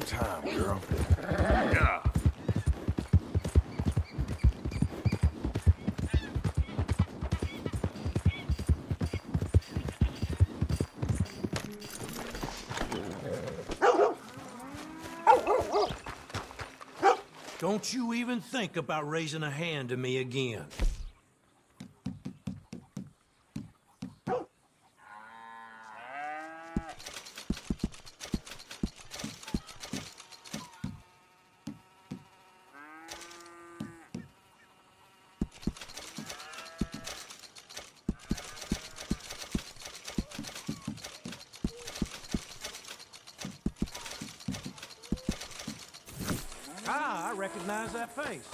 time, girl. Yeah. Don't you even think about raising a hand to me again. Ah, I recognize that face.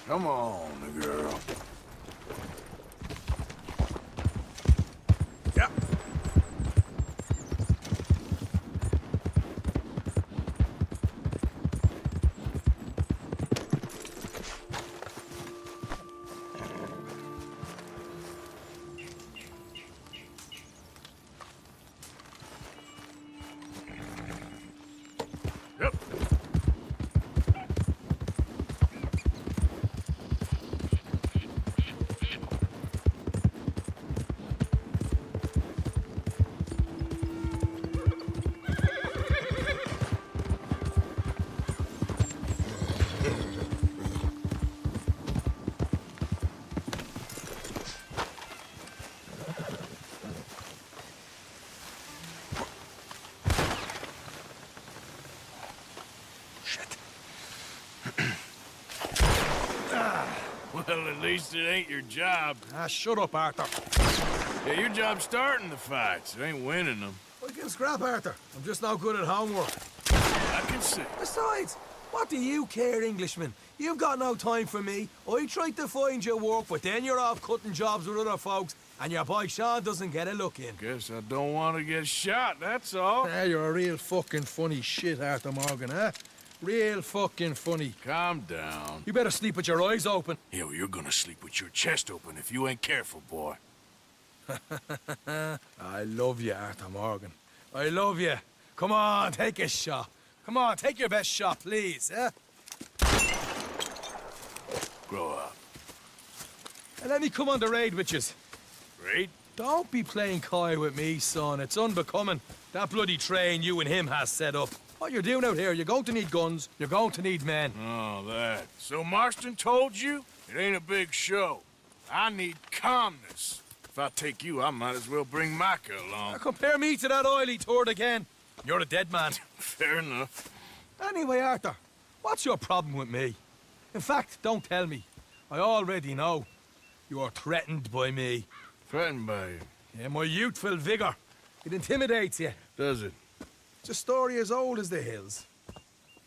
Come on, girl. Yep. Yep. Well, at least it ain't your job. Ah, shut up, Arthur. Yeah, your job's starting the fights. It ain't winning them. I can scrap, Arthur. I'm just no good at homework. I can see. Besides, what do you care, Englishman? You've got no time for me. I tried to find you work, but then you're off cutting jobs with other folks, and your boy Sean doesn't get a look in. Guess I don't want to get shot, that's all. Ah, you're a real fucking funny shit, Arthur Morgan, eh? Real fucking funny. Calm down. You better sleep with your eyes open. Yeah, well, you're gonna sleep with your chest open if you ain't careful, boy. I love you, Arthur Morgan. I love you. Come on, take a shot. Come on, take your best shot, please, eh? Grow up. And let me come on the raid with yous. Great. Don't be playing coy with me, son. It's unbecoming. That bloody train you and him has set up. What you're doing out here, you're going to need guns, you're going to need men. Oh, that. So Marston told you? It ain't a big show. I need calmness. If I take you, I might as well bring Micah along. Now compare me to that oily turd again. You're a dead man. Fair enough. Anyway, Arthur, what's your problem with me? In fact, don't tell me. I already know. You're threatened by me. Threatened by you. Yeah, my youthful vigor. It intimidates you. Does it? It's a story as old as the hills.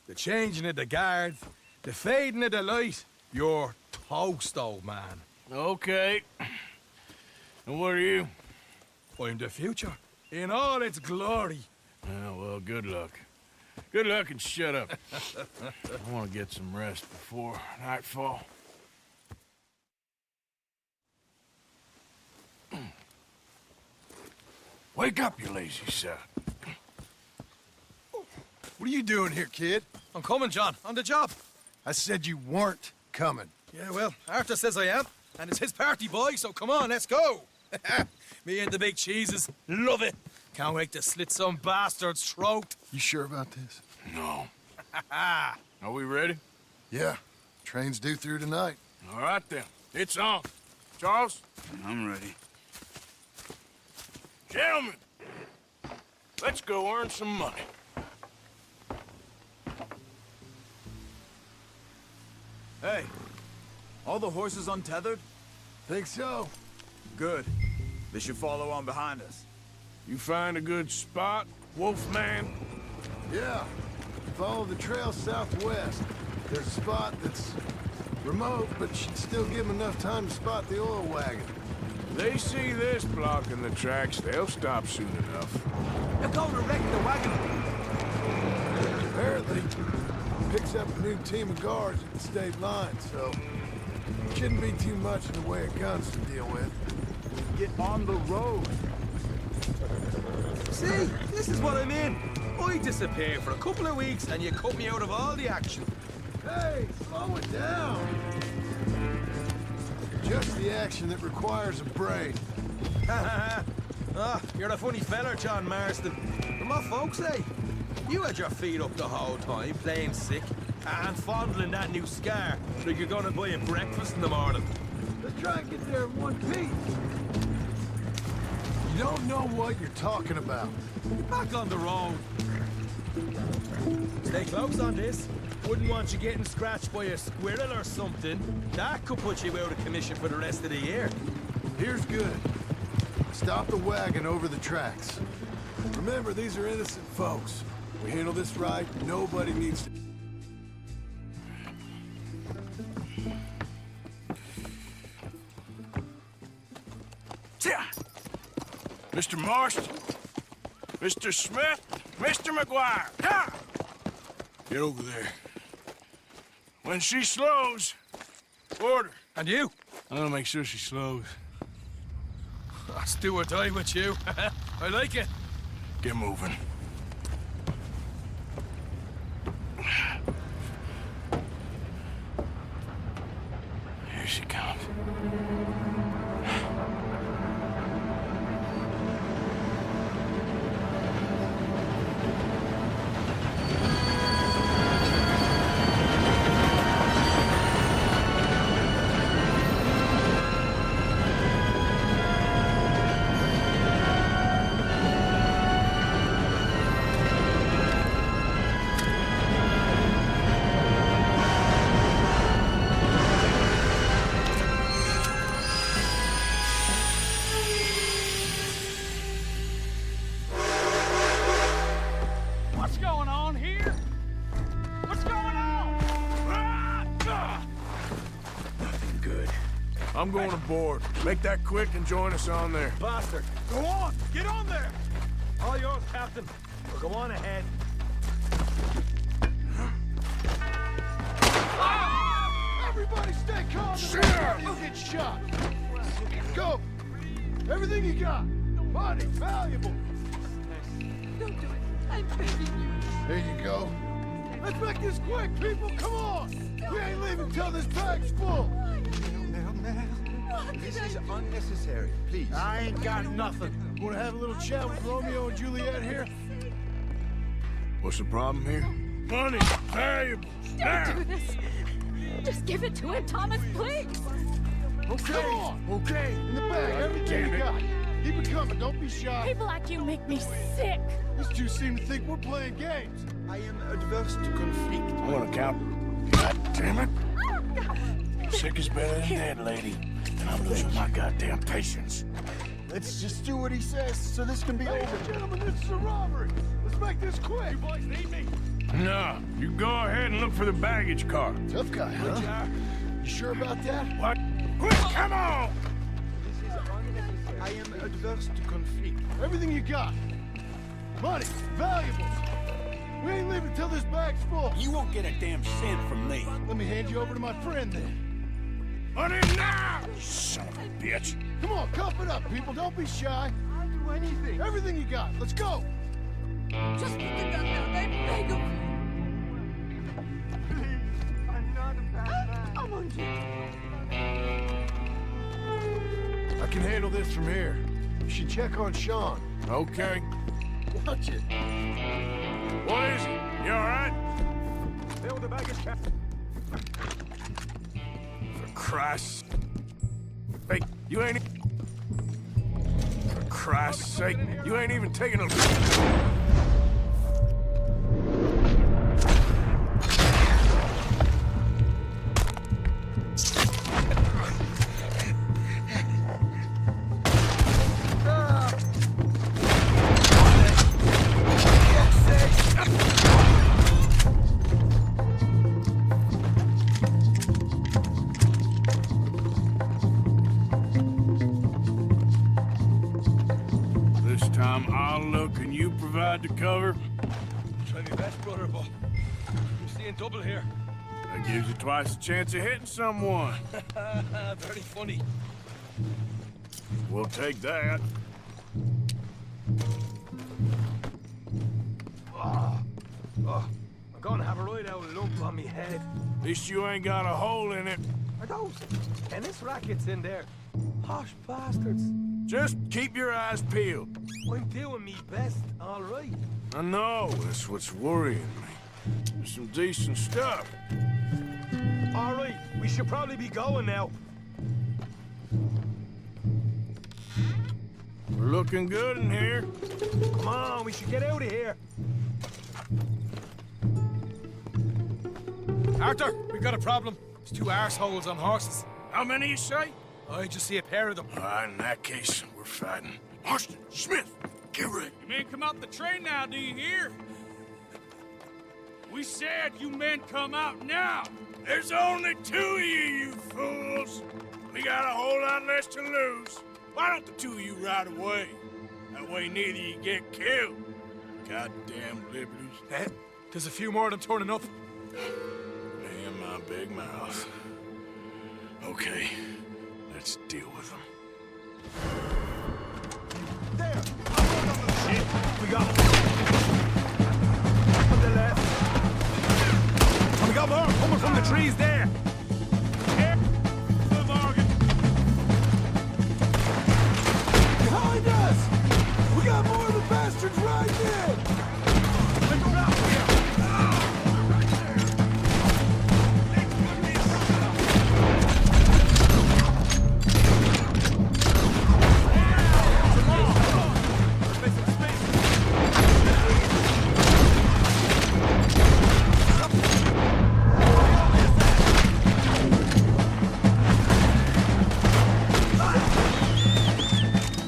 The changing of the guard, the fading of the light. You're toast, old man. Okay. And what are you? I'm the future, in all its glory. Oh, well, good luck. Good luck and shut up. I want to get some rest before nightfall. Wake up, you lazy son. What are you doing here, kid? I'm coming, John, on the job. I said you weren't coming. Yeah, well, Arthur says I am, and it's his party, boy, so come on, let's go. Me and the big cheeses, love it. Can't wait to slit some bastard's throat. You sure about this? No. Are we ready? Yeah. Train's due through tonight. All right, then. It's on. Charles? I'm ready. Gentlemen, let's go earn some money. Hey, all the horses untethered? Think so? Good. They should follow on behind us. You find a good spot, Wolfman? Yeah. Follow the trail southwest. There's a spot that's remote, but should still give them enough time to spot the oil wagon. They see this blocking the tracks, they'll stop soon enough. You're going to wreck the wagon. Apparently, picks up a new team of guards at the state line, so shouldn't be too much in the way of guns to deal with. Get on the road. See, this is what I mean. I disappear for a couple of weeks and you cut me out of all the action. Hey, slow it down. Just the action that requires a break. You're a funny feller, John Marston. But my folks say, you had your feet up the whole time, playing sick, and fondling that new scar like you're gonna buy a breakfast in the morning. Let's try and get there in one piece. You don't know what you're talking about. Back on the road. Stay close on this. Wouldn't want you getting scratched by a squirrel or something. That could put you out of commission for the rest of the year. Here's good. Stop the wagon over the tracks. Remember, these are innocent folks. We handle this right, nobody needs to... Mr. Marston, Mr. Smith, Mr. McGuire, ha! Get over there. When she slows, order. And you? I'm gonna make sure she slows. Let's do or die with you. I like it. Get moving. Here she comes. What's going on here? What's going on? Nothing good. I'm going aboard. Make that quick and join us on there. Bastard. Go on! Get on there! All yours, Captain. Go on ahead. Everybody stay calm! You'll get shot! Go! Everything you got! Money, valuable! Don't do it. I'm begging you. There you go. Let's make this quick, people! Come on! We ain't leaving till this bag's full! This is unnecessary. Please. I ain't got nothing. Wanna have a little chat with Romeo and Juliet here? What's the problem here? Money, valuable. Don't do this. Just give it to him, Thomas, please. Okay. Come on! Okay. In the bag, everything you got. Keep it coming, don't be shy. People like you make me sick. These two seem to think we're playing games. I am adverse to conflict. I'm gonna count. God damn it. Sick is better than dead, lady. And I'm losing my goddamn patience. Let's just do what he says so this can be over. Ladies and gentlemen, this is a robbery. Let's make this quick. You boys need me? No, you go ahead and look for the baggage car. Tough guy, huh? You sure about that? What? Quick, come on! This is unnecessary. I am adverse to conflict. Everything you got. Money, valuables. We ain't leaving till this bag's full. You won't get a damn cent from me. Let me hand you over to my friend then. Money now! Son of a bitch. Come on, cuff it up, people. Don't be shy. I'll do anything. Everything you got. Let's go. Just put the gun down. I beg of you. I'm not a bad man. I want you. I can handle this from here. You should check on Sean. Okay. Watch it. What is it? You all right? Fill the baggage cap. For Christ's... Hey, you ain't... For Christ's sake, you ain't even taking a... This time I'll look and you provide the cover. Try my best, brother, but I'm seeing double here. That gives you twice the chance of hitting someone. Very funny. We'll take that. Oh, I'm gonna have a right out lump on me head. At least you ain't got a hole in it. Are those tennis rackets in there? Posh bastards. Just keep your eyes peeled. I'm doing me best, all right. I know, that's what's worrying me. There's some decent stuff. All right, we should probably be going now. We're looking good in here. Come on, we should get out of here. Arthur, we got a problem. There's two arseholes on horses. How many you say? I just see a pair of them. All right, in that case, we're fighting. Marston, Smith, get ready. You men come out the train now, do you hear? We said you men come out now. There's only two of you fools. We got a whole lot less to lose. Why don't the two of you ride away? That way neither of you get killed. Goddamn liberties. Eh? There's a few more than turning up. Me and my big mouth. Okay, let's deal with them. There! Shit, we got them. On the left. And we got more coming from the trees there. Here. The Morgan. Behind us! We got more of the bastards right there! Let's go out here.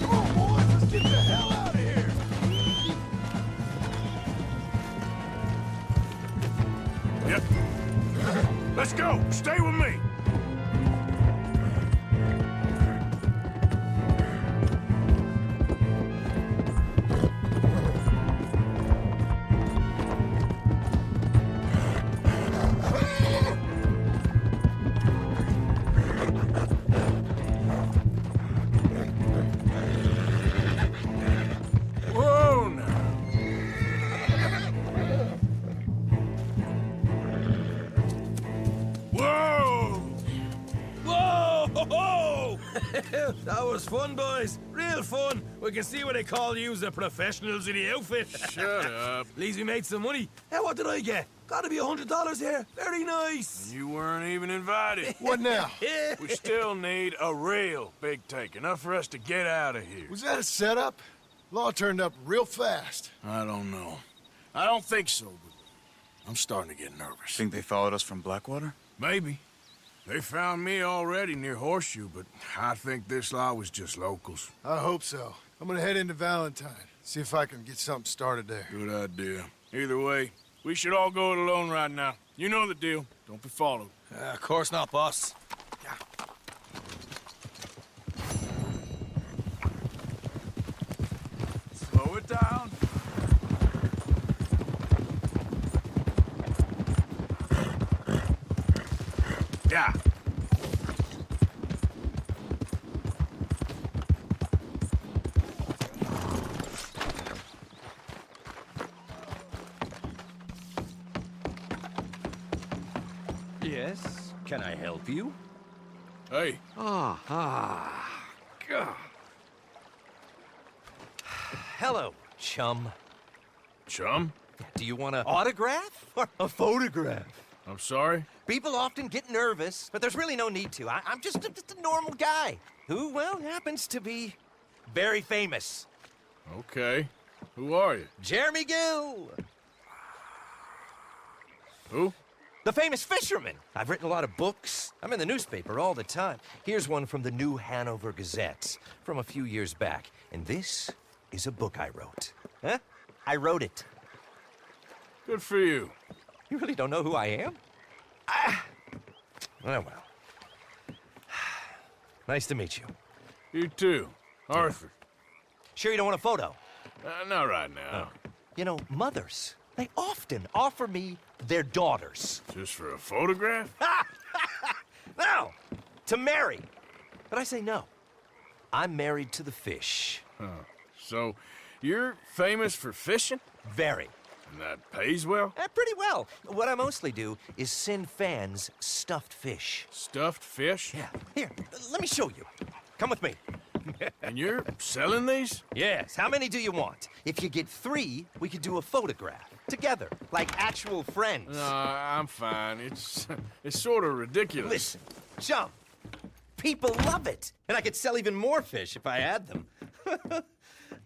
Come on, boys, let's get the hell out of here! Yep. Let's go. Stay with me. Whoa, now. Whoa! Whoa! Ho, ho! That was fun, boys. Real fun. We can see what they call you the professionals in the outfit. Shut up. At least we made some money. Hey, what did I get? Gotta be $100 here. Very nice. You weren't even invited. What now? We still need a real big take. Enough for us to get out of here. Was that a setup? Law turned up real fast. I don't know. I don't think so, but I'm starting to get nervous. Think they followed us from Blackwater? Maybe. They found me already near Horseshoe, but I think this lot was just locals. I hope so. I'm gonna head into Valentine. See if I can get something started there. Good idea. Either way, we should all go it alone right now. You know the deal. Don't be followed. Of course not, boss. Slow it down. Yeah. Yes, can I help you? Hey, Hello, chum. chum? Do you want an autograph or a photograph? I'm sorry? People often get nervous, but there's really no need to. I'm just a normal guy who, well, happens to be very famous. Okay. Who are you? Jeremy Gill, Who? the famous fisherman. I've written a lot of books. I'm in the newspaper all the time. Here's one from the New Hanover Gazette from a few years back. And this is a book I wrote. Huh? I wrote it. Good for you. You really don't know who I am? Oh, well. Nice to meet you. You too. Arthur. Sure you don't want a photo? Not right now. You know, mothers, they often offer me their daughters. Just for a photograph? No, to marry. But I say no. I'm married to the fish. So, you're famous for fishing? Very. And that pays well? Pretty well. What I mostly do is send fans stuffed fish. Stuffed fish? Yeah, here, let me show you. Come with me. And you're selling these? Yes, how many do you want? If you get 3, we could do a photograph. Together, like actual friends. No, I'm fine. It's sort of ridiculous. Listen, Chum, people love it. And I could sell even more fish if I had them.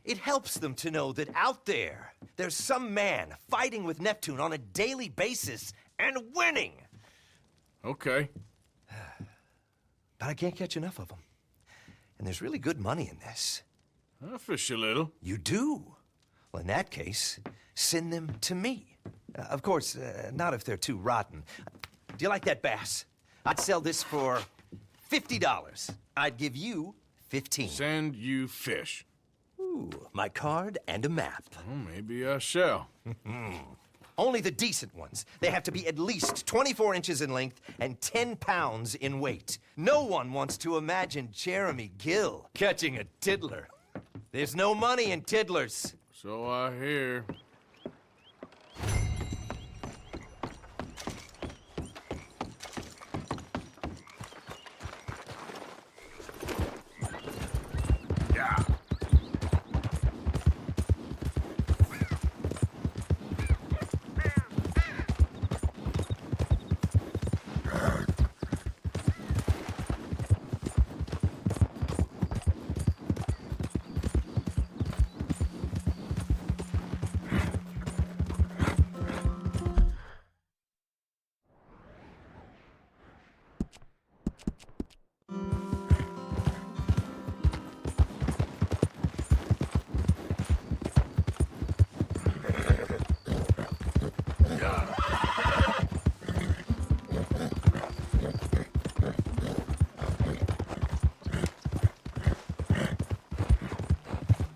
It helps them to know that out there, there's some man fighting with Neptune on a daily basis and winning. Okay. But I can't catch enough of them. And there's really good money in this. I'll fish a little. You do? Well, in that case, send them to me. Of course, not if they're too rotten. Do you like that bass? I'd sell this for $50. I'd give you 15. Send you fish. Ooh, my card and a map. Well, maybe I shall. Only the decent ones. They have to be at least 24 inches in length and 10 pounds in weight. No one wants to imagine Jeremy Gill catching a tiddler. There's no money in tiddlers. So I hear. Yeah.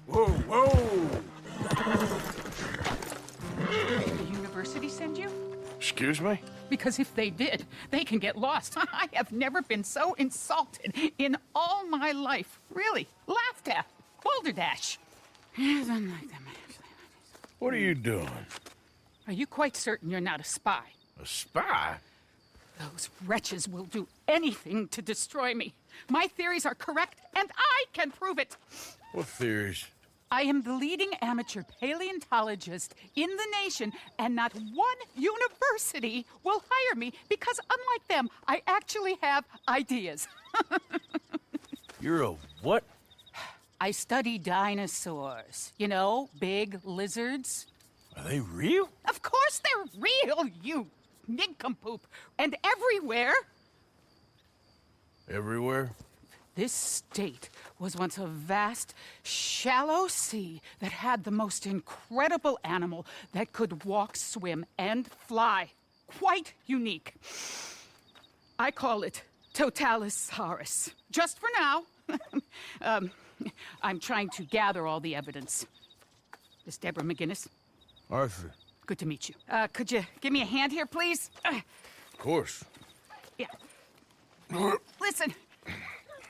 Whoa, whoa! Did the university send you? Excuse me? Because if they did, they can get lost. I have never been so insulted in all my life. Really, laughed at. Balderdash. Yes, unlike them. What are you doing? Are you quite certain you're not a spy? A spy? Those wretches will do anything to destroy me. My theories are correct, and I can prove it. What theories? I am the leading amateur paleontologist in the nation, and not one university will hire me because, unlike them, I actually have ideas. You're a what? I study dinosaurs. You know, big lizards. Are they real? Of course they're real, you nincompoop. And everywhere. Everywhere? This state was once a vast, shallow sea that had the most incredible animal that could walk, swim, and fly. Quite unique. I call it Totalisaurus. Just for now. I'm trying to gather all the evidence. Miss Deborah McGinnis, Arthur. good to meet you. Could you give me a hand here, please? Of course. Yeah. Listen,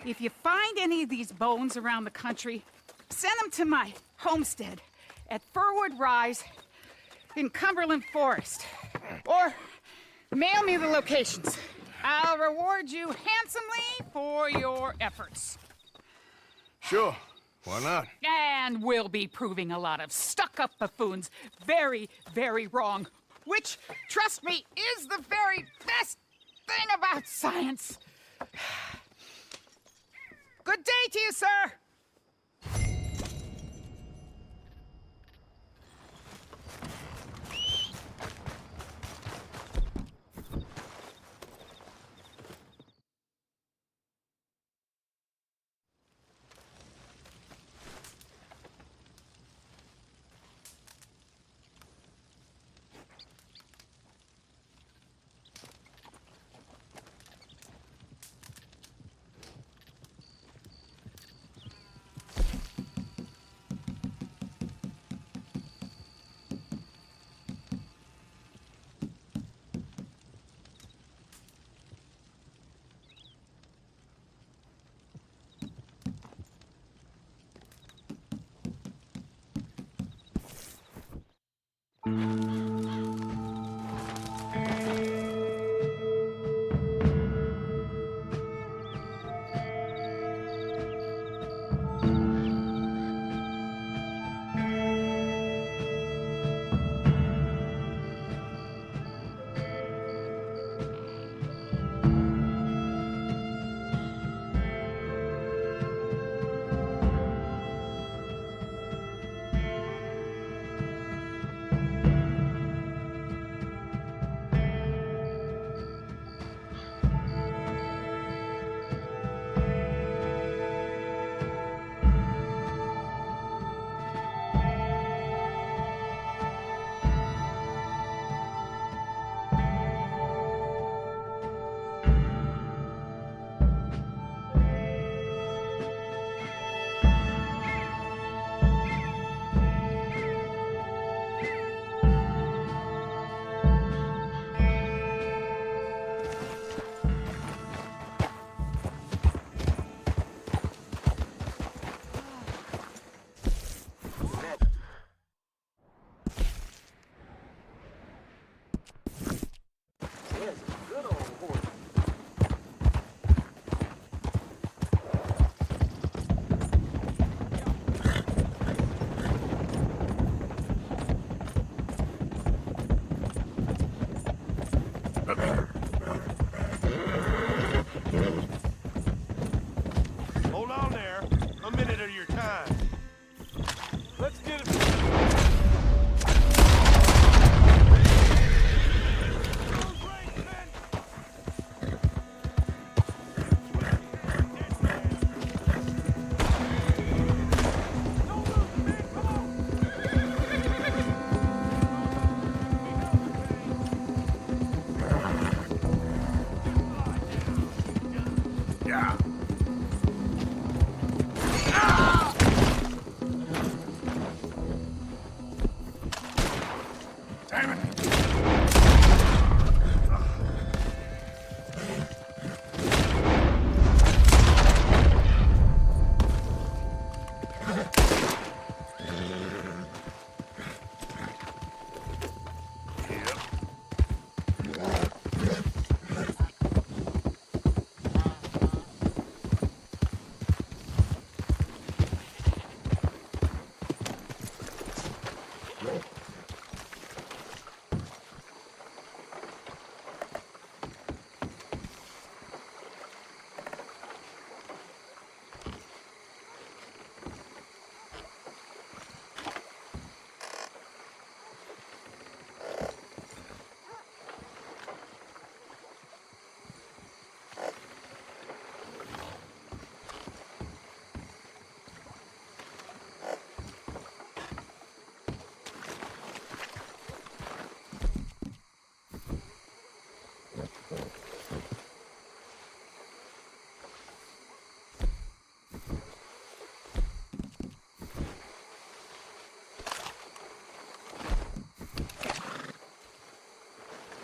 if you find any of these bones around the country, send them to my homestead at Furwood Rise in Cumberland Forest. Or mail me the locations. I'll reward you handsomely for your efforts. Sure. Why not? And we'll be proving a lot of stuck-up buffoons very, very wrong. Which, trust me, is the very best thing about science. Good day to you, sir.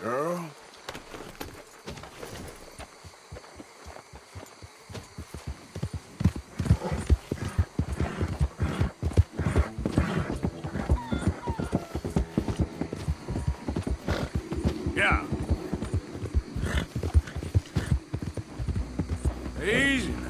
Girl? Yeah. Easy now.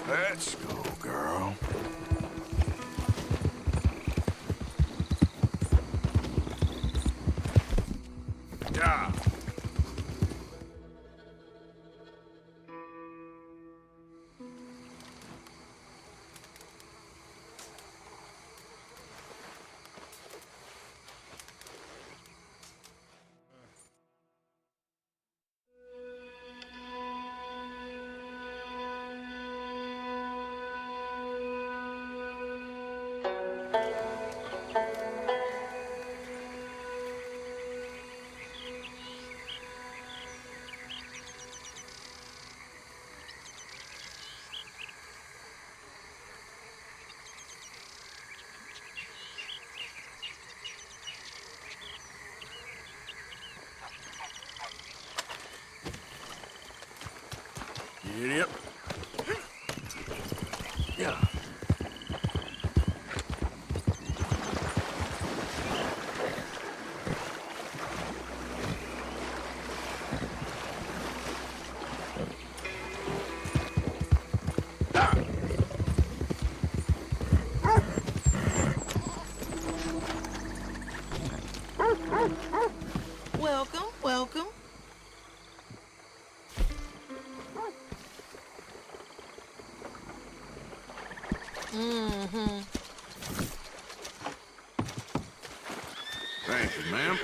Let's go, girl. Yeah. Giddy up. Yeah. Welcome, welcome. Mm-hmm. Thank you, ma'am.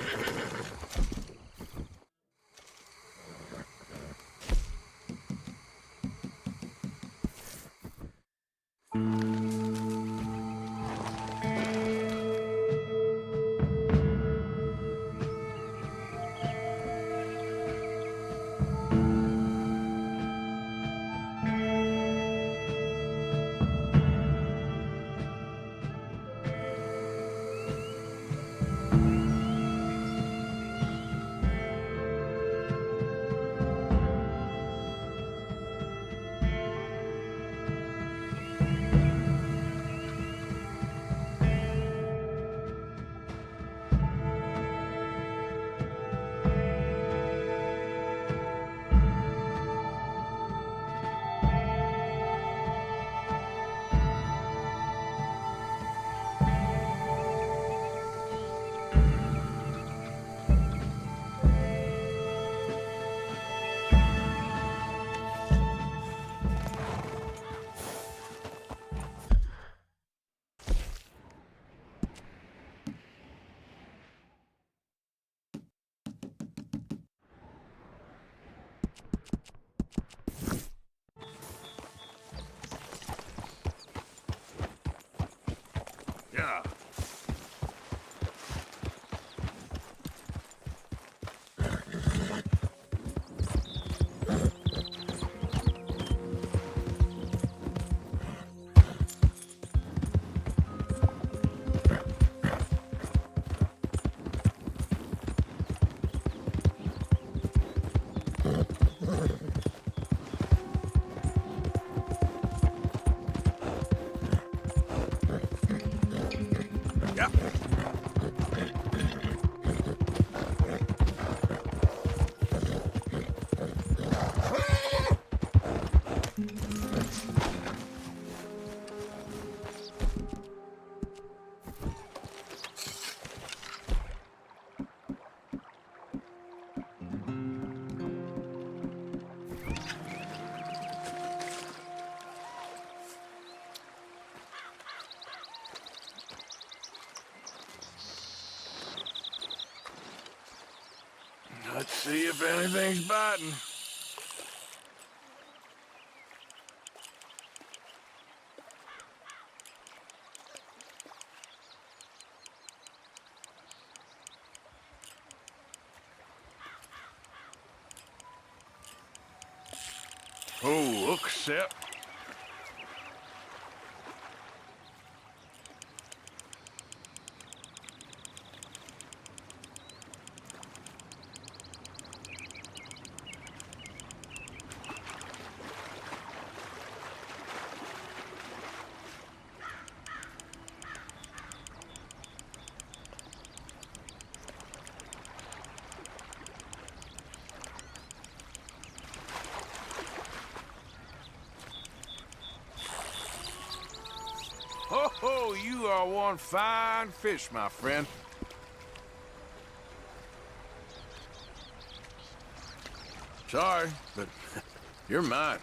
See if anything's biting. Oh, look, Sep. Oh, you are one fine fish, my friend. Sorry, but you're mine.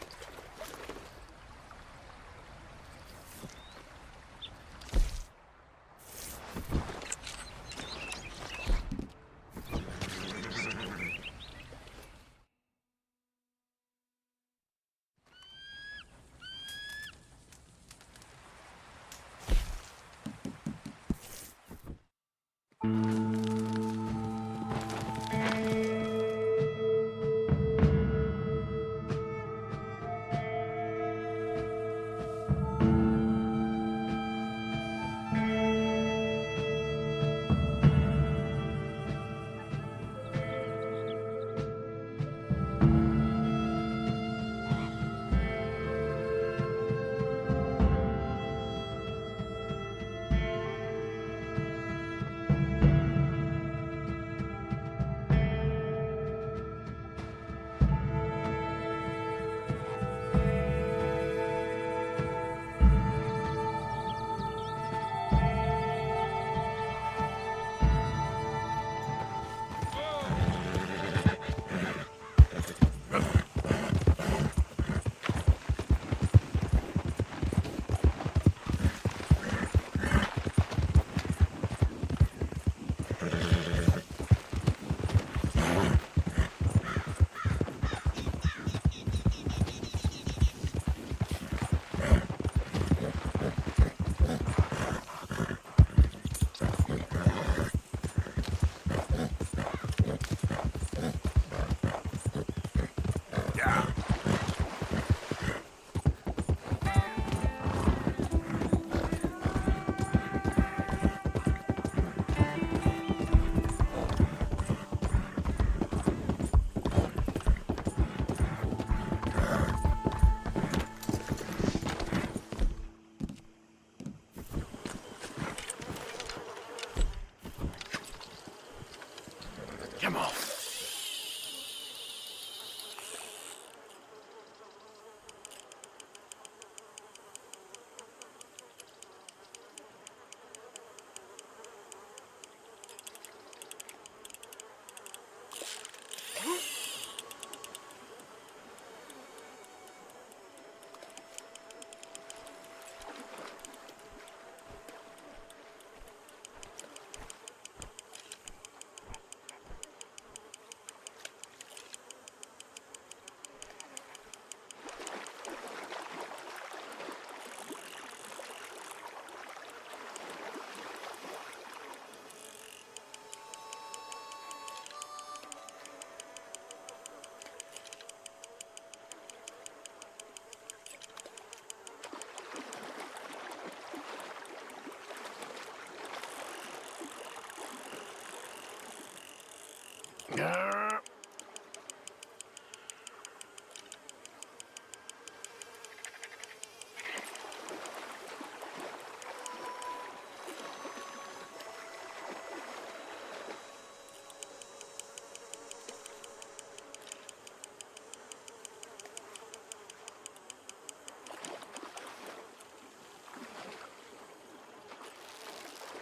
Come on.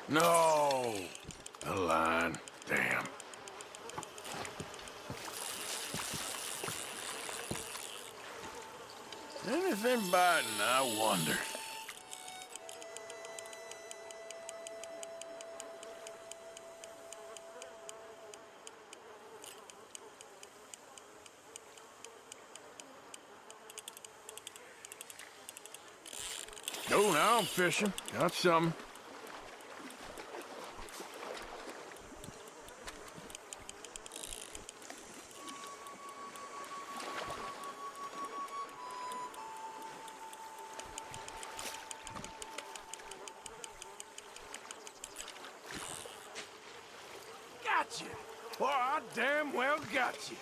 No! A line. Damn. Anything biting, I wonder. No, now I'm fishing. Got some. Got you. Oh, I damn well got you.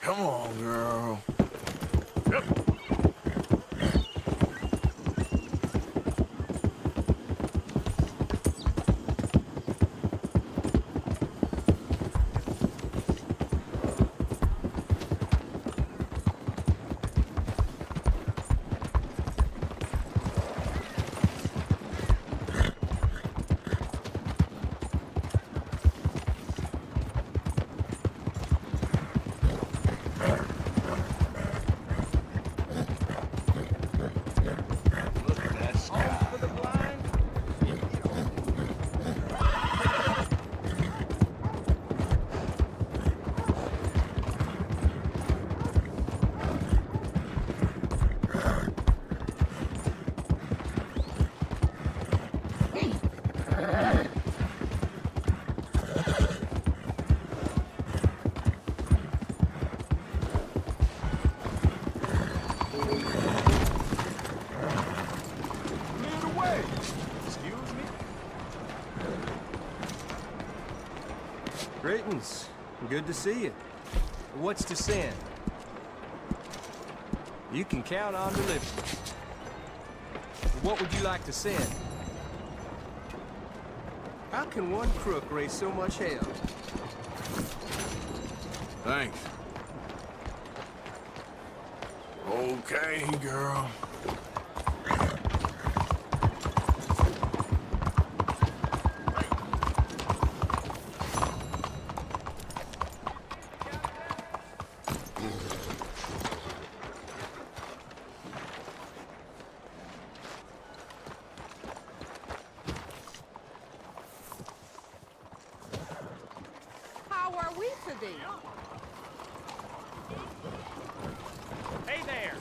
Come on, girl. Yep. Greetings. Good to see you. What's to send? You can count on delivery. What would you like to send? How can one crook raise so much hell? Thanks. Okay, girl. How are we for thee? Hey there!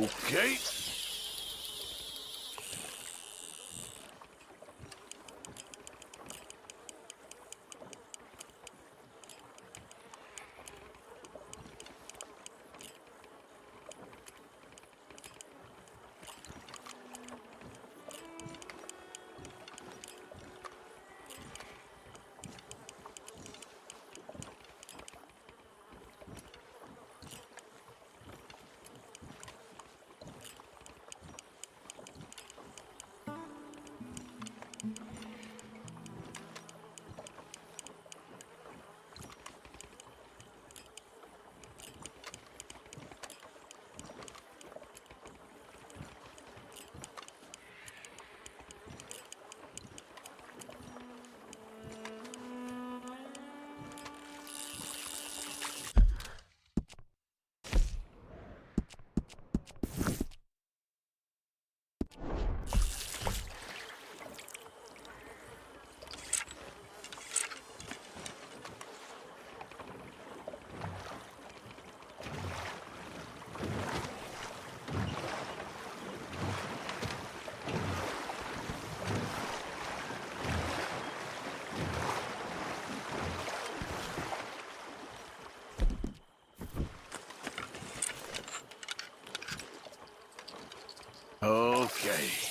Okay. Okay.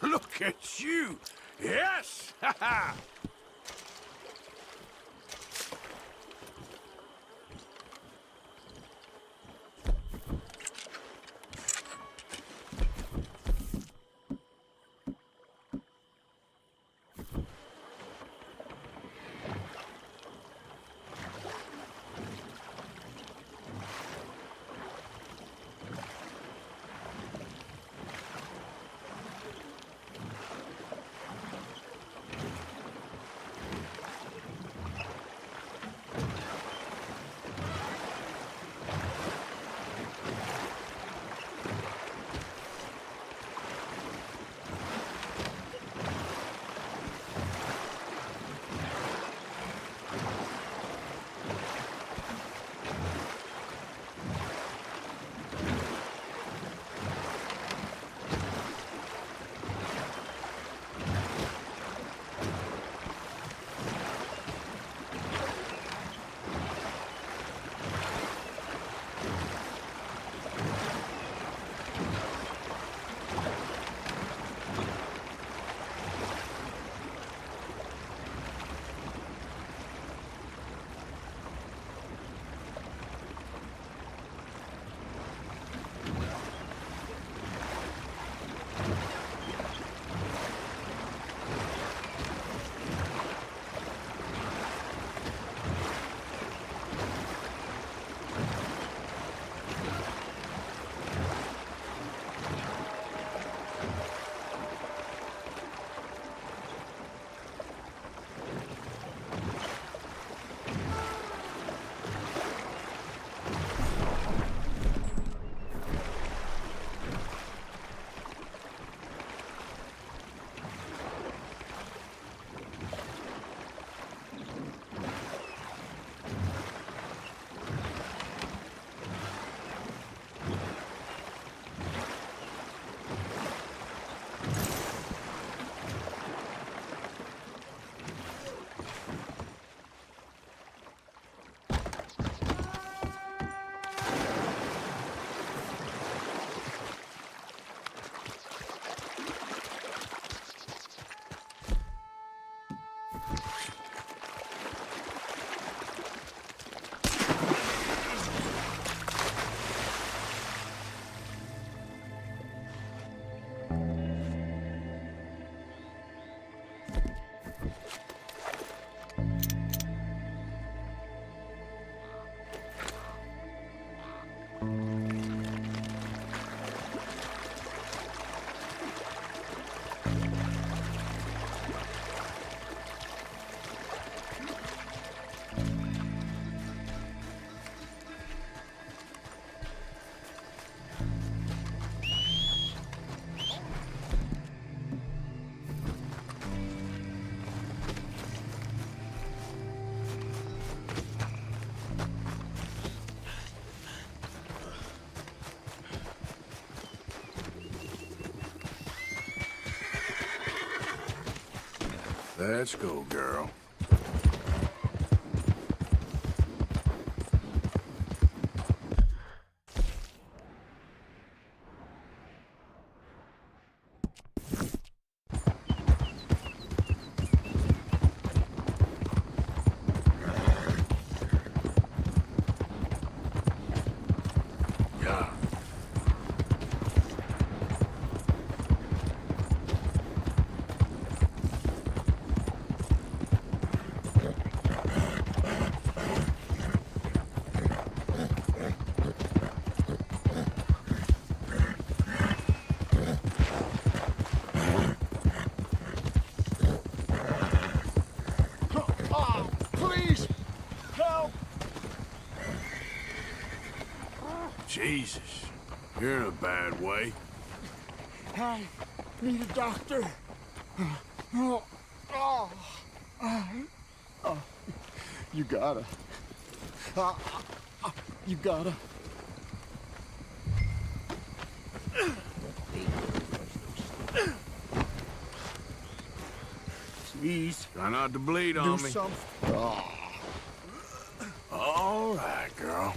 Look at you! Yes! Ha ha! Let's go, girl. Please! Help! Jesus, you're in a bad way. I need a doctor. You gotta. You gotta. Please. Try not to bleed Do on me. something. All right, girl.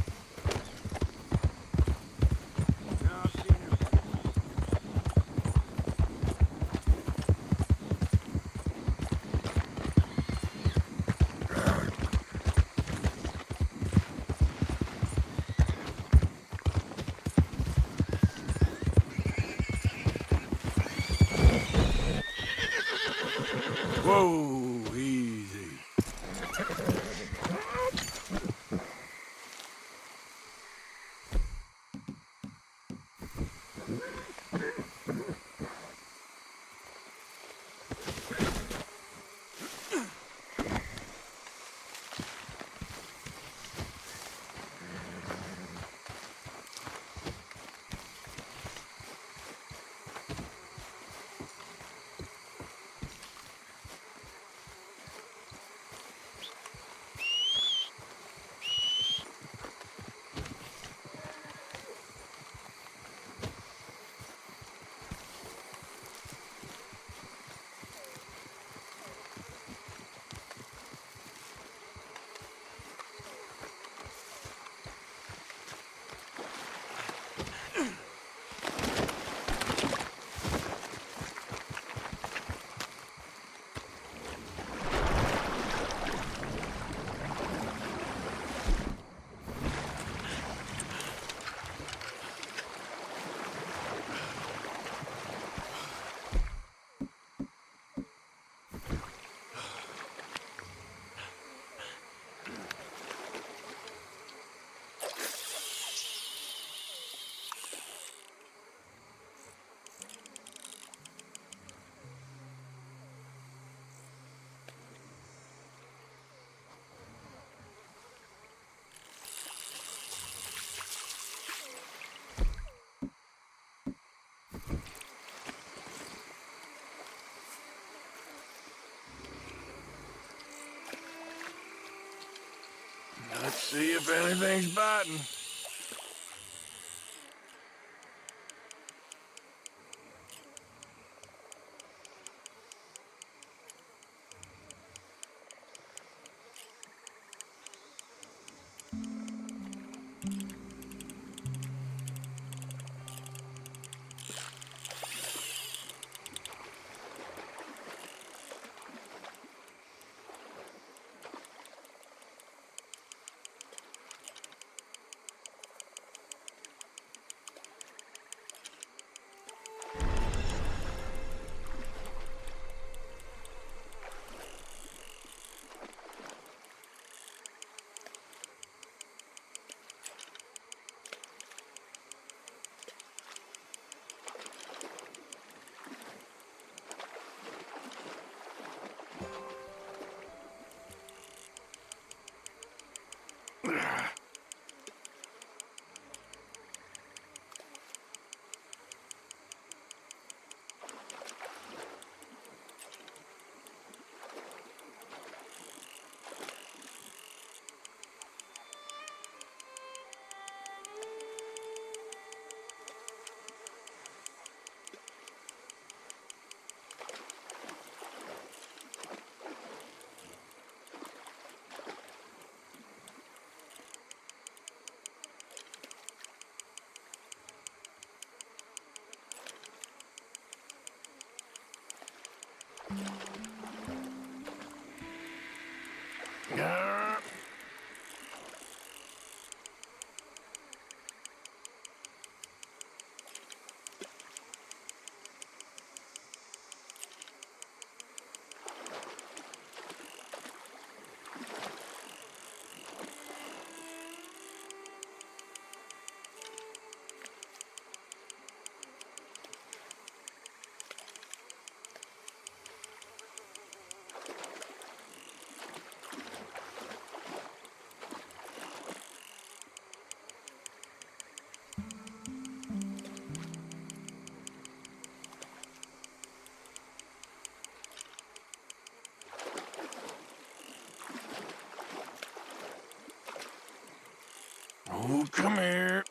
Whoa, easy. Let's see if anything's biting. Oh, come here.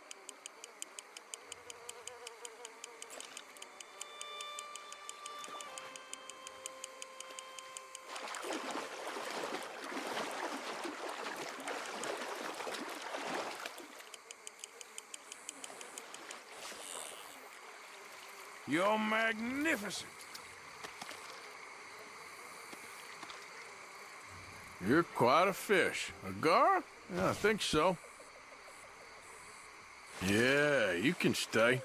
You're magnificent. You're quite a fish. A gar? Yeah, I think so. Yeah, you can stay.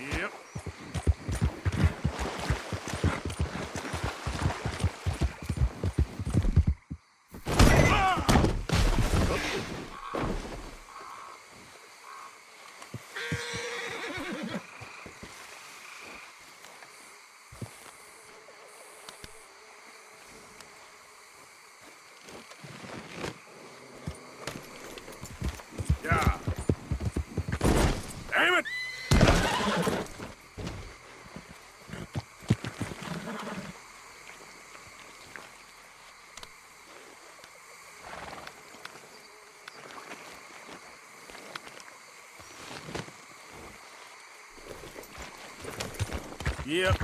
Yep. Yeah. Damn it! Yep.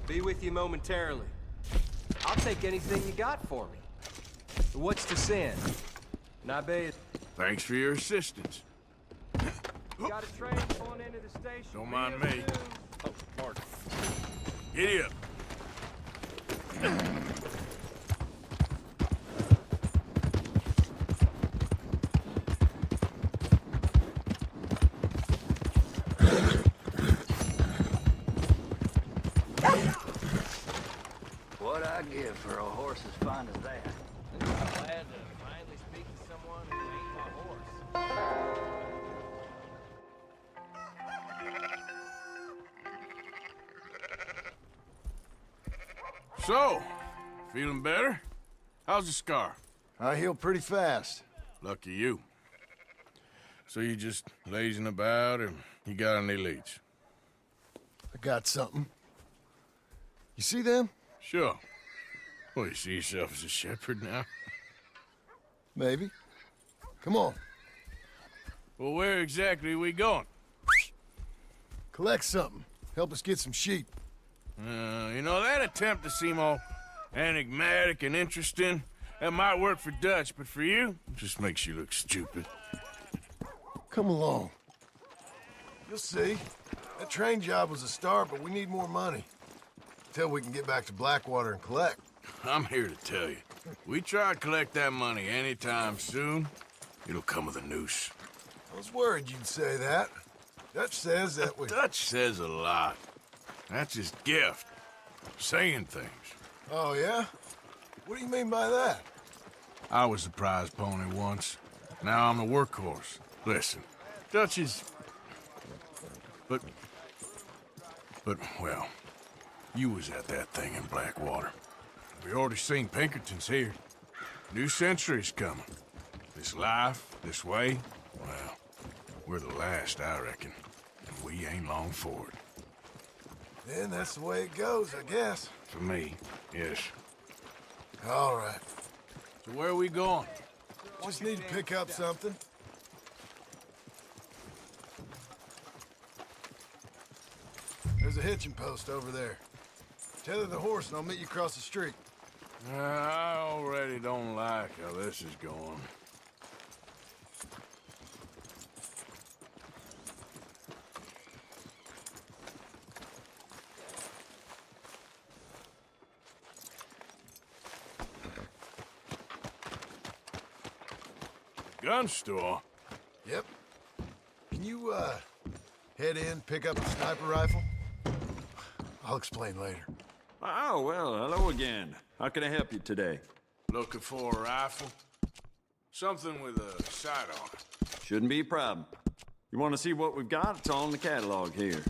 Be with you momentarily. I'll take anything you got for me. What's the sin? Nabe, Thanks for your assistance. got a train pulling into the station. Don't mind real me. soon. Oh, pardon. Giddy up. What I give for a horse as fine as that? Glad to finally speak the So, feeling better? How's the scar? I heal pretty fast. Lucky you. So you just lazing about, or you got any leads? I got something. You see them? Sure. Well, you see yourself as a shepherd now? Maybe. Come on. Well, where exactly are we going? Collect something. Help us get some sheep. You know, that attempt to seem all enigmatic and interesting, that might work for Dutch, but for you, it just makes you look stupid. Come along. You'll see. That train job was a start, but we need more money. Till we can get back to Blackwater and collect. I'm here to tell you, we try to collect that money anytime soon, it'll come with a noose. I was worried you'd say that. Dutch says that we... Dutch says a lot. That's his gift. Saying things. Oh, yeah? What do you mean by that? I was the prize pony once. Now I'm the workhorse. Listen, Dutch is... But, well, you was at that thing in Blackwater. We already seen Pinkertons here. New century's coming. This life, this way, well, we're the last, I reckon. And we ain't long for it. Then that's the way it goes, I guess. For me, yes. All right. So where are we going? Just need to pick up something. There's a hitching post over there. Tether the horse and I'll meet you across the street. I already don't like how this is going. Gun store? Yep. Can you, head in, pick up a sniper rifle? I'll explain later. Oh, well, hello again. How can I help you today? Looking for a rifle? Something with a sight on it. Shouldn't be a problem. You want to see what we've got? It's all in the catalog here.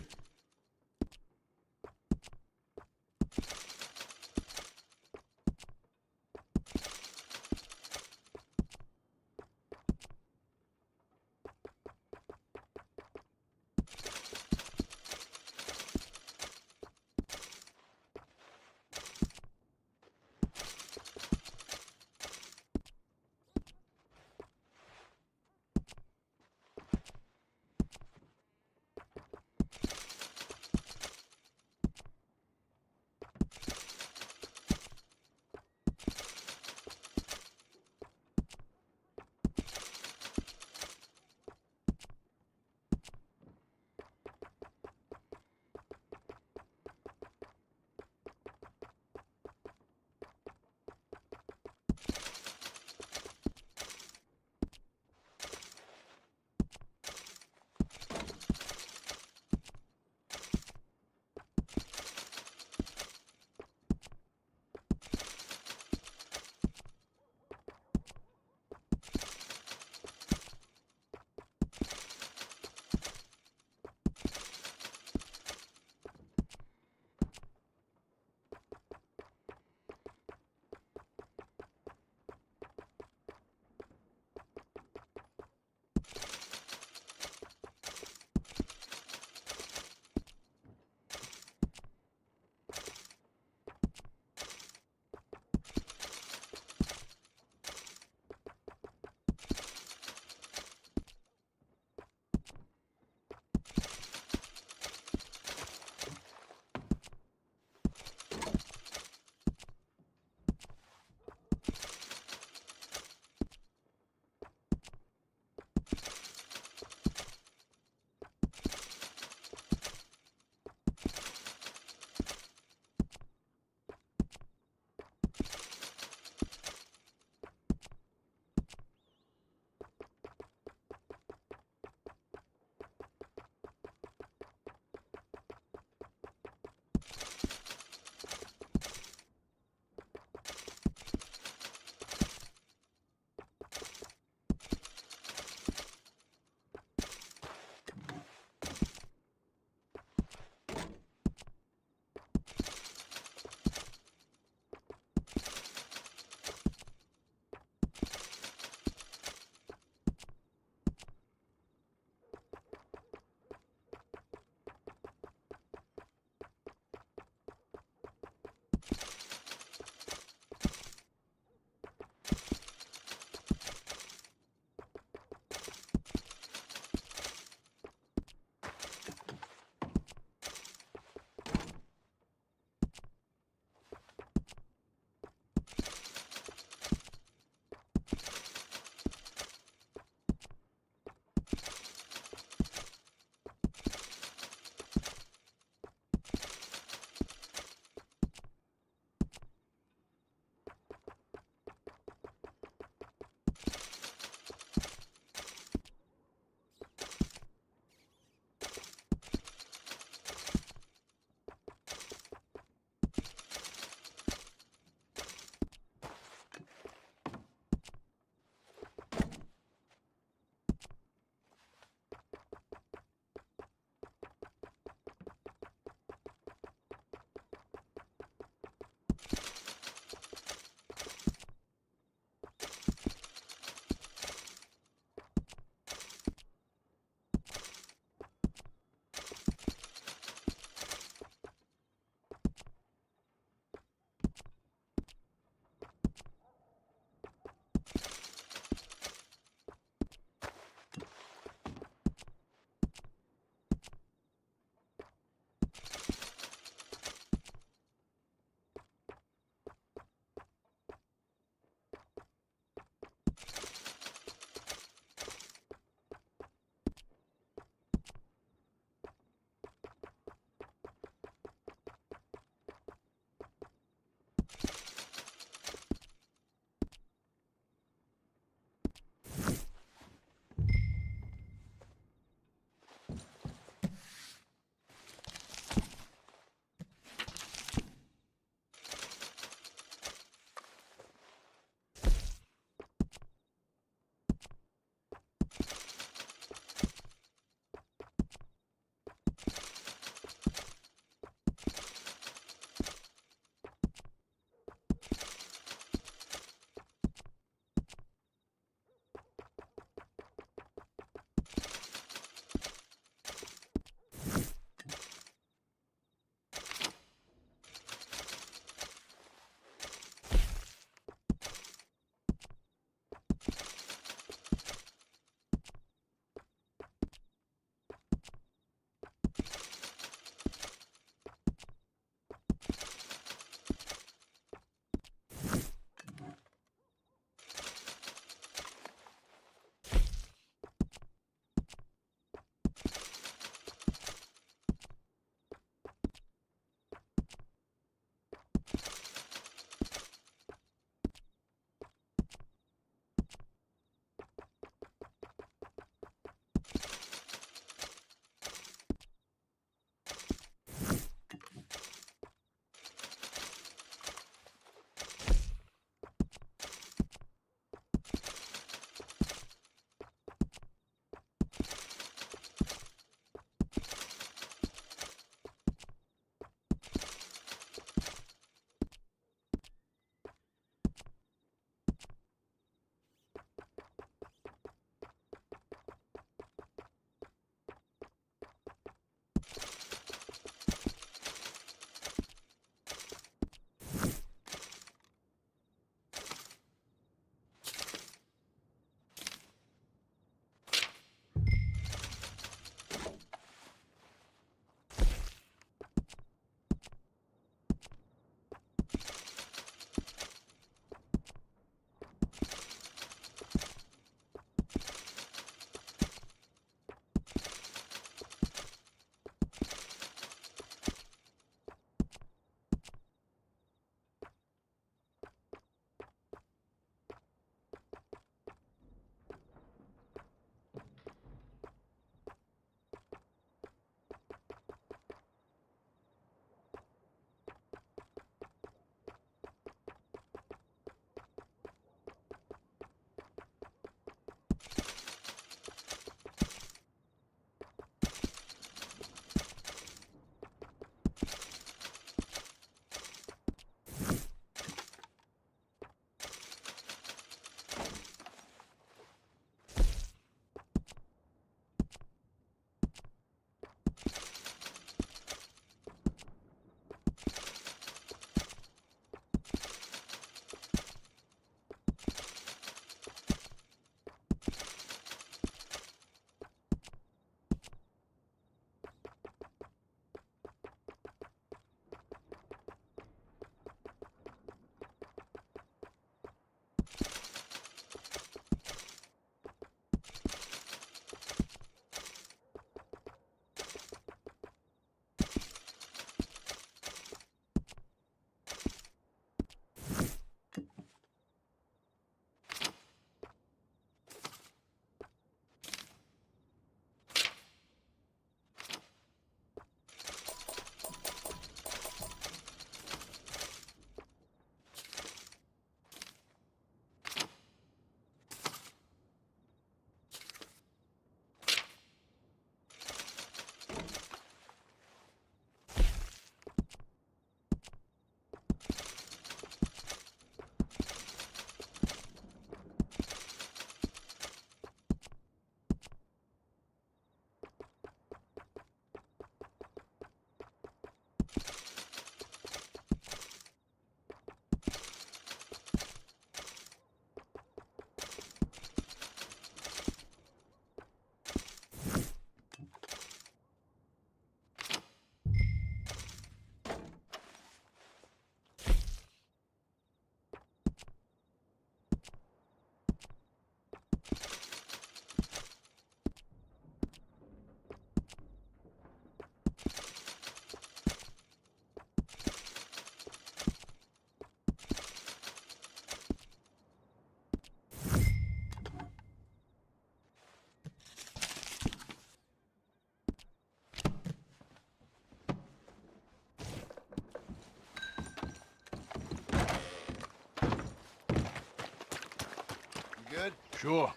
Sure.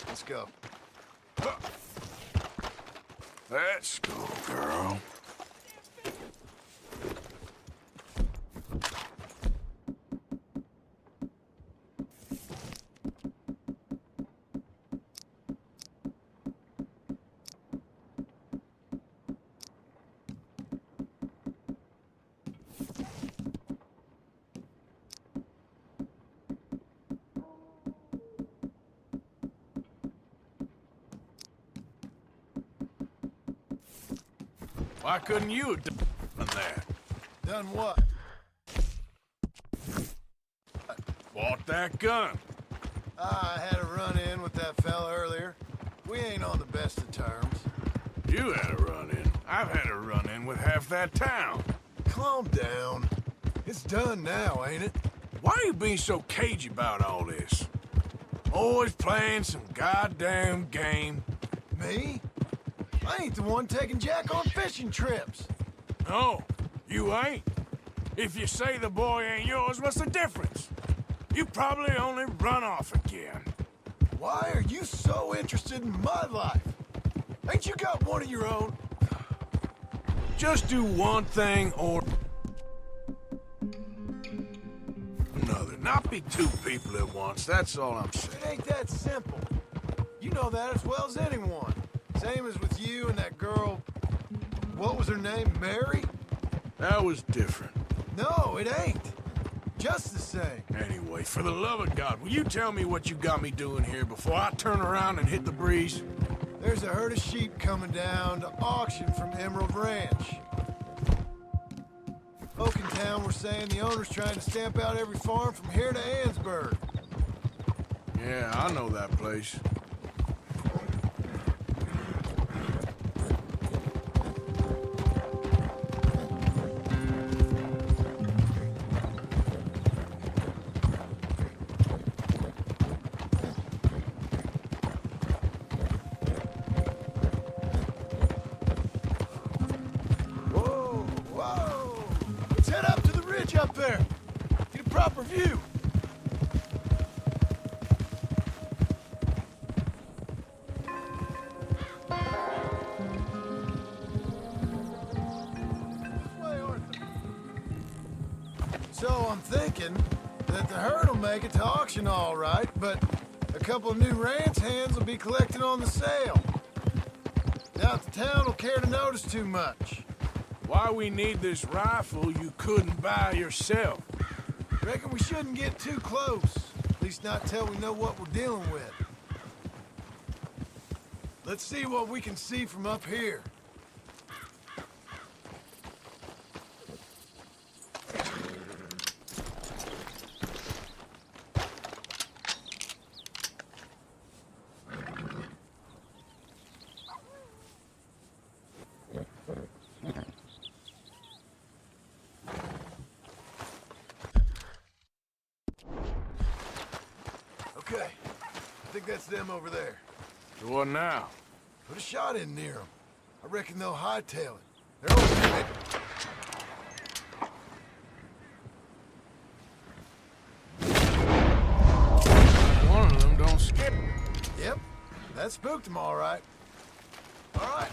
Let's go. Let's go, girl. Why couldn't you have done that? Done what? Bought that gun. I had a run-in with that fella earlier. We ain't on the best of terms. You had a run-in. I've had a run-in with half that town. Calm down. It's done now, ain't it? Why are you being so cagey about all this? Always playing some goddamn game. Me? I ain't the one taking Jack on fishing trips. No, you ain't. If you say the boy ain't yours, what's the difference? You probably only run off again. Why are you so interested in my life? Ain't you got one of your own? Just do one thing or another. Not be two people at once, that's all I'm saying. It ain't that simple. You know that as well as anyone. Same as with you and that girl... What was her name? Mary? That was different. No, it ain't. Just the same. Anyway, for the love of God, will you tell me what you got me doing here before I turn around and hit the breeze? There's a herd of sheep coming down to auction from Emerald Ranch. Folk in town were saying the owner's trying to stamp out every farm from here to Ansburg. Yeah, I know that place. Up there. Get a proper view. So I'm thinking that the herd will make it to auction all right, but a couple of new ranch hands will be collecting on the sale. Doubt the town will care to notice too much. Why we need this rifle you couldn't buy yourself? Reckon we shouldn't get too close. At least not till we know what we're dealing with. Let's see what we can see from up here. Okay, I think that's them over there. So what now? Put a shot in near them. I reckon they'll hightail it. They're over there. One of them don't skip. Yep, that spooked them all right. All right,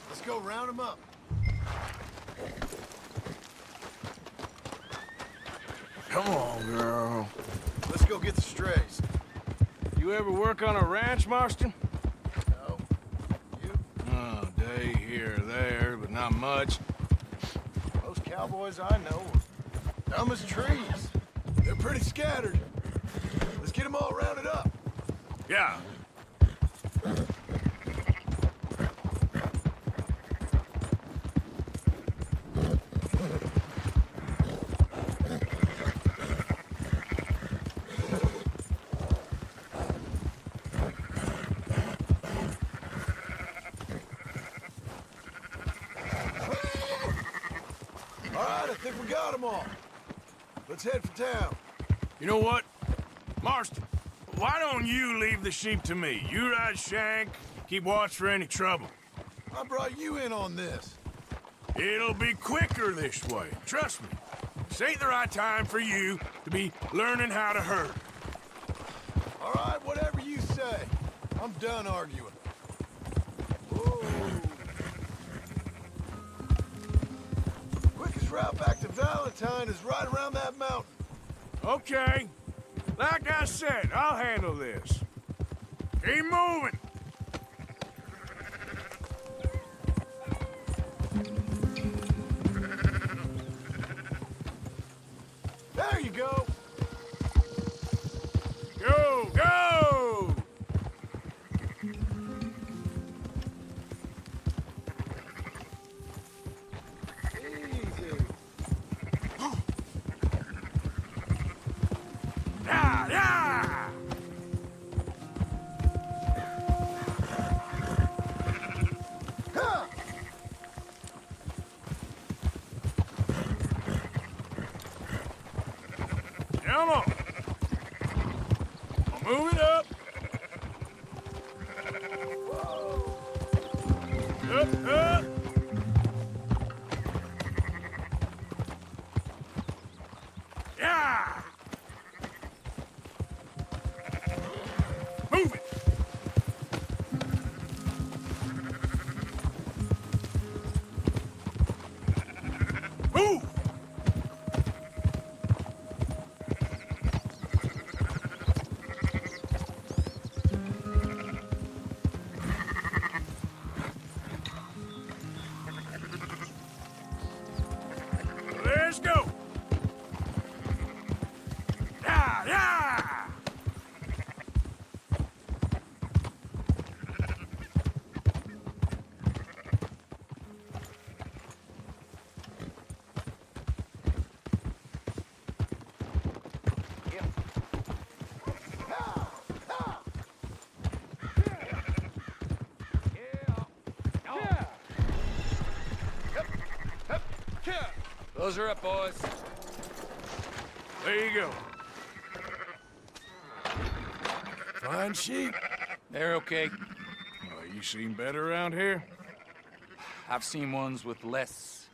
let's go round them up. Come on, girl. Let's go get the strays. You ever work on a ranch, Marston? No. You? Oh, day here or there, but not much. Most cowboys I know are dumb as trees. They're pretty scattered. Let's get them all rounded up. Yeah. I think we got them all. Let's head for town. You know what? Marston, why don't you leave the sheep to me? You ride Shank, keep watch for any trouble. I brought you in on this. It'll be quicker this way. Trust me. This ain't the right time for you to be learning how to herd. All right, whatever I'm done arguing. Quickest route back to Valentine is right around that mountain. Okay. Like I said, I'll handle this. Keep moving. There you go. Go, go! Easy. Yeah, yeah! Ha! Come on. Move it up. Up, up. Yeah! Move it! Move! Let's go! Yeah, yeah! Those are up, boys. There you go. Fine sheep. They're okay. Well, you seen better around here? I've seen ones with less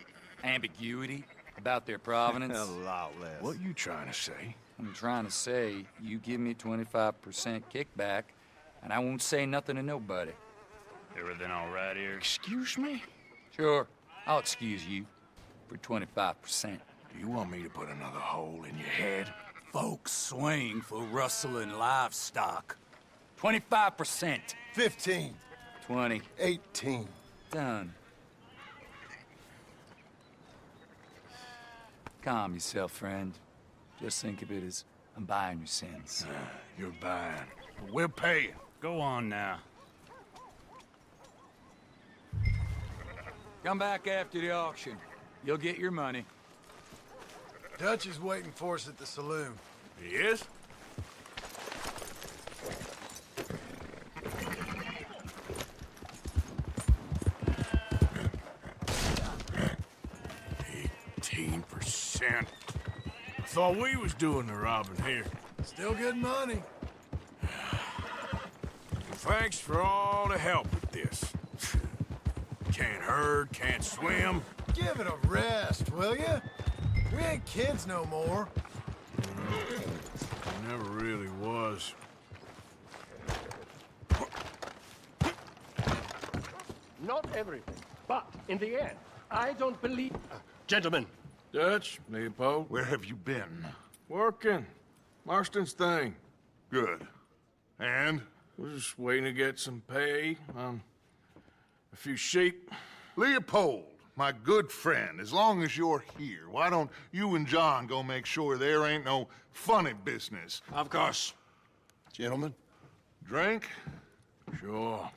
ambiguity about their provenance. A lot less. What you trying to say? I'm trying to say, you give me 25% kickback, and I won't say nothing to nobody. Everything all right here? Excuse me? Sure, I'll excuse you for 25%. Do you want me to put another hole in your head? Folks swing for rustling livestock. 25%. 15. 20. 18. Done. Calm yourself, friend. Just think of it as I'm buying your sins. You're buying. But we're paying. Go on now. Come back after the auction. You'll get your money. Dutch is waiting for us at the saloon. He is? $18%. I thought we was doing the robbing here. Still good money. Thanks for all the help with this. Can't herd, can't swim. Give it a rest, will ya? We ain't kids no more. Never really was. Not everything, but in the end, I don't believe... gentlemen. Dutch, Leopold. Where have you been? Working. Marston's thing. Good. And? We're just waiting to get some pay on a few sheep. Leopold, my good friend, as long as you're here, why don't you and John go make sure there ain't no funny business? Of course. Gentlemen. Drink? Sure.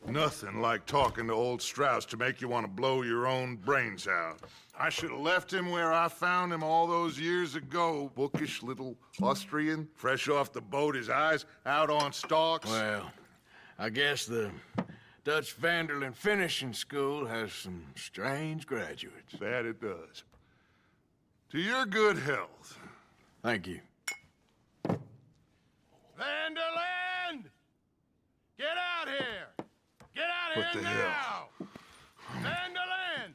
Nothing like talking to old Strauss to make you want to blow your own brains out. I should have left him where I found him all those years ago. Bookish little Austrian, fresh off the boat, his eyes out on stalks. Well, I guess the Dutch Vanderlyn Finishing School has some strange graduates. That it does. To your good health. Thank you. Vanderland! Get out here! Get out What here the now! hell? Vanderland!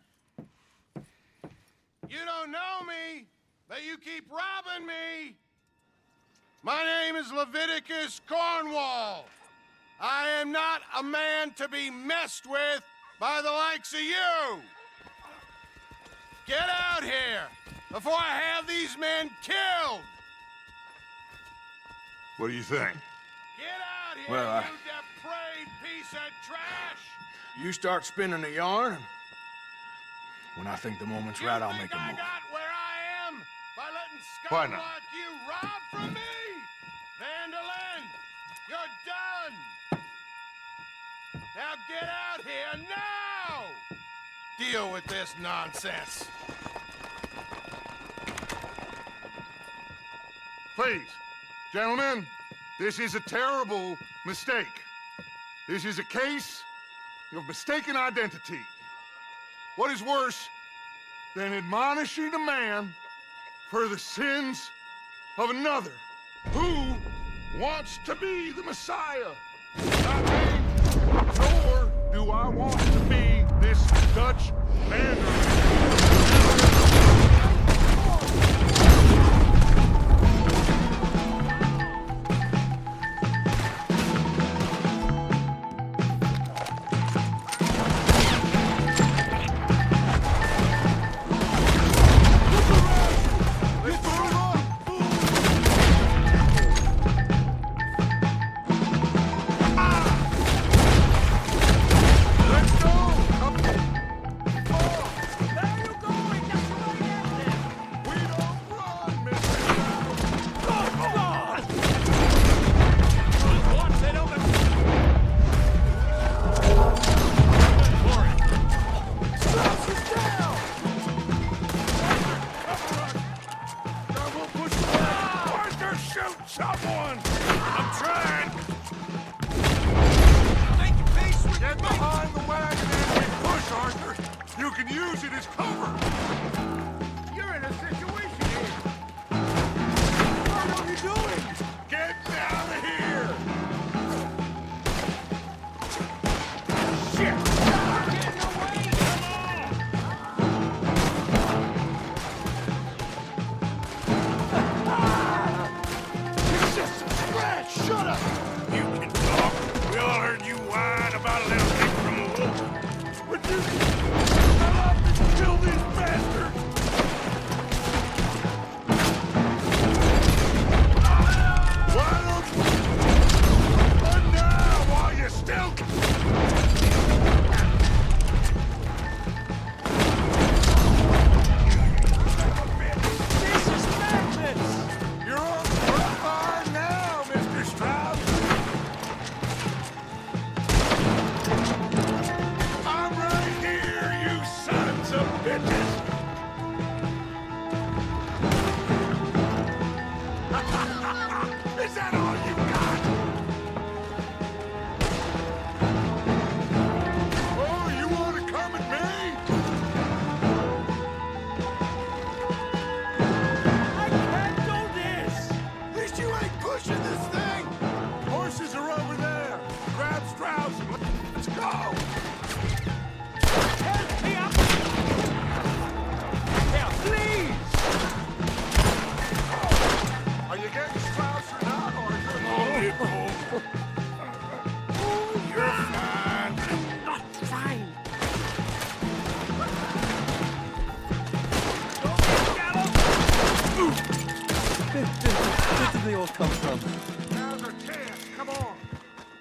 You don't know me, but you keep robbing me! My name is Leviticus Cornwall. I am not a man to be messed with by the likes of you. Get out here before I have these men killed. What do you think? Get out here, Well, you depraved piece of trash! You start spinning the yarn, and when I think the moment's right, I'll make a I move. got where I am by letting Why scum not? like you rob from me? Vandalin, you're done! Now get out here now! Deal with this nonsense. Please, gentlemen, this is a terrible mistake. This is a case of mistaken identity. What is worse than admonishing a man for the sins of another who wants to be the Messiah? Not me, nor do I want to be this Dutch Mandarin. Someone! I'm trying! Get behind the wagon as we push, Arthur! You can use it as cover! You're in a situation here! What are you doing? Get out of here! Shit! Get in the way! Come on! It's just a scratch! Shut up! You can talk. We all heard you whine about a little thing from a wolf. Would you shut up and kill these bastards? Why don't you... But now, while you still can... This is madness! You're on the front line now, Mr. Strauss! I'm right here, you sons of bitches! Is that all you got? Oh, you want to come at me? I can't do this! At least you ain't pushing this thing! Horses are over there! Grab Strauss and let's go! Help me up! Now, please! Are you getting Strauss or not, Arthur? You're fine. Not fine. Where did they all come from? Now's our chance, come on!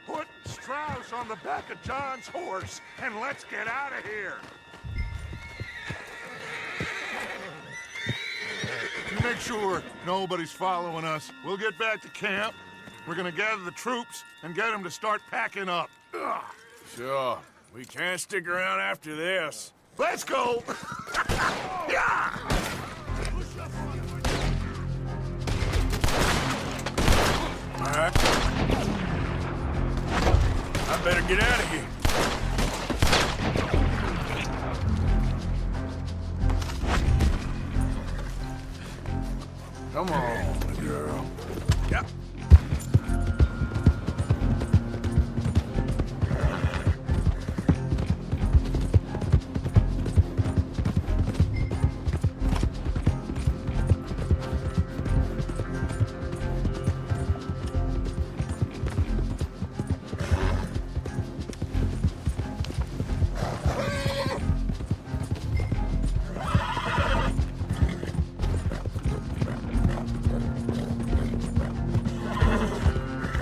Put Strauss on the back of John's horse, and let's get out of here! You make sure nobody's following us. We'll get back to camp. We're gonna gather the troops and get them to start packing up. Ugh. Sure. We can't stick around after this. Let's go! Yeah! All right. I better get out of here. Come on, girl. Yep.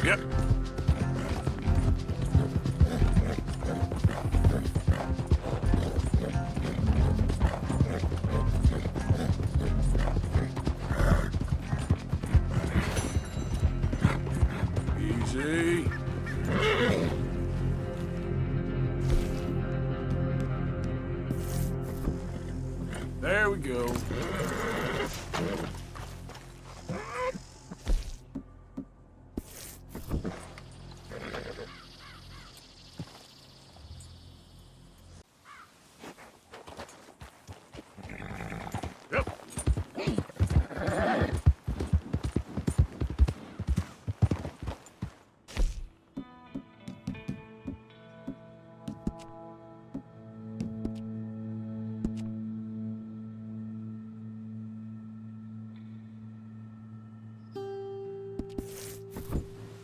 Yep. Easy. There we go.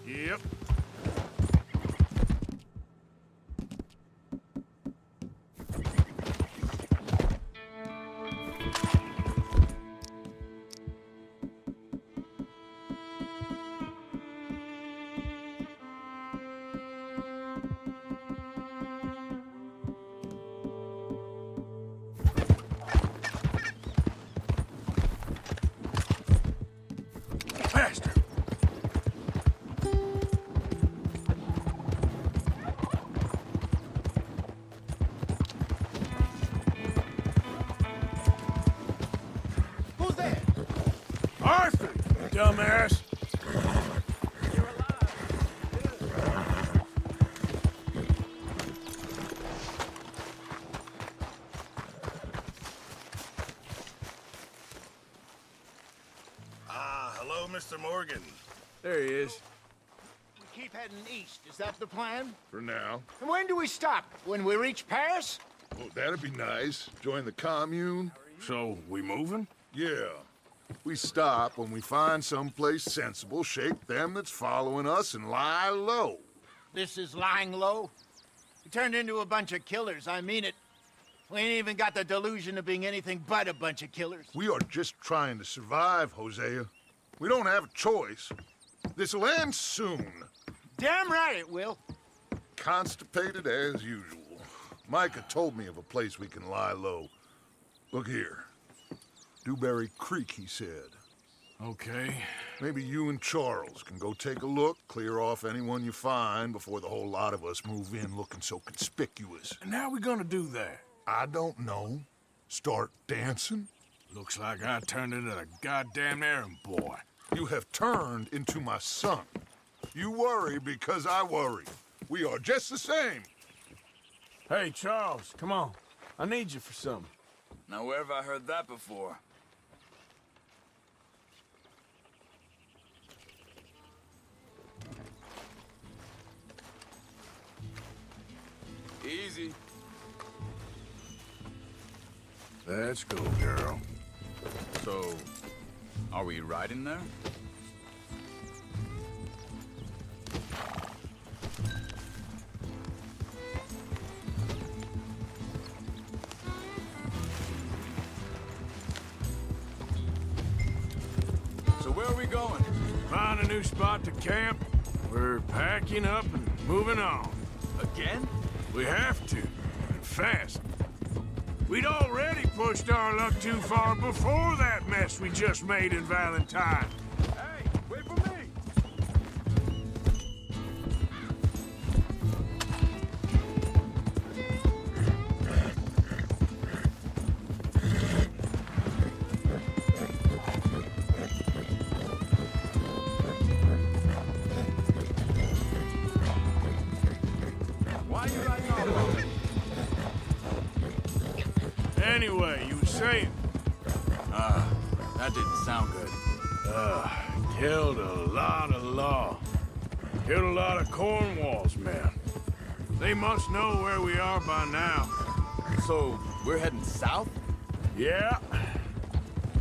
Yep. Faster. Who's there? Arthur, you dumbass. Hello, Mr. Morgan. There he is. We keep heading east. Is that the plan? For now. And when do we stop? When we reach Paris? Oh, that'd be nice. Join the commune. So, we moving? Yeah. We stop when we find someplace sensible, shake them that's following us, and lie low. This is lying low? We turned into a bunch of killers, I mean it. We ain't even got the delusion of being anything but a bunch of killers. We are just trying to survive, Hosea. We don't have a choice. This'll end soon. Damn right it will. Constipated as usual. Micah told me of a place we can lie low. Look here. Dewberry Creek, he said. Okay. Maybe you and Charles can go take a look, clear off anyone you find before the whole lot of us move in looking so conspicuous. And how we gonna do that? I don't know. Start dancing? Looks like I turned into a goddamn errand boy. You have turned into my son. You worry because I worry. We are just the same. Hey, Charles, come on. I need you for something. Now, where have I heard that before? Easy. Let's go, girl. So, are we riding there? So where are we going? Find a new spot to camp. We're packing up and moving on. Again? We have to, and fast. We'd already pushed our luck too far before that mess we just made in Valentine. Hey, wait for me! Why are you riding off? Anyway, you were saying? That didn't sound good. Killed a lot of law. Killed a lot of Cornwall's men. They must know where we are by now. So, we're heading south? Yeah.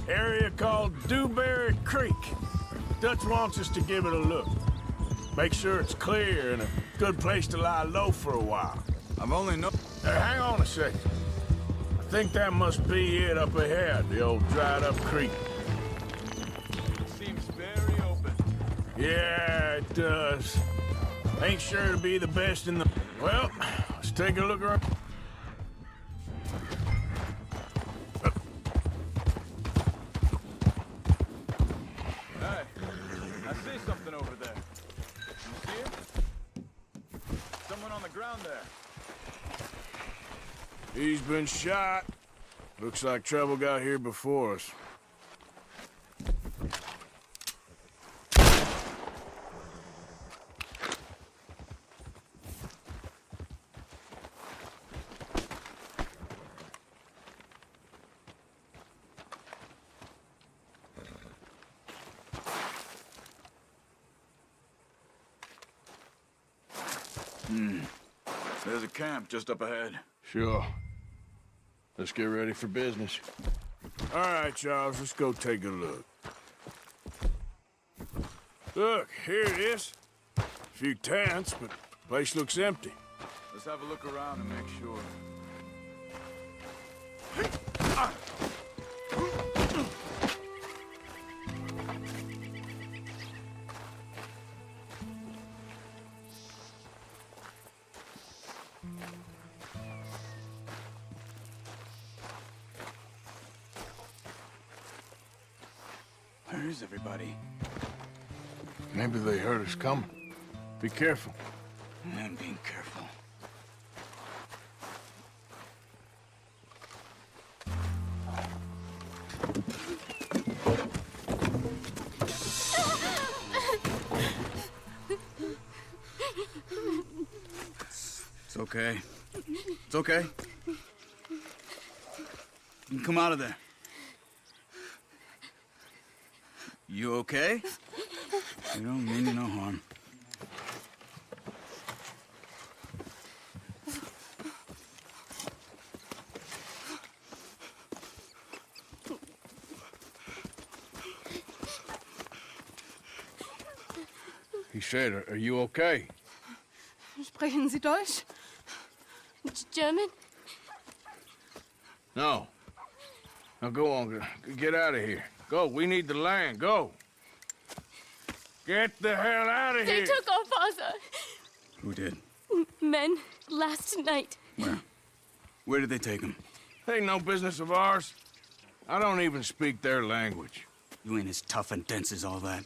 Area called Dewberry Creek. Dutch wants us to give it a look. Make sure it's clear and a good place to lie low for a while. I've only known... Hey, hang on a second. I think that must be it up ahead, the old dried-up creek. Seems very open. Yeah, it does. Ain't sure to be the best in the... Well, let's take a look around. Hey, I see something over there. You see it? Someone on the ground there. He's been shot. Looks like trouble got here before us. There's a camp just up ahead. Sure. Let's get ready for business. All right, Charles, let's go take a look. Look, here it is. A few tents, but the place looks empty. Let's have a look around and make sure. Where is everybody? Maybe they heard us coming. Be careful. I'm being careful. It's okay. It's okay. You can come out of there. You okay? You don't mean you no harm. He said, are you okay? Sprechen Sie Deutsch? German? No. Now go on, get out of here. Go, we need the land, go. Get the hell out of They here! took our father. Who did? Men last night. Where? Where did they take him? Ain't no business of ours. I don't even speak their language. You ain't as tough and dense as all that.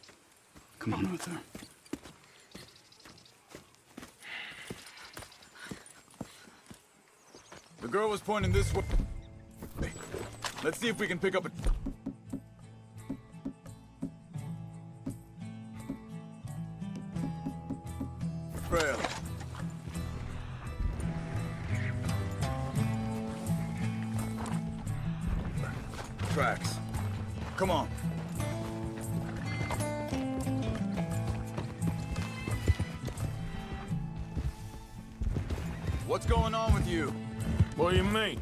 Come on, Arthur. The girl was pointing this way. Let's see if we can pick up a... trail. Tracks. Come on. What's going on with you? What do you mean?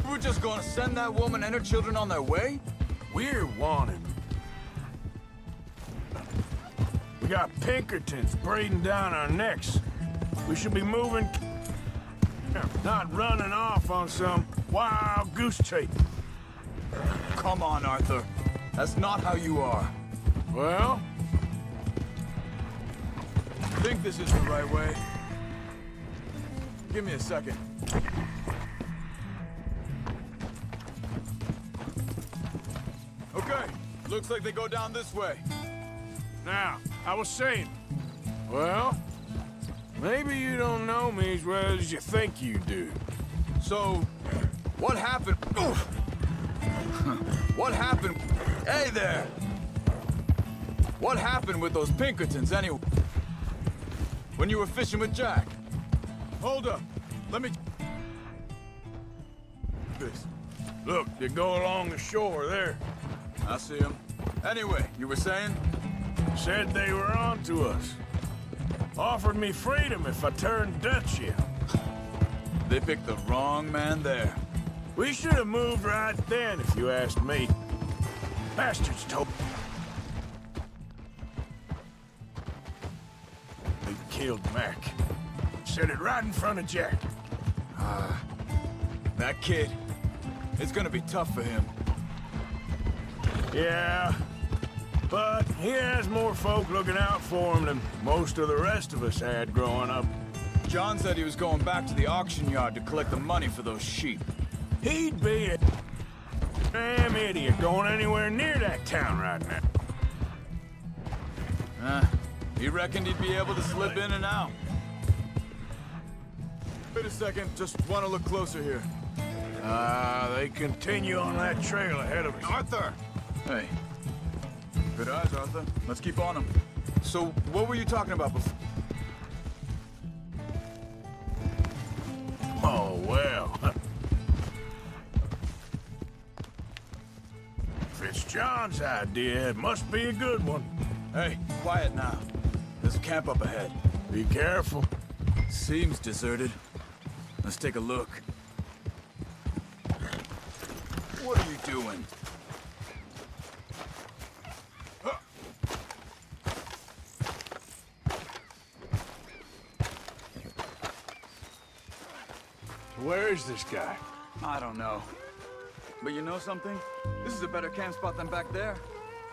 We're just gonna send that woman and her children on their way? We're wanted. We got Pinkertons breathing down our necks. We should be moving, not running off on some wild goose chase. Come on, Arthur. That's not how you are. Well? Think this is the right way? Give me a second. Okay, looks like they go down this way. Now, I was saying, well, maybe you don't know me as well as you think you do. So, what happened? What happened? Hey there! What happened with those Pinkertons anyway? When you were fishing with Jack? Hold up. Let me... this. Look, they go along the shore there. I see them. Anyway, you were saying? Said they were on to us. Offered me freedom if I turned Dutch here. They picked the wrong man there. We should have moved right then, if you asked me. Bastards told... They killed Mac. Said it right in front of Jack. That kid. It's gonna be tough for him. Yeah. But he has more folk looking out for him than most of the rest of us had growing up. John said he was going back to the auction yard to collect the money for those sheep. He'd be a damn idiot going anywhere near that town right now. He reckoned he'd be able to slip in and out. Wait a second, just want to look closer here. They continue on that trail ahead of us. Arthur! Hey. Good eyes, Arthur. Let's keep on them. So, what were you talking about before? Oh, well. If it's John's idea, it must be a good one. Hey, quiet now. There's a camp up ahead. Be careful. Seems deserted. Let's take a look. What are you doing? Where is this guy? I don't know. But you know something? This is a better camp spot than back there.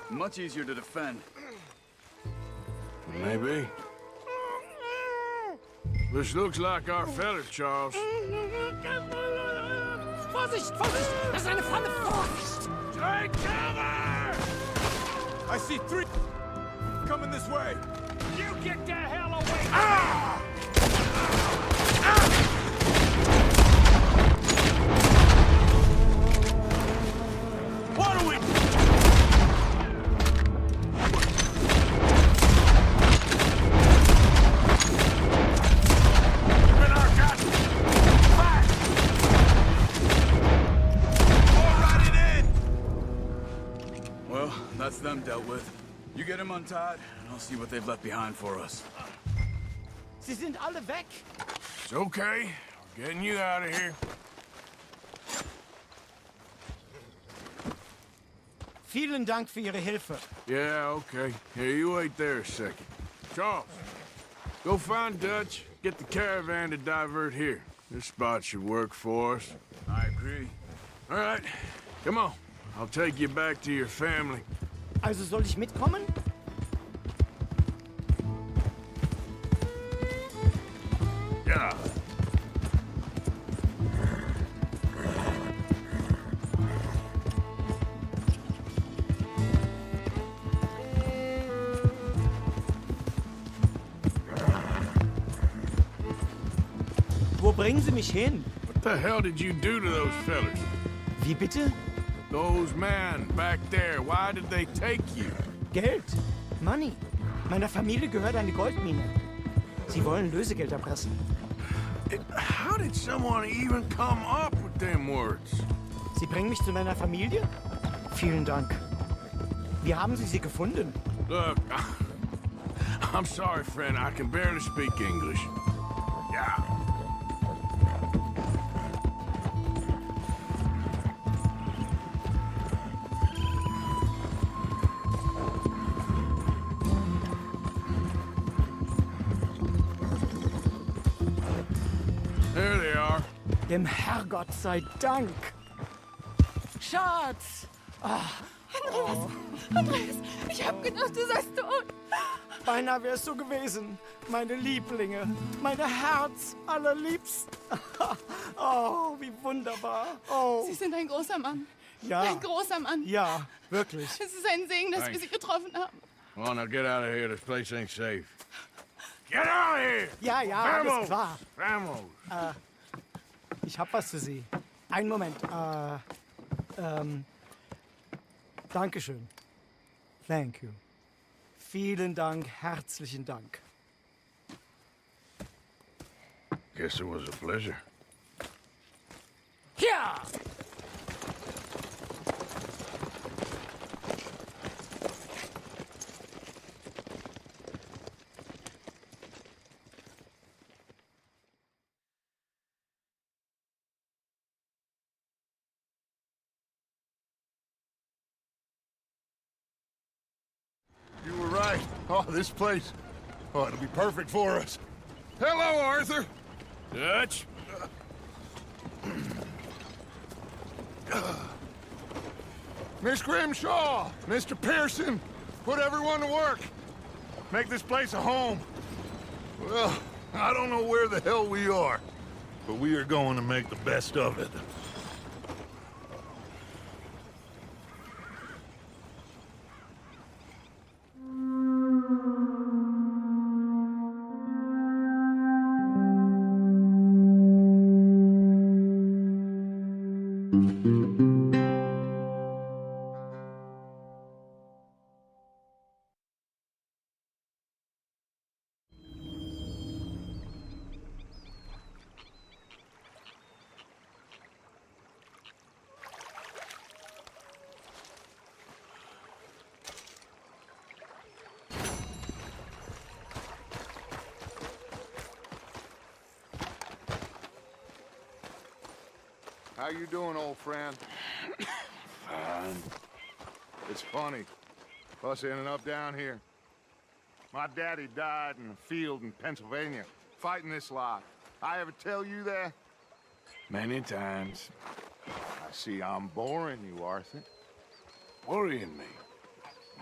Much easier to defend. Maybe. This looks like our fella, Charles. Vorsicht, Vorsicht! Das ist eine Falle! Vorsicht! Take cover! I see 3 coming this way. You get the hell away! Ah! What are we... Well, that's them dealt with. You get them untied, and I'll see what they've left behind for us. Sie sind alle weg! It's okay. We're getting you out of here. Vielen Dank für Ihre Hilfe. Yeah, okay. Here, you wait there a second. Charles, go find Dutch. Get the caravan to divert here. This spot should work for us. I agree. All right, come on. I'll take you back to your family. Also soll ich mitkommen? Yeah. Wo bringen Sie mich hin? What the hell did you do to those fellas? Wie bitte? Those men back there, why did they take you? Geld. Money. Meiner Familie gehört eine Goldmine. Sie wollen Lösegeld erpressen. How did someone even come up with them words? Sie bringen mich zu meiner Familie? Vielen Dank. Wie haben Sie sie gefunden? Look, I'm sorry, friend. I can barely speak English. Yeah. There they are. Dem Herrgott sei Dank. Schatz! Andreas, ich hab gedacht, du seist tot. Beinahe wär's so gewesen. Meine Lieblinge, meine Herz allerliebsten. Oh, wie wunderbar. Oh. Sie sind ein großer Mann. Ja. Ein großer Mann. Ja, wirklich. Es ist ein Segen, dass wir Sie getroffen haben. Well, now get out of here. This place ain't safe. Get out of here! Ja, ja, Vamos! alles klar. Vamos! Ich hab was für Sie. Einen Moment. Dankeschön. Thank you. Vielen Dank, herzlichen Dank. Guess it was a pleasure. Ja! You were right. Oh, this place. Oh, it'll be perfect for us. Hello, Arthur. Dutch? Miss Grimshaw, Mr. Pearson. Put everyone to work. Make this place a home. Well, I don't know where the hell we are, but we are going to make the best of it. How you doing, old friend? Fine. It's funny, us ending up down here. My daddy died in a field in Pennsylvania, fighting this lot. I ever tell you that? Many times. I see I'm boring you, Arthur. Worrying me.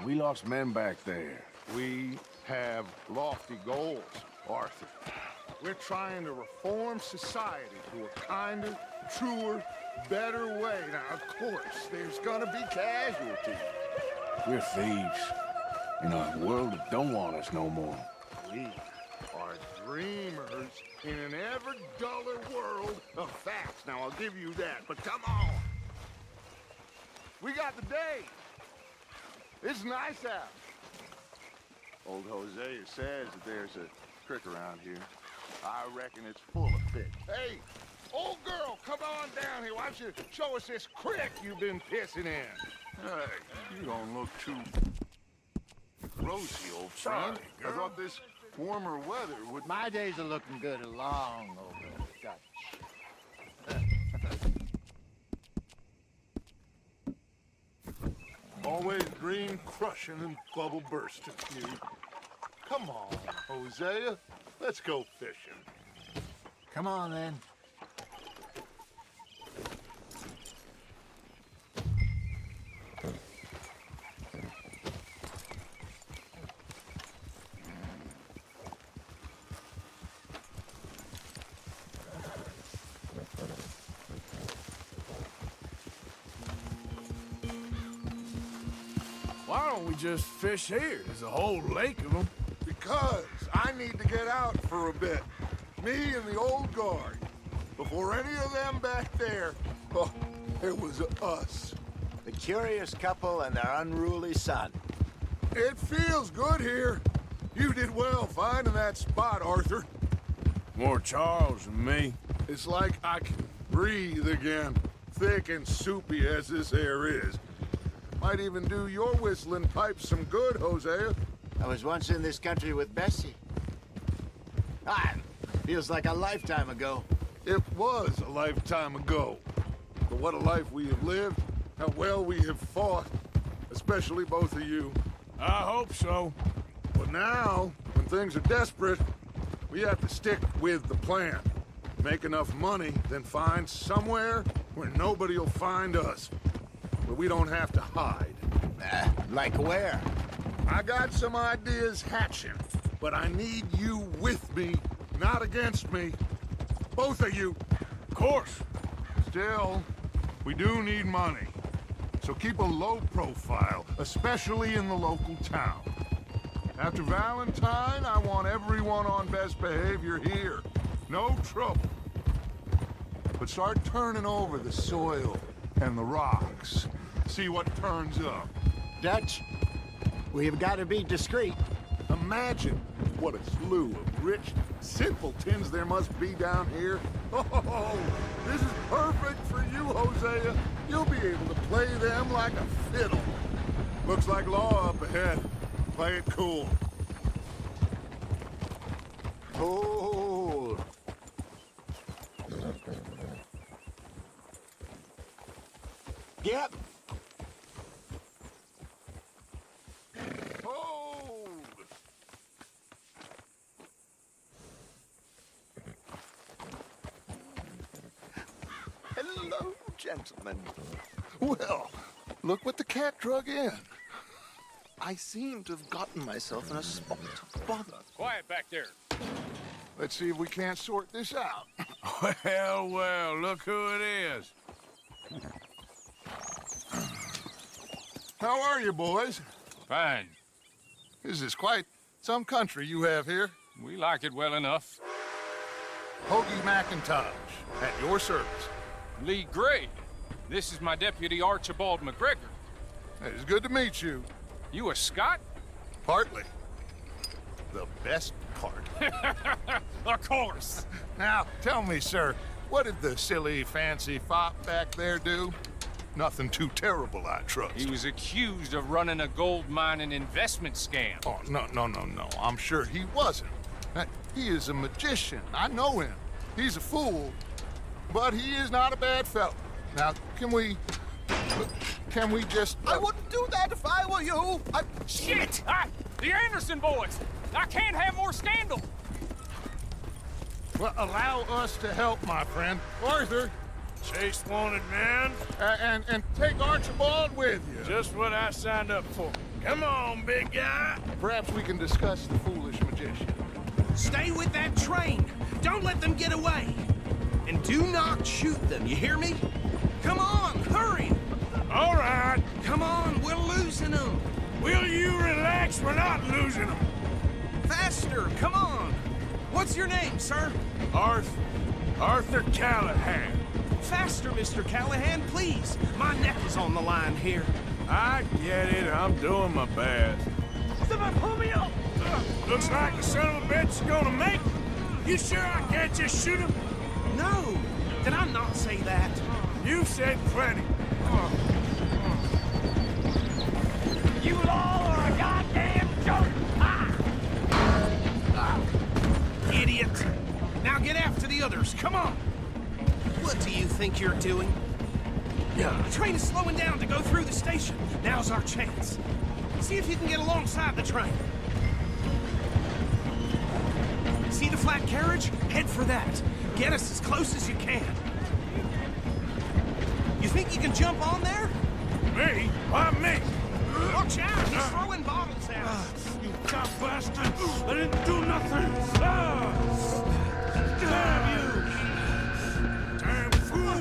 We lost men back there. We have lofty goals, Arthur. We're trying to reform society to a kinder, truer, better way. Now, of course, there's gonna be casualties. We're thieves in a world that don't want us no more. We are dreamers in an ever duller world of facts. Now, I'll give you that, but come on. We got the day. It's nice out. Old Hosea says that there's a creek around here. I reckon it's full of fish. Hey, old girl, come on down here. Why don't you show us this creek you've been pissing in? Hey, you don't look too rosy, old friend. I thought this warmer weather would... My days are looking good along over Dutch. Always dream crushing and bubble bursting, you. Come on, Hosea. Let's go fishing. Come on, then. Why don't we just fish here? There's a whole lake of them. Because I need to get out for a bit. Me and the old guard. Before any of them back there, oh, it was us. The curious couple and their unruly son. It feels good here. You did well finding that spot, Arthur. More Charles than me. It's like I can breathe again. Thick and soupy as this air is. Might even do your whistling pipes some good, Hosea. I was once in this country with Bessie. Feels like a lifetime ago. It was a lifetime ago. But what a life we have lived. How well we have fought. Especially both of you. I hope so. But now, when things are desperate, we have to stick with the plan. Make enough money, then find somewhere where nobody will find us. Where we don't have to hide. Like where? I got some ideas hatching, but I need you with me, not against me. Both of you. Of course. Still, we do need money. So keep a low profile, especially in the local town. After Valentine, I want everyone on best behavior here. No trouble. But start turning over the soil and the rocks. See what turns up. Dutch, we've got to be discreet. Imagine what a slew of rich simpletons there must be down here. Oh, this is perfect for you, Hosea. You'll be able to play them like a fiddle. Looks like law up ahead. Play it cool. Cool. Yep. Hello, gentlemen. Well, look what the cat drug in. I seem to have gotten myself in a spot of bother. Quiet back there. Let's see if we can't sort this out. Well, well, look who it is. How are you, boys? Fine. This is quite some country you have here. We like it well enough. Hoagie McIntosh, at your service. Lee Gray. This is my deputy Archibald McGregor. It's good to meet you. You a Scot? Partly. The best part. Of course. Now, tell me, sir, what did the silly, fancy fop back there do? Nothing too terrible, I trust. He was accused of running a gold mining investment scam. Oh, no. I'm sure he wasn't. He is a magician. I know him. He's a fool, but he is not a bad fellow. Now, can we just... I wouldn't do that if I were you. Shit! The Anderson boys! I can't have more scandal! Well, allow us to help, my friend. Arthur. Chase wanted man. And take Archibald with you. Just what I signed up for. Come on, big guy. Perhaps we can discuss the foolish magician. Stay with that train. Don't let them get away. And do not shoot them, you hear me? Come on, hurry. All right. Come on, we're losing them. Will you relax? We're not losing them. Faster, come on. What's your name, sir? Arthur Callahan. Faster, Mr. Callahan, please. My neck is on the line here. I get it. I'm doing my best. Someone pull me up! Looks like the son of a bitch is gonna make it. You sure I can't just shoot him? No. Did I not say that? You said plenty. You all are a goddamn joke! Idiot. Now get after the others. Come on. What do you think you're doing? The train is slowing down to go through the station. Now's our chance. See if you can get alongside the train. See the flat carriage? Head for that. Get us as close as you can. You think you can jump on there? Me? Why me? Watch out! He's throwing bottles at us. You cop bastard! I didn't do nothing! Damn you! Damn fool!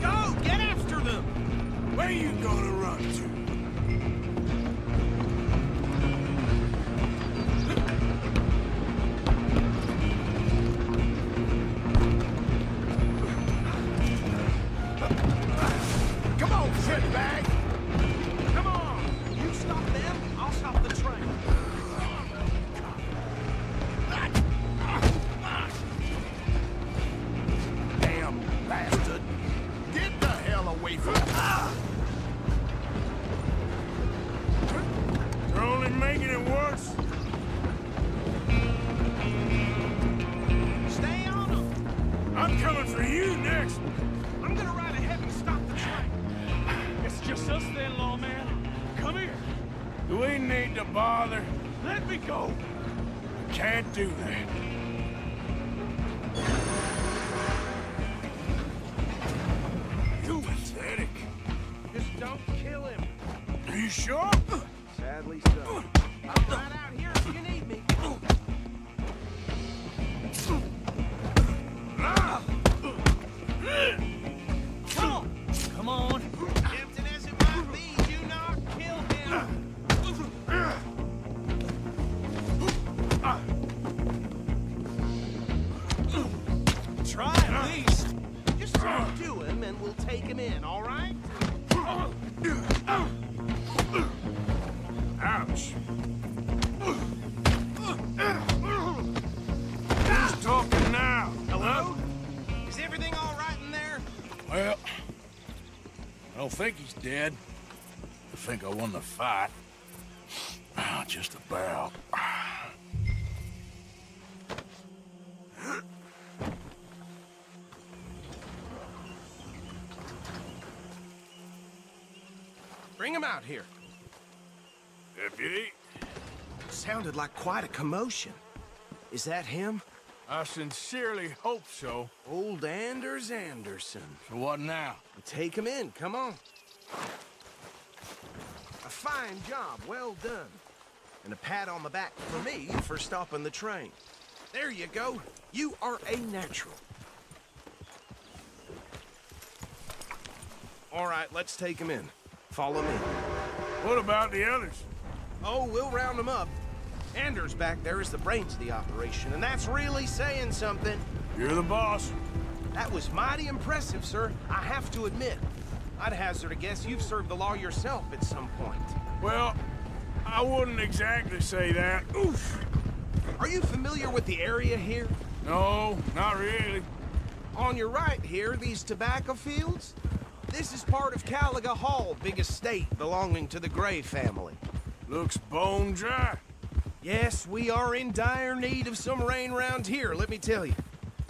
Go! Get after them! Where you gonna run to? Come on, shitbag! Come on! You stop them, I'll stop the train. Damn bastard! Get the hell away from me! They're only making it worse. Stay on them! I'm coming for you next. I'm gonna ride ahead and stop the train. It's just us then, lawman. Come here. Do we need to bother? Let me go. Can't do that. You pathetic. Just don't kill him. Are you sure? Sadly so. I'll ride out here if you need me. Come on. Tempting as it might be, do not kill him. Try at least. Just talk to him and we'll take him in, all right? Ouch. Who's talking now? Hello? Is everything all right in there? Well, I don't think he's dead. I think I won the fight. Just about. Bring him out here. Deputy? Sounded like quite a commotion. Is that him? I sincerely hope so. Old Anders Anderson. So what now? Take him in, come on. A fine job, well done. And a pat on the back for me for stopping the train. There you go. You are a natural. All right, let's take him in. Follow me. What about the others? Oh, we'll round them up. Anders back there is the brains of the operation, and that's really saying something. You're the boss. That was mighty impressive, sir. I have to admit. I'd hazard a guess you've served the law yourself at some point. Well, I wouldn't exactly say that. Oof! Are you familiar with the area here? No, not really. On your right here, these tobacco fields? This is part of Caliga Hall, big estate belonging to the Gray family. Looks bone dry. Yes, we are in dire need of some rain round here, let me tell you.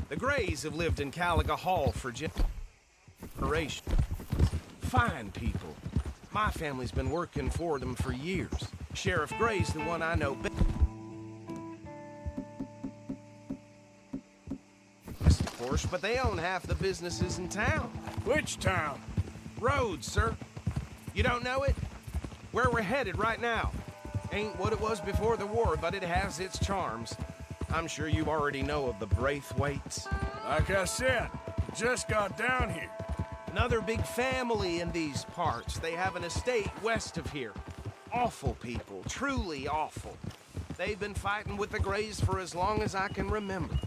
The Grays have lived in Caliga Hall for generations. Fine people. My family's been working for them for years. Sheriff Gray's the one I know best, of course, but they own half the businesses in town. Which town? Rhodes, sir. You don't know it? Where we're headed right now. Ain't what it was before the war, but it has its charms. I'm sure you already know of the Braithwaites. Like I said, just got down here. Another big family in these parts. They have an estate west of here. Awful people, truly awful. They've been fighting with the Grays for as long as I can remember.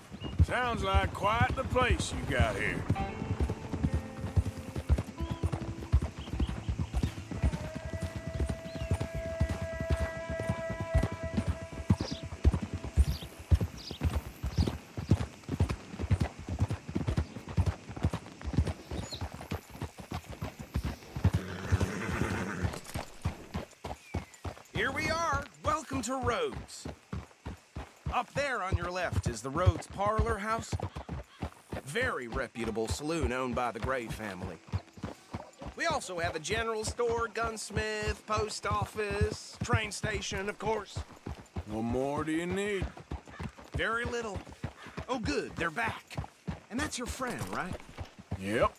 Sounds like quite the place you got here. Here we are. Welcome to Rhodes. Up there on your left is the Rhodes Parlor House. Very reputable saloon owned by the Gray family. We also have a general store, gunsmith, post office, train station, of course. What more do you need? Very little. Oh, good, they're back. And that's your friend, right? Yep.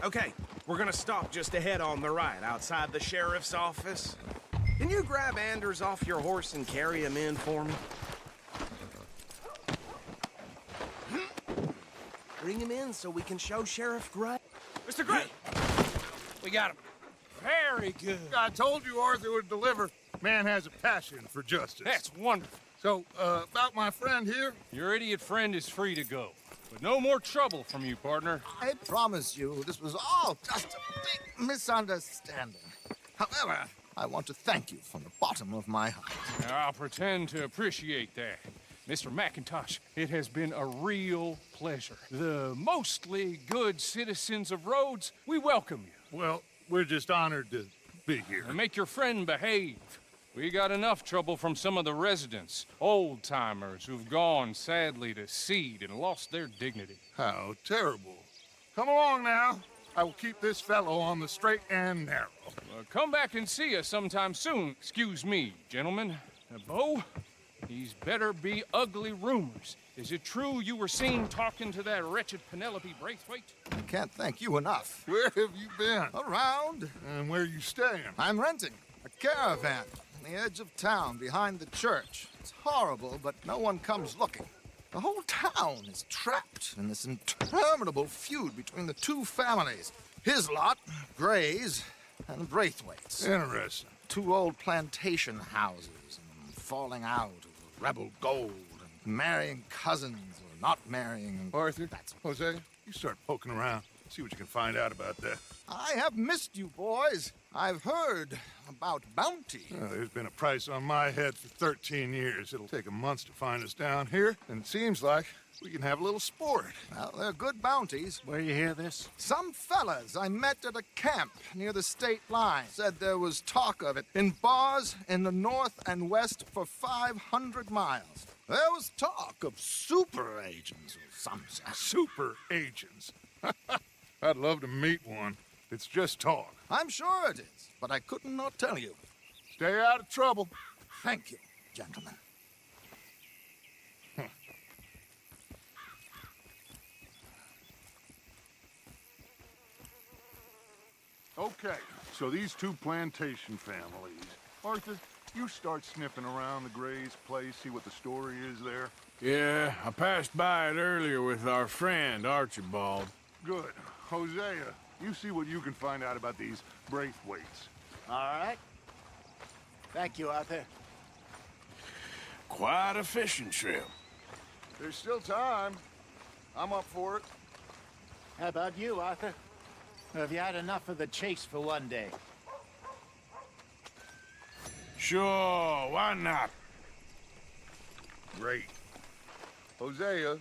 Okay, we're gonna stop just ahead on the right, outside the sheriff's office. Can you grab Anders off your horse and carry him in for me? Bring him in so we can show Sheriff Gray. Mr. Gray! We got him. Very good. I told you Arthur would deliver. Man has a passion for justice. That's wonderful. So, about my friend here? Your idiot friend is free to go. But no more trouble from you, partner. I promise you, this was all just a big misunderstanding. However, I want to thank you from the bottom of my heart. I'll pretend to appreciate that. Mr. McIntosh, it has been a real pleasure. The mostly good citizens of Rhodes, we welcome you. Well, we're just honored to be here. And make your friend behave. We got enough trouble from some of the residents, old-timers who've gone, sadly, to seed and lost their dignity. How terrible. Come along now. I will keep this fellow on the straight and narrow. Come back and see us sometime soon. Excuse me, gentlemen. Bo, these better be ugly rumors. Is it true you were seen talking to that wretched Penelope Braithwaite? I can't thank you enough. Where have you been? Around. And where are you staying? I'm renting a caravan on the edge of town behind the church. It's horrible, but no one comes looking. The whole town is trapped in this interminable feud between the two families. His lot, Gray's, and Braithwaite's. Interesting. Two old plantation houses, and falling out over rebel gold, and marrying cousins or not marrying. Arthur, Jose, you start poking around. See what you can find out about that. I have missed you, boys. I've heard about bounty. There's been a price on my head for 13 years. It'll take a month to find us down here, and it seems like we can have a little sport. Well, they're good bounties. Where you hear this? Some fellas I met at a camp near the state line said there was talk of it in bars in the north and west for 500 miles. There was talk of super agents or something. Super agents? I'd love to meet one. It's just talk. I'm sure it is, but I couldn't not tell you. Stay out of trouble. Thank you, gentlemen. Okay, so these two plantation families. Arthur, you start sniffing around the Gray's place, see what the story is there. Yeah, I passed by it earlier with our friend, Archibald. Good. Hosea, you see what you can find out about these Braithwaites. All right. Thank you, Arthur. Quite a fishing trip. There's still time. I'm up for it. How about you, Arthur? Or have you had enough of the chase for one day? Sure, why not? Great. Hosea,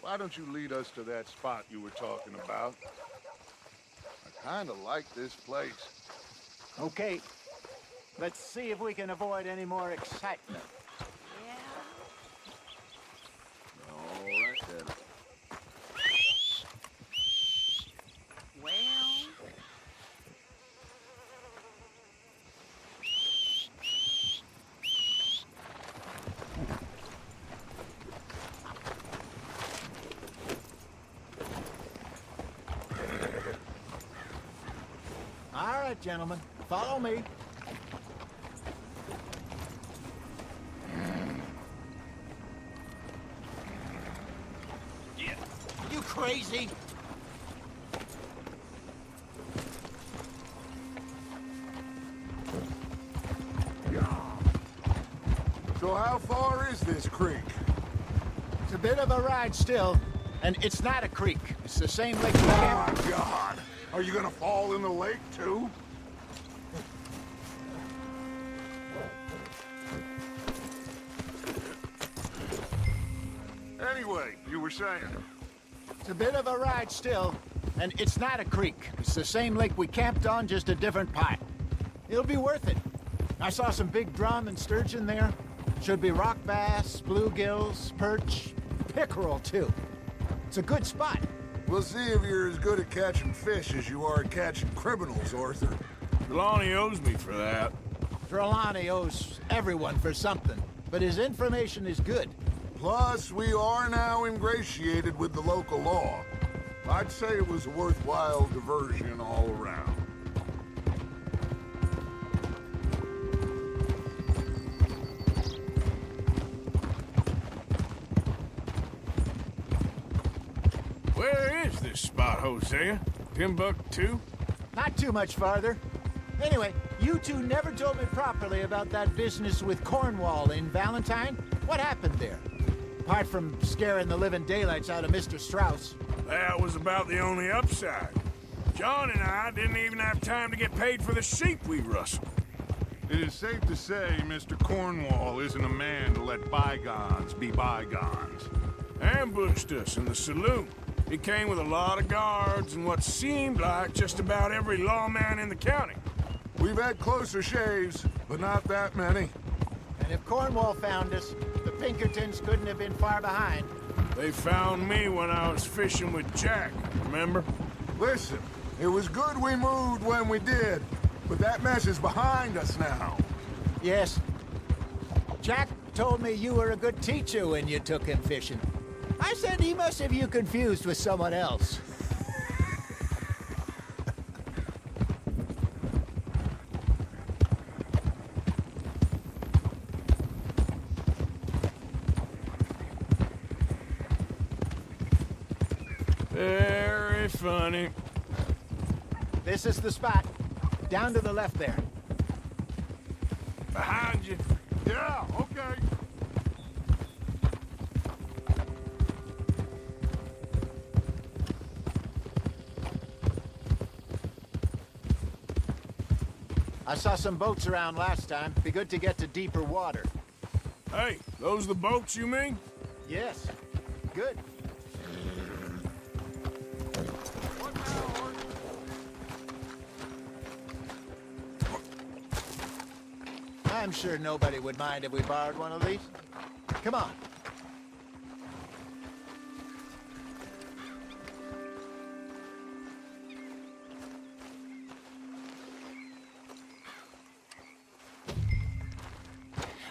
why don't you lead us to that spot you were talking about? I kind of like this place. Okay. Let's see if we can avoid any more excitement. All right, then. All right, gentlemen. Follow me. You crazy? So how far is this creek? It's a bit of a ride still, and it's not a creek. It's the same lake we Oh, can't... God! Are you gonna fall in the lake, too? Anyway, you were saying? It's a bit of a ride still, and it's not a creek. It's the same lake we camped on, just a different part. It'll be worth it. I saw some big drum and sturgeon there. Should be rock bass, bluegills, perch, pickerel, too. It's a good spot. We'll see if you're as good at catching fish as you are at catching criminals, Arthur. Trelawney owes me for that. Trelawney owes everyone for something, but his information is good. Plus, we are now ingratiated with the local law. I'd say it was a worthwhile diversion all around. Where is this spot, Hosea? Timbuktu? Not too much farther. Anyway, you two never told me properly about that business with Cornwall in Valentine. What happened there? Apart from scaring the living daylights out of Mr. Strauss. That was about the only upside. John and I didn't even have time to get paid for the sheep we rustled. It is safe to say Mr. Cornwall isn't a man to let bygones be bygones. Ambushed us in the saloon. He came with a lot of guards and what seemed like just about every lawman in the county. We've had closer shaves, but not that many. And if Cornwall found us, the Pinkertons couldn't have been far behind. They found me when I was fishing with Jack, remember? Listen, it was good we moved when we did, but that mess is behind us now. Yes. Jack told me you were a good teacher when you took him fishing. I said he must have you confused with someone else. Very funny. This is the spot. Down to the left there. Behind you. Yeah, okay. I saw some boats around last time. Be good to get to deeper water. Hey, those the boats you mean? Yes. Good. I'm sure nobody would mind if we borrowed one of these. Come on.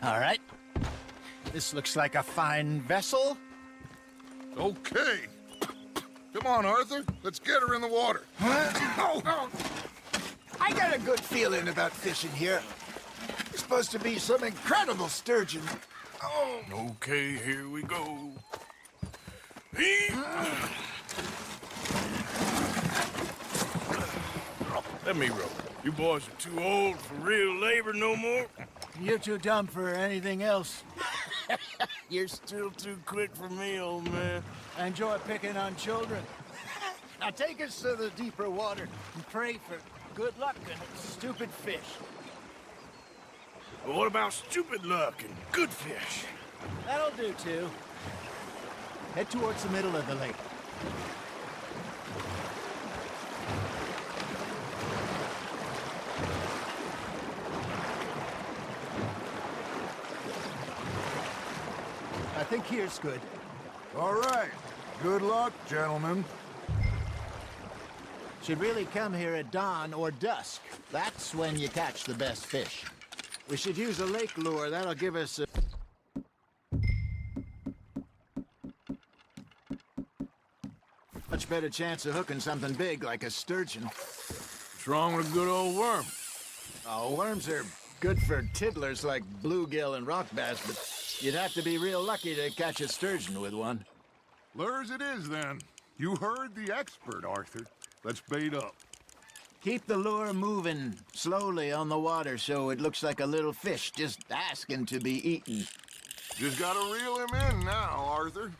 All right. This looks like a fine vessel. Okay. Come on, Arthur. Let's get her in the water. I got a good feeling about fishing here. There's supposed to be some incredible sturgeon. Oh. Okay, here we go. Let me row. You boys are too old for real labor no more. You're too dumb for anything else. You're still too quick for me, old man. I enjoy picking on children. Now take us to the deeper water and pray for good luck and stupid fish. But what about stupid luck and good fish? That'll do, too. Head towards the middle of the lake. I think here's good. All right. Good luck, gentlemen. Should really come here at dawn or dusk. That's when you catch the best fish. We should use a lake lure. That'll give us a... much better chance of hooking something big like a sturgeon. What's wrong with a good old worm? Oh, worms are good for tiddlers like bluegill and rock bass, but you'd have to be real lucky to catch a sturgeon with one. Lures it is, then. You heard the expert, Arthur. Let's bait up. Keep the lure moving slowly on the water so it looks like a little fish just asking to be eaten. Just gotta reel him in now, Arthur.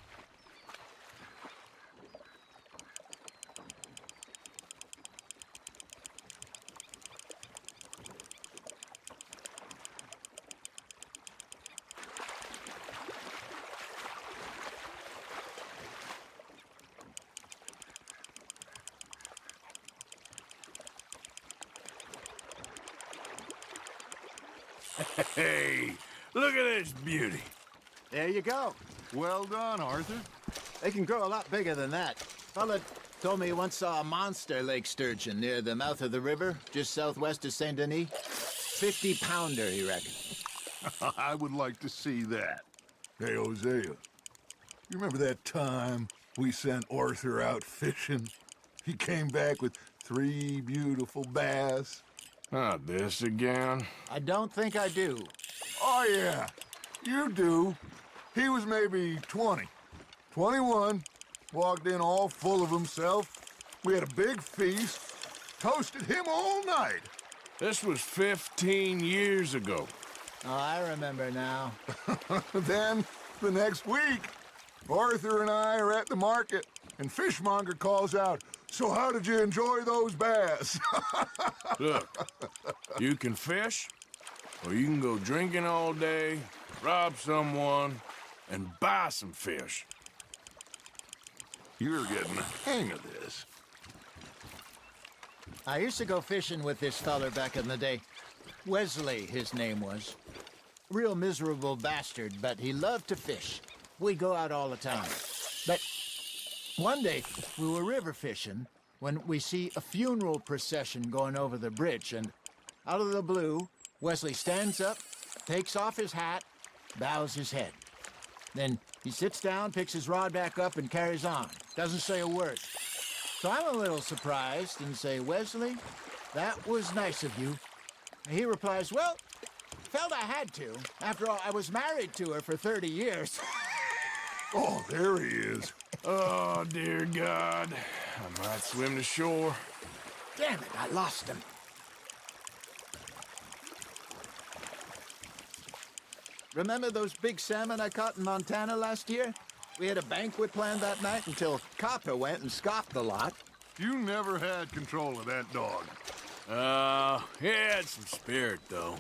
Hey, look at this beauty. There you go. Well done, Arthur. They can grow a lot bigger than that. Fella told me he once saw a monster lake sturgeon near the mouth of the river, just southwest of Saint Denis. 50-pounder, he reckoned. I would like to see that. Hey, Hosea. You remember that time we sent Arthur out fishing? He came back with 3 beautiful bass. Not this again. I don't think I do. Oh, yeah. You do. He was maybe 20. 21. Walked in all full of himself. We had a big feast. Toasted him all night. This was 15 years ago. Oh, I remember now. Then, the next week, Arthur and I are at the market, and Fishmonger calls out, "So how did you enjoy those bass?" Look, you can fish, or you can go drinking all day, rob someone, and buy some fish. You're getting the hang of this. I used to go fishing with this feller back in the day. Wesley, his name was. Real miserable bastard, but he loved to fish. We'd go out all the time. But one day, we were river fishing when we see a funeral procession going over the bridge, and out of the blue, Wesley stands up, takes off his hat, bows his head. Then he sits down, picks his rod back up, and carries on. Doesn't say a word. So I'm a little surprised and say, "Wesley, that was nice of you." And he replies, "Well, felt I had to. After all, I was married to her for 30 years. Oh, there he is. Oh, dear God. I might swim to shore. Damn it, I lost him. Remember those big salmon I caught in Montana last year? We had a banquet planned that night until Copper went and scoffed the lot. You never had control of that dog. He had some spirit, though.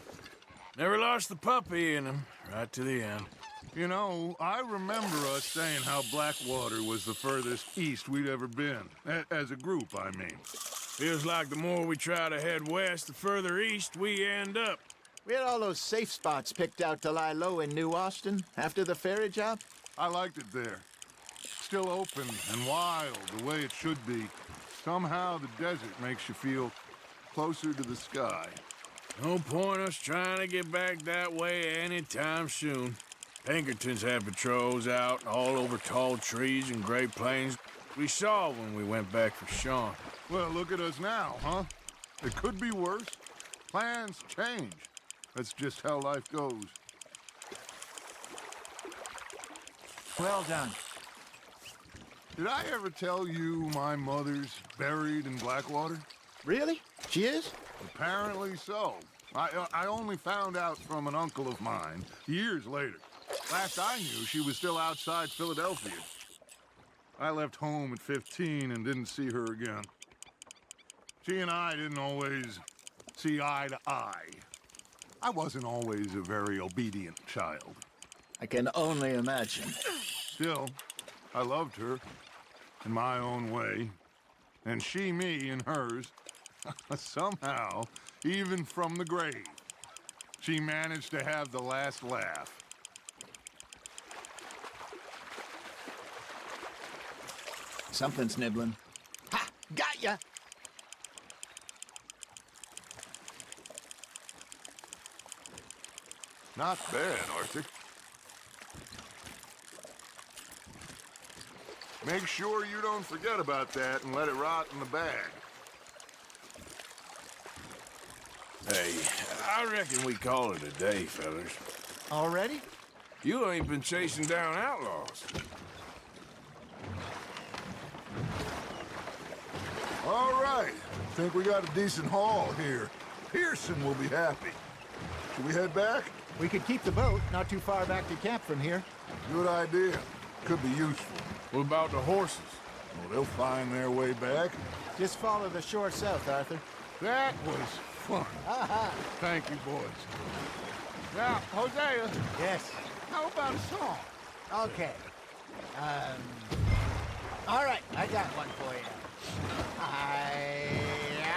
Never lost the puppy in him, right to the end. You know, I remember us saying how Blackwater was the furthest east we'd ever been. As a group, I mean. Feels like the more we try to head west, the further east we end up. We had all those safe spots picked out to lie low in New Austin after the ferry job. I liked it there. Still open and wild, the way it should be. Somehow the desert makes you feel closer to the sky. No point us trying to get back that way anytime soon. Pinkertons had patrols out all over tall trees and Great Plains. We saw when we went back for Sean. Well, look at us now, huh? It could be worse. Plans change. That's just how life goes. Well done. Did I ever tell you my mother's buried in Blackwater? Really? She is? Apparently so. I only found out from an uncle of mine years later. Last I knew, she was still outside Philadelphia. I left home at 15 and didn't see her again. She and I didn't always see eye to eye. I wasn't always a very obedient child. I can only imagine. Still, I loved her in my own way, and she me in hers. Somehow, even from the grave, she managed to have the last laugh. Something's nibbling. Ha! Got ya! Not bad, Arthur. Make sure you don't forget about that and let it rot in the bag. Hey, I reckon we call it a day, fellas. Already? You ain't been chasing down outlaws. All right. Think we got a decent haul here. Pearson will be happy. Should we head back? We could keep the boat not too far back to camp from here. Good idea. Could be useful. What about the horses? Well, they'll find their way back. Just follow the shore south, Arthur. That was fun. Thank you, boys. Now, Hosea. Yes. How about a song? Okay. All right, I got one for you. I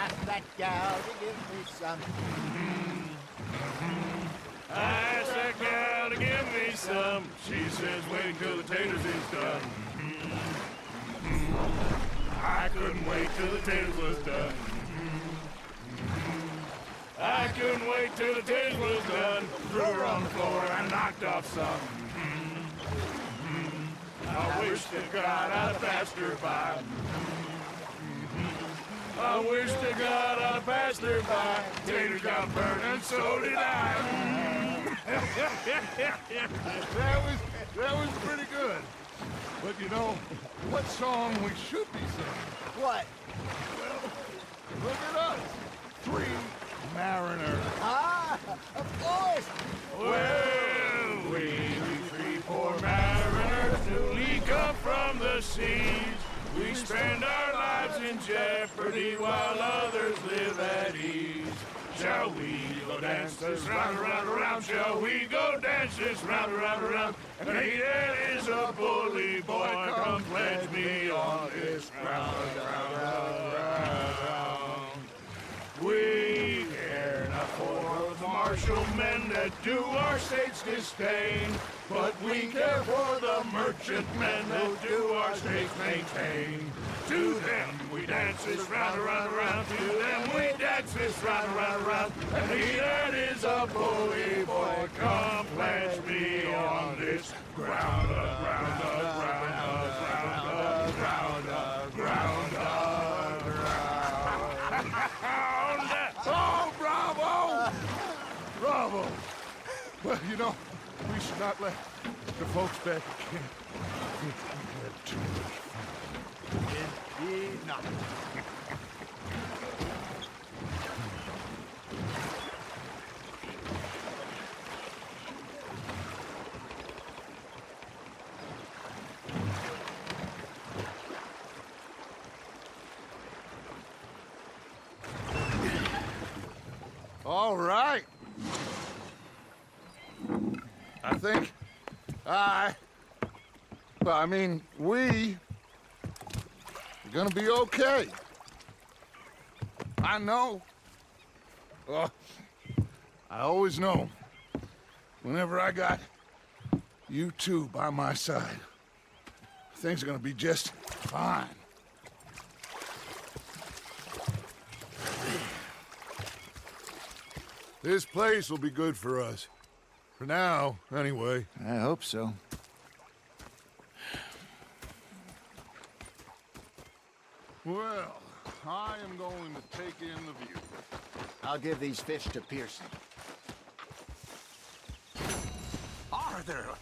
asked that gal to give me some. I asked that gal to give me some. She says wait till the taters is done. I couldn't wait till the taters was done. I couldn't wait till the taters was done. Threw her on the floor and knocked off some. I wish to God I'd passed her by. I wish to God I passed her by. Taters got burned and so did I. That was pretty good. But you know, what song we should be singing? What? Well, look at us. 3 mariners. Ah, of course. Well, we 3 poor mariners newly come from the seas. We spend our lives in jeopardy while others live at ease. Shall we go dance this round, around, around? Shall we go dance this round, around, around? And he that is a bully boy, come pledge me on this ground, ground. We care not for the martial men that do our state's disdain, but we care for the merchant men that do our state's maintain. To them we dance this round, around, around. To them we dance this round, around, around. And he that is a bully boy, come pledge me on this ground, ground, ground, ground, ground, ground, ground. Oh, bravo! Bravo! Well, you know, we should not let the folks back at camp think we had too much fun. Indeed not. All right. I think we are gonna be okay. I know. I always know. Whenever I got you two by my side, things are gonna be just fine. This place will be good for us. For now, anyway. I hope so. Well, I am going to take in the view. I'll give these fish to Pearson. Arthur,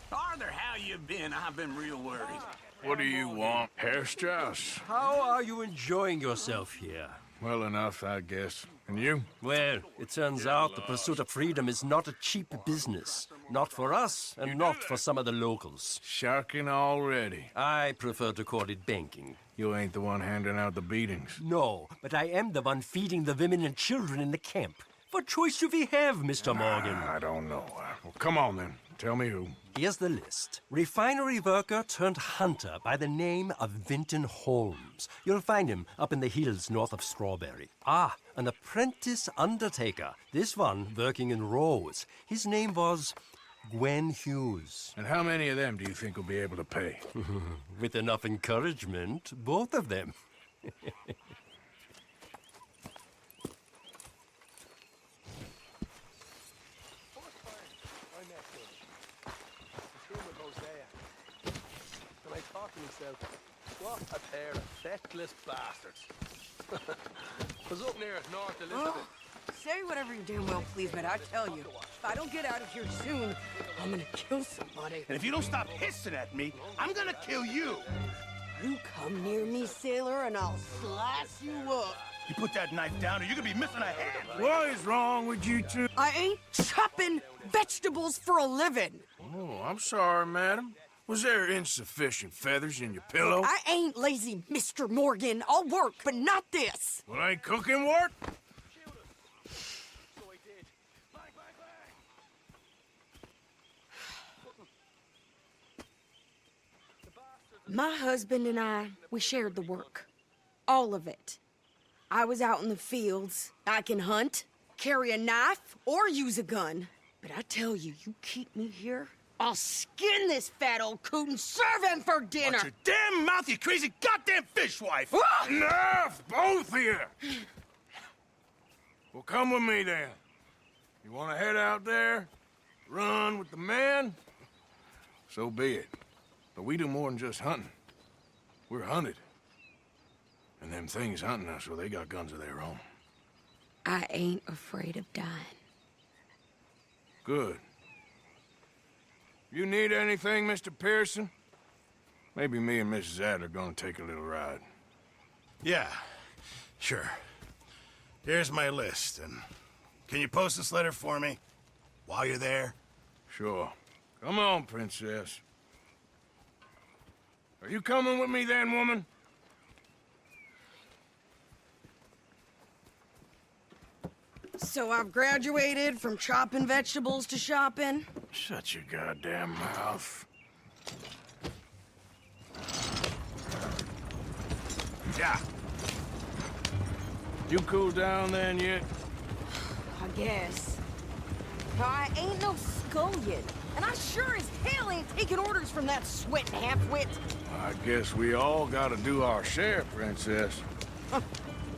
how you been? I've been real worried. What do you want, Herr Strauss? How are you enjoying yourself here? Well enough, I guess. And you? Well, it turns out the pursuit of freedom is not a cheap business. Not for us, and not for some of the locals. Sharking already. I prefer to call it banking. You ain't the one handing out the beatings. No, but I am the one feeding the women and children in the camp. What choice do we have, Mr. Morgan? I don't know. Well, come on then. Tell me who. Here's the list. Refinery worker turned hunter by the name of Vinton Holmes. You'll find him up in the hills north of Strawberry. Ah, an apprentice undertaker. This one working in Rose. His name was Gwen Hughes. And how many of them do you think will be able to pay? With enough encouragement, both of them. What a pair of feckless bastards. Was up near North Elizabeth. Say whatever you damn well please, but I tell you, if I don't get out of here soon, I'm gonna kill somebody. And if you don't stop hissing at me, I'm gonna kill you. You come near me, sailor, and I'll slice you up. You put that knife down or you're gonna be missing a hand. What is wrong with you two? I ain't chopping vegetables for a living. Oh, I'm sorry, madam. Was there insufficient feathers in your pillow? I ain't lazy, Mr. Morgan. I'll work, but not this. Well, ain't cooking work? My husband and I, we shared the work. All of it. I was out in the fields. I can hunt, carry a knife, or use a gun. But I tell you, you keep me here, I'll skin this fat old coot and serve him for dinner. Watch your damn mouth, you crazy goddamn fishwife! Enough, both of you! Well, come with me then. You want to head out there, run with the men? So be it. But we do more than just hunting. We're hunted. And them things hunting us, well, they got guns of their own. I ain't afraid of dying. Good. You need anything, Mr. Pearson? Maybe me and Mrs. Adler are gonna take a little ride. Yeah, sure. Here's my list, and can you post this letter for me while you're there? Sure. Come on, Princess. Are you coming with me then, woman? So I've graduated from chopping vegetables to shopping? Shut your goddamn mouth. Yeah. You cooled down then yet? I guess. I ain't no scullion, and I sure as hell ain't taking orders from that sweating half-wit. I guess we all gotta do our share, Princess.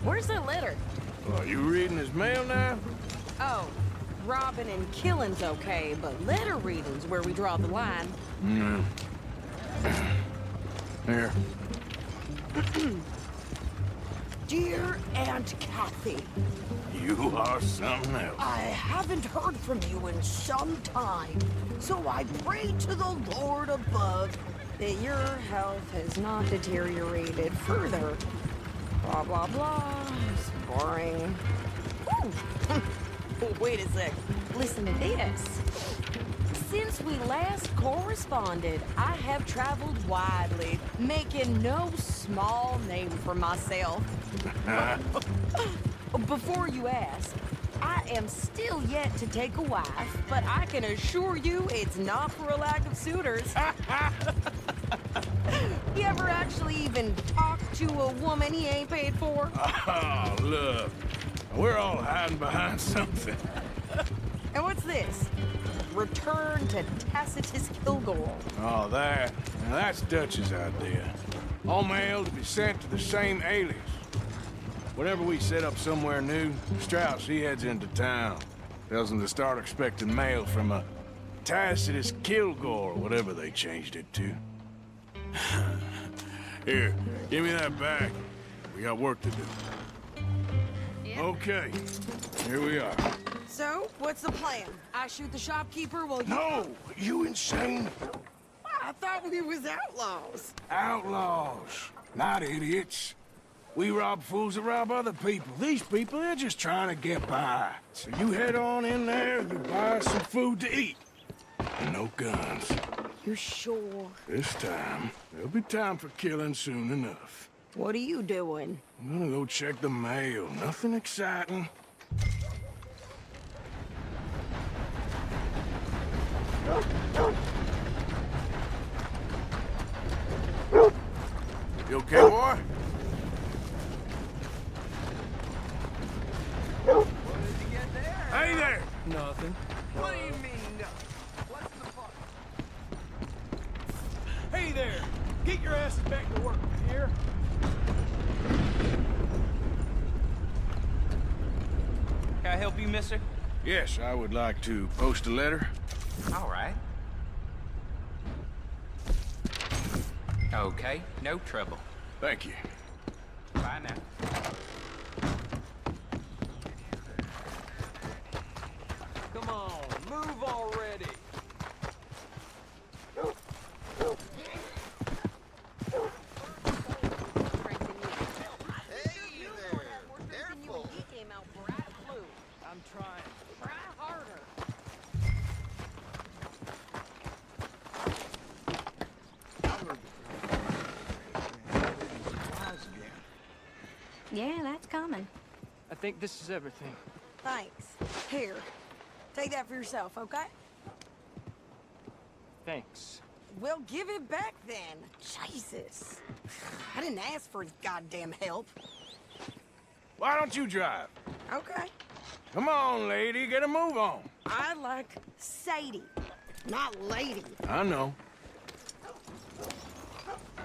Where's that letter? Are you reading his mail now? Oh, robbing and killing's okay, but letter reading's where we draw the line. Here. Dear Aunt Kathy. You are something else. I haven't heard from you in some time, so I pray to the Lord above that your health has not deteriorated further. Blah, blah, blah. It's boring. Ooh. Wait a sec. Listen to this. Since we last corresponded, I have traveled widely, making no small name for myself. Before you ask, I am still yet to take a wife, but I can assure you it's not for a lack of suitors. You ever actually even talk to a woman he ain't paid for? Oh, look. We're all hiding behind something. And what's this? Return to Tacitus Kilgore. Oh, that. Now, that's Dutch's idea. All mail to be sent to the same alias. Whenever we set up somewhere new, Strauss, he heads into town. Tells them to start expecting mail from a Tacitus Kilgore, whatever they changed it to. Here, give me that back. We got work to do. Okay, here we are. So, what's the plan? I shoot the shopkeeper while you... No! You insane? I thought we was outlaws. Outlaws, not idiots. We rob fools that rob other people. These people, they're just trying to get by. So you head on in there and you buy some food to eat. And no guns. You sure? This time, there'll be time for killing soon enough. What are you doing? I'm gonna go check the mail. Nothing exciting. You okay, boy? Hey there! Nothing. What do you mean, no? What's the fuck? Hey there! Get your asses back to work, you hear? Can I help you, mister? Yes, I would like to post a letter. All right. Okay, no trouble. Thank you. Bye now. Come on, move already. I'm trying. Try harder. Yeah, that's common. I think this is everything. Thanks. Here, take that for yourself, okay? Thanks. Well, give it back then. Jesus. I didn't ask for his goddamn help. Why don't you drive? Okay. Come on, lady, get a move on. I like Sadie, not lady. I know.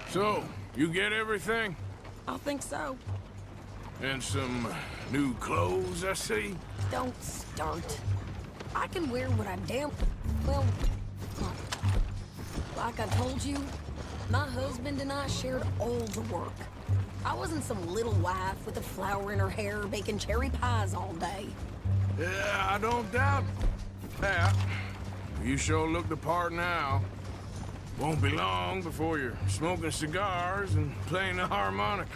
So, you get everything? I think so. And some new clothes, I see? Don't start. I can wear what I well, like I told you, my husband and I shared all the work. I wasn't some little wife with a flower in her hair baking cherry pies all day. Yeah, I don't doubt that. You sure look the part now. Won't be long before you're smoking cigars and playing the harmonica.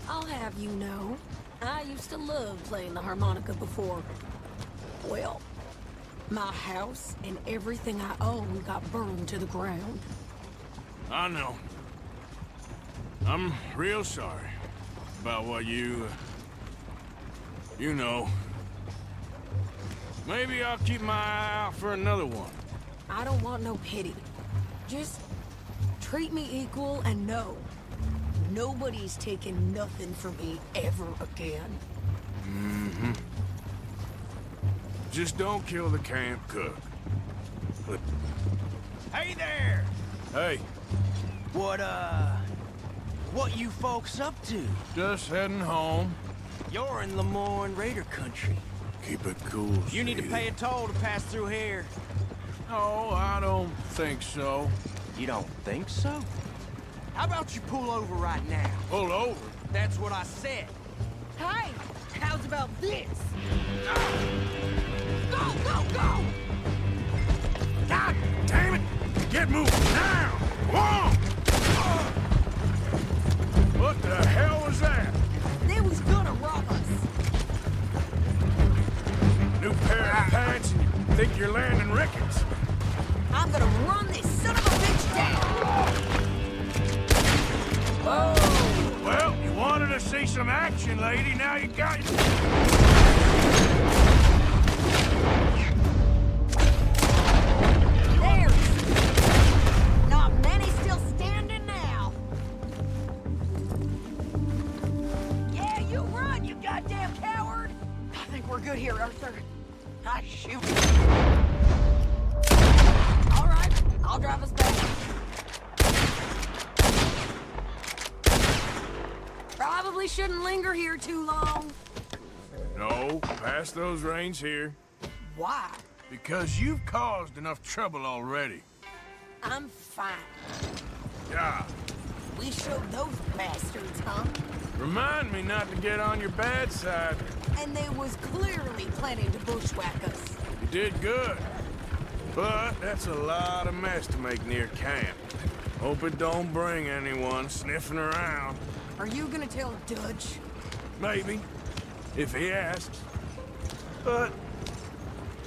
I'll have you know, I used to love playing the harmonica before. Well, my house and everything I owned got burned to the ground. I know. I'm real sorry about what you know. Maybe I'll keep my eye out for another one. I don't want no pity. Just treat me equal and know nobody's taking nothing from me ever again. Mm-hmm. Just don't kill the camp cook. Hey there! Hey. What you folks up to? Just heading home. You're in Lemoyne Raider country. Keep it cool, You need to Sadie. pay a toll to pass through here. No, I don't think so. You don't think so? How about you pull over right now? Pull over? That's what I said. Hey, how's about this? Go, go, go! God damn it! Get moving now! Come on! What the hell was that? They was gonna rob us. New pair of pants and you think you're landing Ricketts. I'm gonna run this son of a bitch down! Oh! Well, you wanted to see some action, lady. Now you got... There's not many still standing now. Yeah, you run, you goddamn coward! I think we're good here, Arthur. I shoot. All right, I'll drive us back. Probably shouldn't linger here too long. No, pass those reins here. Why? Because you've caused enough trouble already. I'm fine. Yeah. We showed those bastards, huh? Remind me not to get on your bad side. And they was clearly planning to bushwhack us. You did good. But that's a lot of mess to make near camp. Hope it don't bring anyone sniffing around. Are you gonna tell Dutch? Maybe, if he asks. But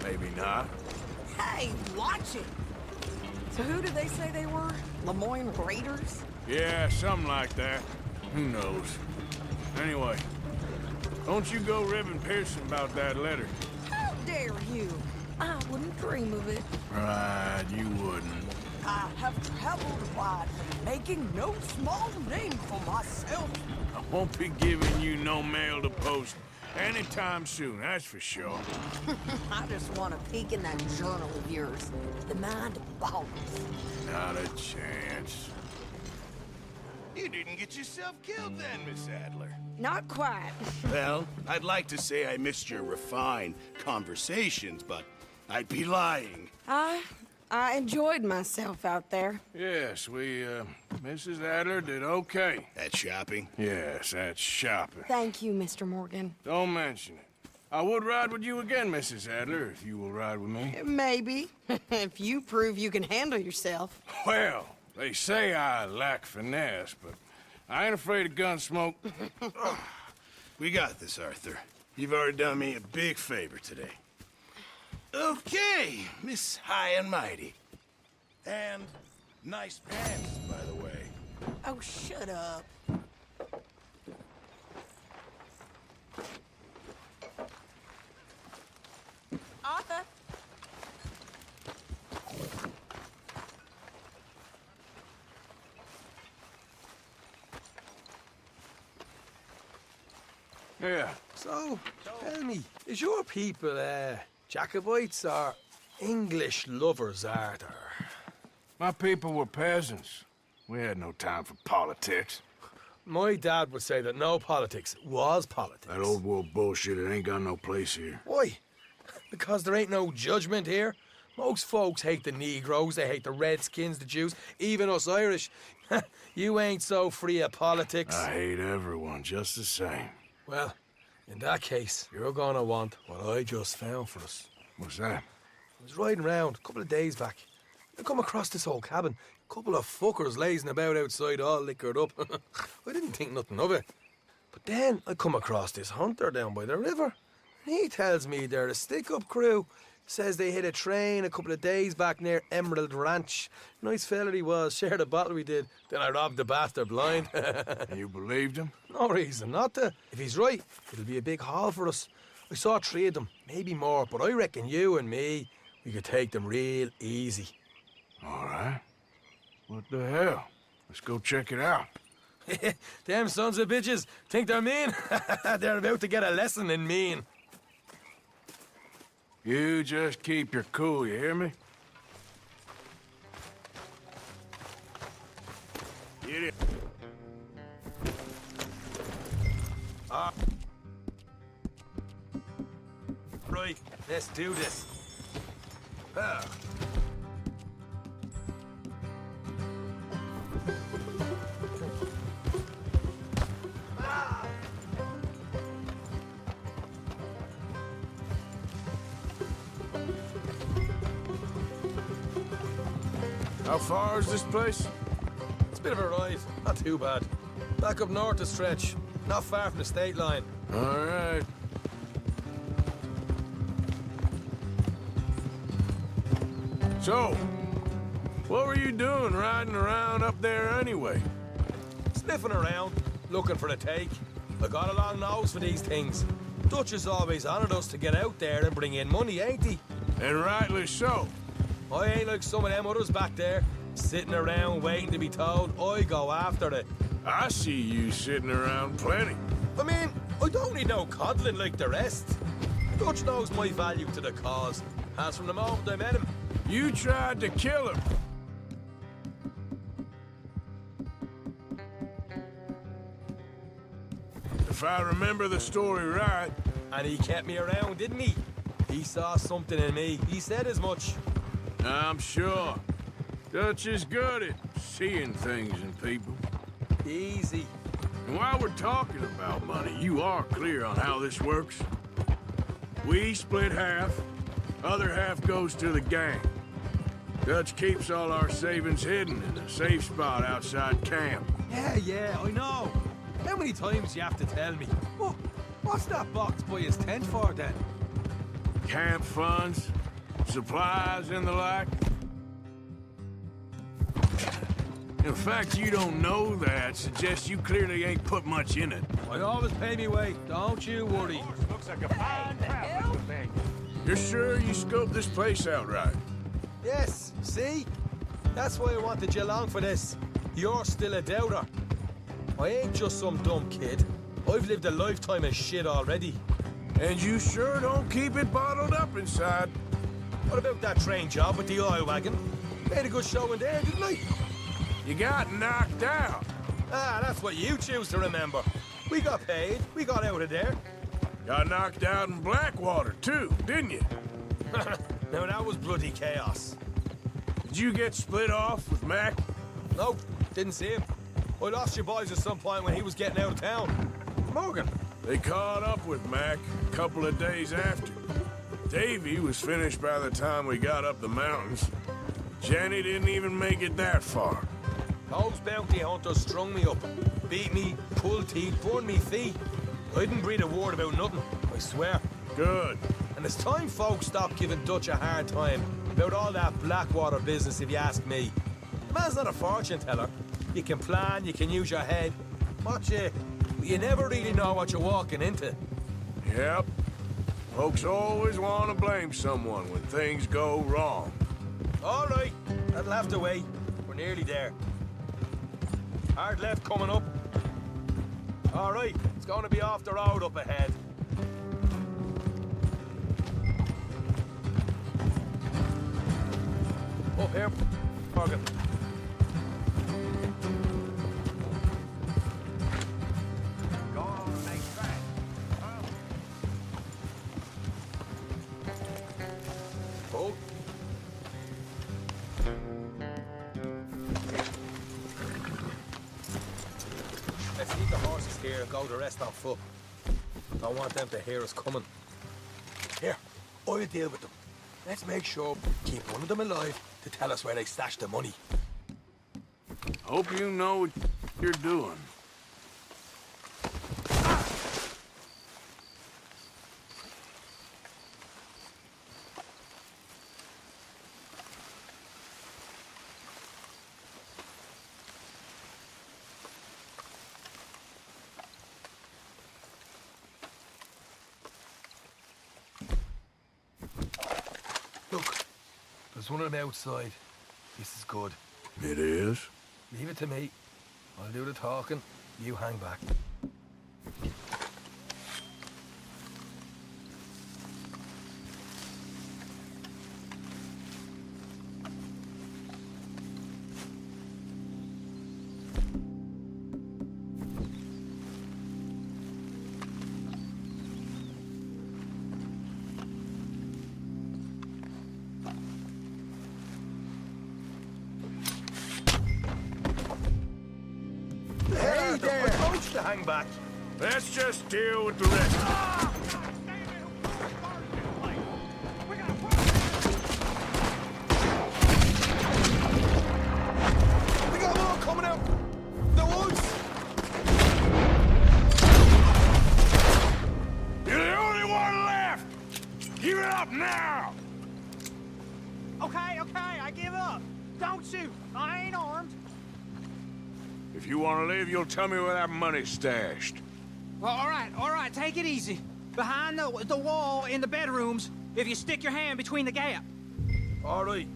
maybe not. Hey, watch it! So who did they say they were? Lemoyne Raiders? Yeah, something like that. Who knows? Anyway, don't you go ribbing Pearson about that letter. How dare you? I wouldn't dream of it. Right, you wouldn't. I have traveled wide, making no small name for myself. I won't be giving you no mail to post anytime soon, that's for sure. I just want to peek in that journal of yours. The mind boggles. Not a chance. You didn't get yourself killed then, Miss Adler. Not quite. Well, I'd like to say I missed your refined conversations, but I'd be lying. I enjoyed myself out there. Yes, Mrs. Adler did okay. That shopping? Yes, that's shopping. Thank you, Mr. Morgan. Don't mention it. I would ride with you again, Mrs. Adler, if you will ride with me. Maybe. If you prove you can handle yourself. Well, they say I lack finesse, but I ain't afraid of gun smoke. We got this, Arthur. You've already done me a big favor today. Okay, Miss High and Mighty. And nice pants, by the way. Oh, shut up. Arthur? Yeah. So, tell me, is your people, Jacobites or English lovers, Arthur? My people were peasants. We had no time for politics. My dad would say that no politics was politics. That old world bullshit, it ain't got no place here. Why? Because there ain't no judgment here. Most folks hate the Negroes, they hate the Redskins, the Jews, even us Irish. You ain't so free of politics. I hate everyone just the same. Well, in that case, you're gonna want what I just found for us. What's that? I was riding around a couple of days back. I come across this old cabin. A couple of fuckers lazing about outside all liquored up. I didn't think nothing of it. But then I come across this hunter down by the river. And he tells me they're a stick-up crew. Says they hit a train a couple of days back near Emerald Ranch. Nice fella he was, shared a bottle we did. Then I robbed the bastard blind. You believed him? No reason not to. If he's right, it'll be a big haul for us. I saw 3 of them, maybe more, but I reckon you and me, we could take them real easy. All right. What the hell? Let's go check it out. Them sons of bitches think they're mean. They're about to get a lesson in mean. You just keep your cool, you hear me? Get it. Right, let's do this. How far is this place? It's a bit of a ride, not too bad. Back up north a stretch, not far from the state line. All right. So, what were you doing riding around up there anyway? Sniffing around, looking for the take. I got a long nose for these things. Dutch has always honoured us to get out there and bring in money, ain't he? And rightly so. I ain't like some of them others back there, sitting around waiting to be told. I go after it. I see you sitting around plenty. I mean, I don't need no coddling like the rest. Dutch knows my value to the cause, as from the moment I met him. You tried to kill him. If I remember the story right. And he kept me around, didn't he? He saw something in me. He said as much. I'm sure. Dutch is good at seeing things in people. Easy. And while we're talking about money, you are clear on how this works? We split half, other half goes to the gang. Dutch keeps all our savings hidden in a safe spot outside camp. Yeah, I know. How many times you have to tell me? What's that box by his tent for, then? Camp funds, supplies, and the like. The fact you don't know that suggests you clearly ain't put much in it. I always pay me way, don't you worry. Looks like a fine traveling thing. You're sure you scoped this place out right? Yes, see? That's why I wanted you along for this. You're still a doubter. I ain't just some dumb kid. I've lived a lifetime of shit already. And you sure don't keep it bottled up inside. What about that train job with the oil wagon? Made a good show in there, didn't I? You got knocked out. Ah, that's what you choose to remember. We got paid. We got out of there. Got knocked out in Blackwater, too, didn't you? Now, that was bloody chaos. Did you get split off with Mac? No, didn't see him. I lost your boys at some point when he was getting out of town. Morgan. They caught up with Mac a couple of days after. Davy was finished by the time we got up the mountains. Jenny didn't even make it that far. Those bounty hunters strung me up. Beat me, pulled teeth, burned me feet. I didn't breathe a word about nothing, I swear. Good. And it's time folks stopped giving Dutch a hard time about all that Blackwater business, if you ask me. The man's not a fortune teller. You can plan, you can use your head. Watch it. But you never really know what you're walking into. Yep. Folks always want to blame someone when things go wrong. All right, that'll have to wait. We're nearly there. Hard left coming up. All right, it's going to be off the road up ahead. Up here, Morgan. Oh. Let's leave the horses here and go the rest on foot. Don't want them to hear us coming. Here, I'll deal with them. Let's make sure we keep one of them alive to tell us where they stashed the money. Hope you know what you're doing. Look, there's one of them outside. This is good. It is? Leave it to me. I'll do the talking. You hang back. Hey there! I told you to hang back. Let's just deal with the rest. We got more coming out. The woods. You're the only one left! Give it up now! Okay, I give up. Don't shoot. I ain't armed. If you want to live, you'll tell me where that money's stashed. Well, all right, take it easy. Behind the wall in the bedrooms, if you stick your hand between the gap. All right.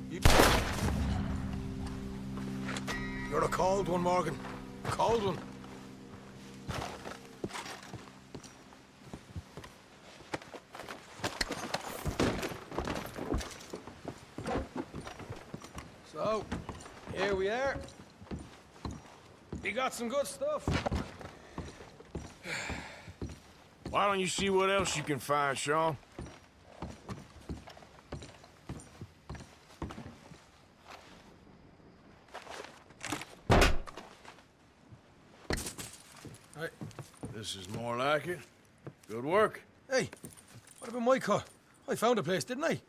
You're a cold one, Morgan. Cold one. So, here we are. You got some good stuff. Why don't you see what else you can find, Sean? Hey, This is more like it. Good work. Hey, what about my car? I found a place, didn't I?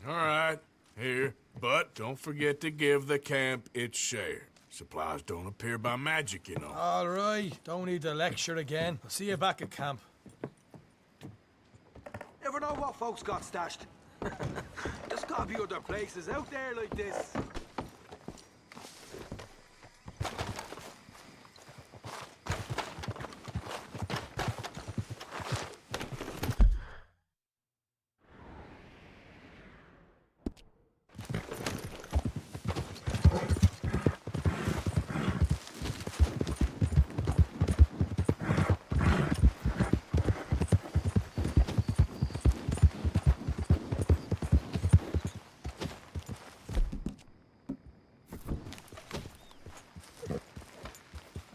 All right, here. But don't forget to give the camp its share. Supplies don't appear by magic, you know. All right, don't need to lecture again. I'll see you back at camp. Never know what folks got stashed. There's gotta be other places out there like this.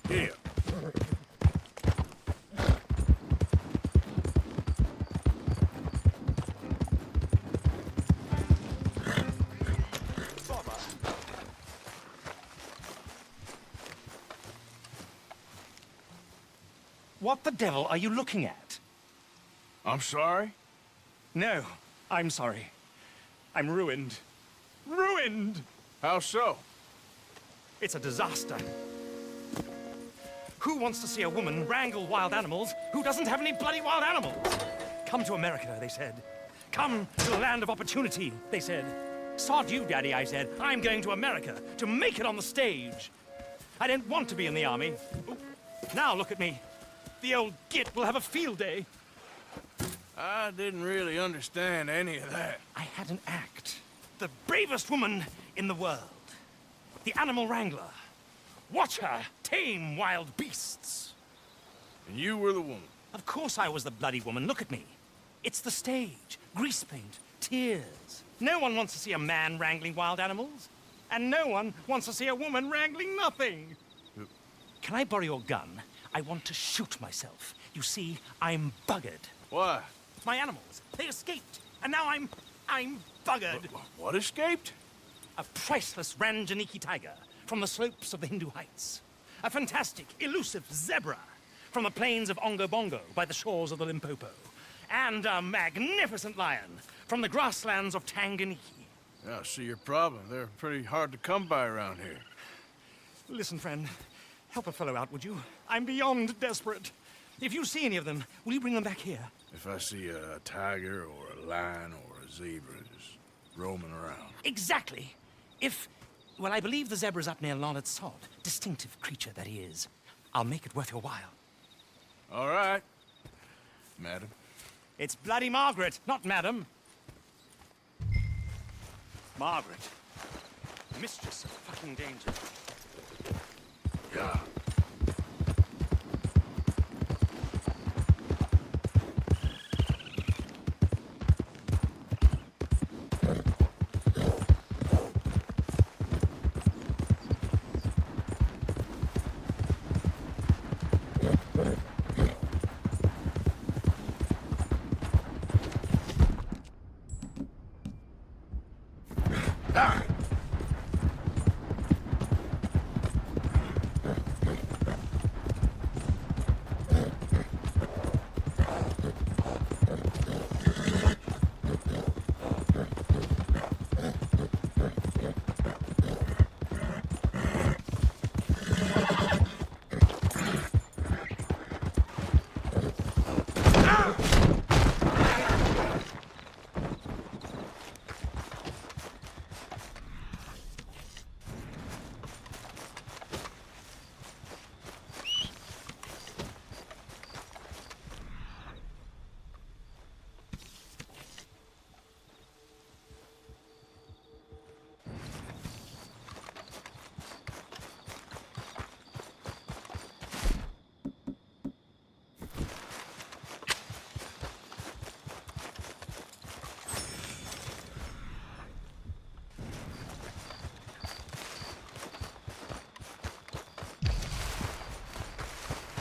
Here. What the devil are you looking at? I'm sorry? No, I'm sorry. I'm ruined. Ruined! How so? It's a disaster. Who wants to see a woman wrangle wild animals who doesn't have any bloody wild animals? Come to America, they said. Come to the land of opportunity, they said. Sod you, Daddy, I said. I'm going to America to make it on the stage. I didn't want to be in the army. Oop. Now look at me. The old git will have a field day. I didn't really understand any of that. I had an act. The bravest woman in the world. The animal wrangler. Watch her tame wild beasts. And you were the woman? Of course I was the bloody woman. Look at me. It's the stage. Grease paint. Tears. No one wants to see a man wrangling wild animals. And no one wants to see a woman wrangling nothing. Can I borrow your gun? I want to shoot myself. You see, I'm buggered. Why? My animals. They escaped. And now I'm buggered. What escaped? A priceless Ranjaniki tiger from the slopes of the Hindu Heights. A fantastic, elusive zebra from the plains of Ongo Bongo by the shores of the Limpopo. And a magnificent lion from the grasslands of Tanganyika. Yeah, I see your problem. They're pretty hard to come by around here. Listen, friend. Help a fellow out, would you? I'm beyond desperate. If you see any of them, will you bring them back here? If I see a tiger or a lion or a zebra just roaming around. Exactly. Well, I believe the zebra's up near Larned Sod. Distinctive creature that he is. I'll make it worth your while. All right, madam. It's bloody Margaret, not madam. Margaret. Mistress of fucking danger. Yeah.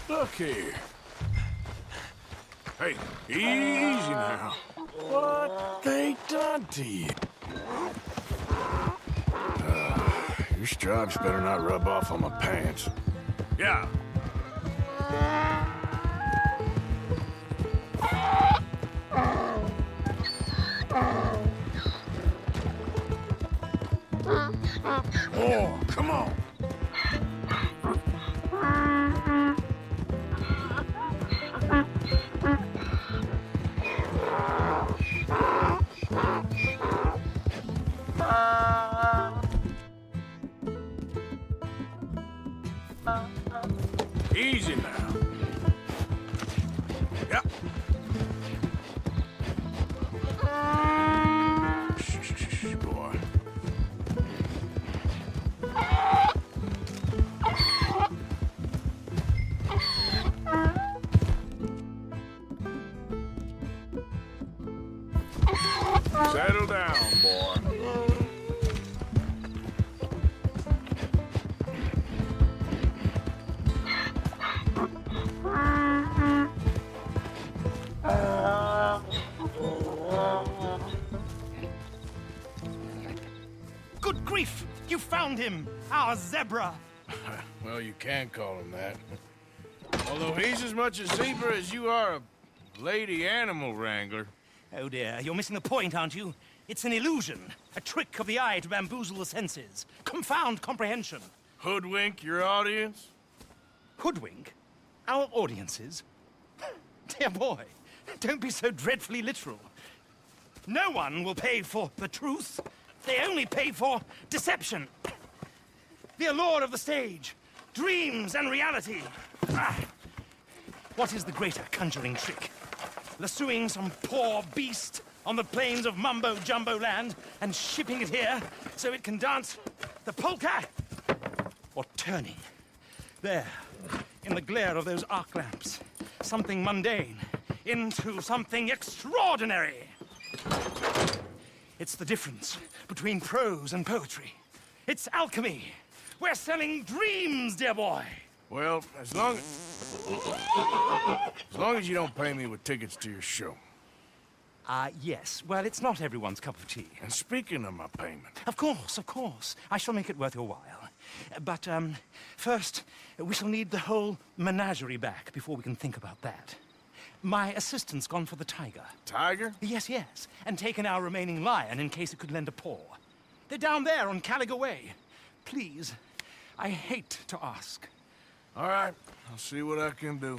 Look here. Hey, easy now. What they done to you? Your stripes better not rub off on my pants. Yeah. Oh, come on. Easy now. Yep. Shh, boy. Settle down, boy. Good grief! You found him! Our zebra! Well, you can call him that. Although he's as much a zebra as you are a lady animal wrangler. Oh dear, you're missing the point, aren't you? It's an illusion. A trick of the eye to bamboozle the senses. Confound comprehension. Hoodwink your audience? Hoodwink? Our audiences? Dear boy, don't be so dreadfully literal. No one will pay for the truth. They only pay for deception. The allure of the stage, dreams and reality. Ah. What is the greater conjuring trick? Lassoing some poor beast on the plains of mumbo-jumbo land and shipping it here so it can dance the polka? Or turning, there, in the glare of those arc lamps, something mundane into something extraordinary? It's the difference between prose and poetry. It's alchemy. We're selling dreams, dear boy. Well, as long as you don't pay me with tickets to your show. Yes. Well, it's not everyone's cup of tea. And speaking of my payment... Of course, of course. I shall make it worth your while. But, first, we shall need the whole menagerie back before we can think about that. My assistant's gone for the tiger. Tiger? Yes, yes. And taken our remaining lion in case it could lend a paw. They're down there on Caliga Way. Please, I hate to ask. All right, I'll see what I can do.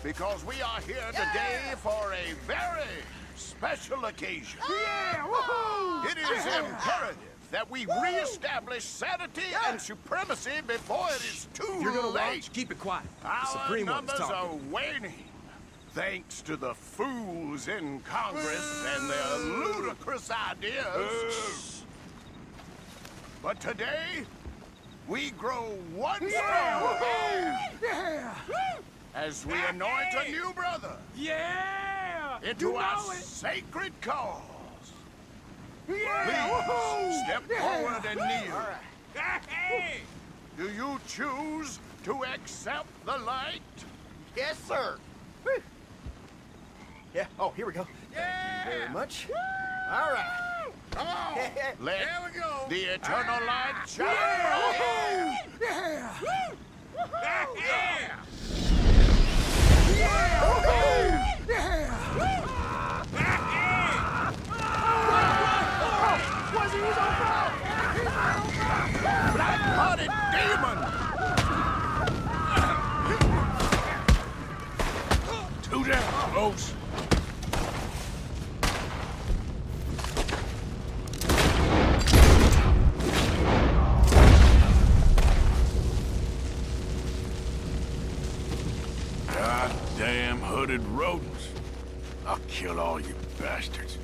because we are here today for a very special occasion. Yeah! Woohoo! It is imperative that we reestablish sanity and supremacy before it is too You're gonna late. launch? Keep it quiet. The Our Supreme One is numbers are talking. waning, thanks to the fools in Congress and their ludicrous ideas. But today, we grow one stronger as we anoint a new brother into our sacred cause. Please step forward and kneel. Do you choose to accept the light? Yes, sir. Yeah, oh, here we go. Thank you very much. All right. Come on. Let the eternal light shine. Black-hearted demon! Too damn close. Goddamn hooded rodents. I'll kill all you bastards.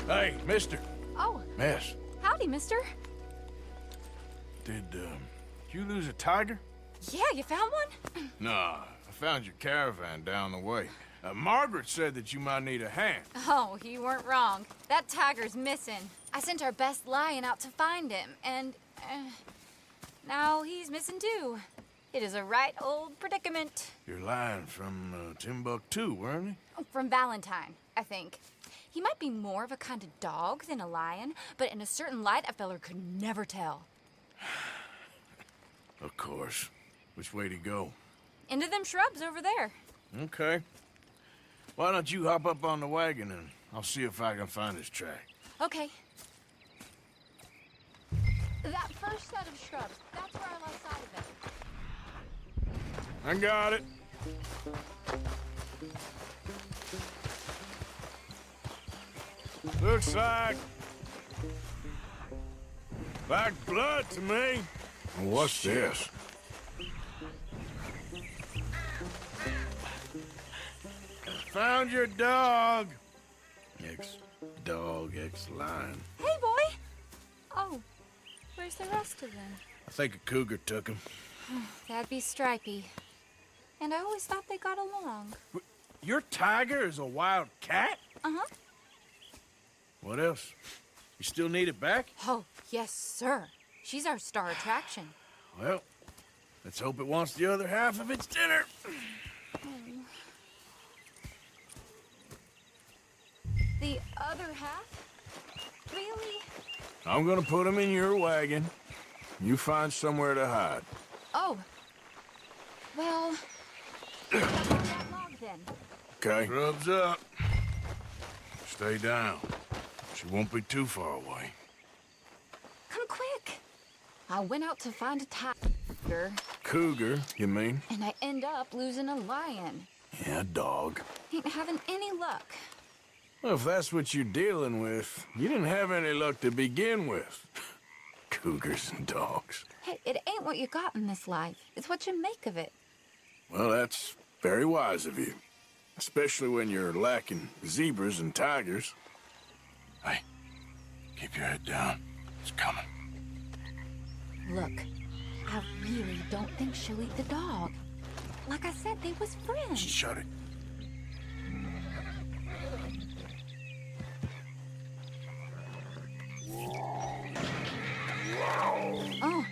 Hey, mister. Oh, Miss, howdy, mister. did you lose a tiger? Yeah, you found one? Nah, I found your caravan down the way. Margaret said that you might need a hand. Oh, you weren't wrong. That tiger's missing. I sent our best lion out to find him, and now he's missing too. It is a right old predicament. Your lion from Timbuktu, weren't he? From Valentine, I think. He might be more of a kind of dog than a lion, but in a certain light, a feller could never tell. Of course. Which way to go? Into them shrubs over there. Okay. Why don't you hop up on the wagon and I'll see if I can find his track. Okay. That first set of shrubs, that's where I lost sight of it. I got it. Looks like blood to me. What's this? Found your dog. Ex-dog, ex-lion. Hey, boy! Oh, where's the rest of them? I think a cougar took him. That'd be Stripey. And I always thought they got along. Your tiger is a wild cat? Uh-huh. What else? You still need it back? Oh, yes, sir. She's our star attraction. Well, let's hope it wants the other half of its dinner. The other half? Really? I'm gonna put him in your wagon. You find somewhere to hide. Oh. Well, that log then. Okay. Grubs up. Stay down. She won't be too far away. Come quick. I went out to find a tiger. Cougar, you mean? And I end up losing a lion. Yeah, dog. Ain't having any luck. Well, if that's what you're dealing with, you didn't have any luck to begin with. Cougars and dogs. Hey, it ain't what you got in this life. It's what you make of it. Well, that's very wise of you. Especially when you're lacking zebras and tigers. Hey, keep your head down. It's coming. Look, I really don't think she'll eat the dog. Like I said, they was friends. Shut it. Oh,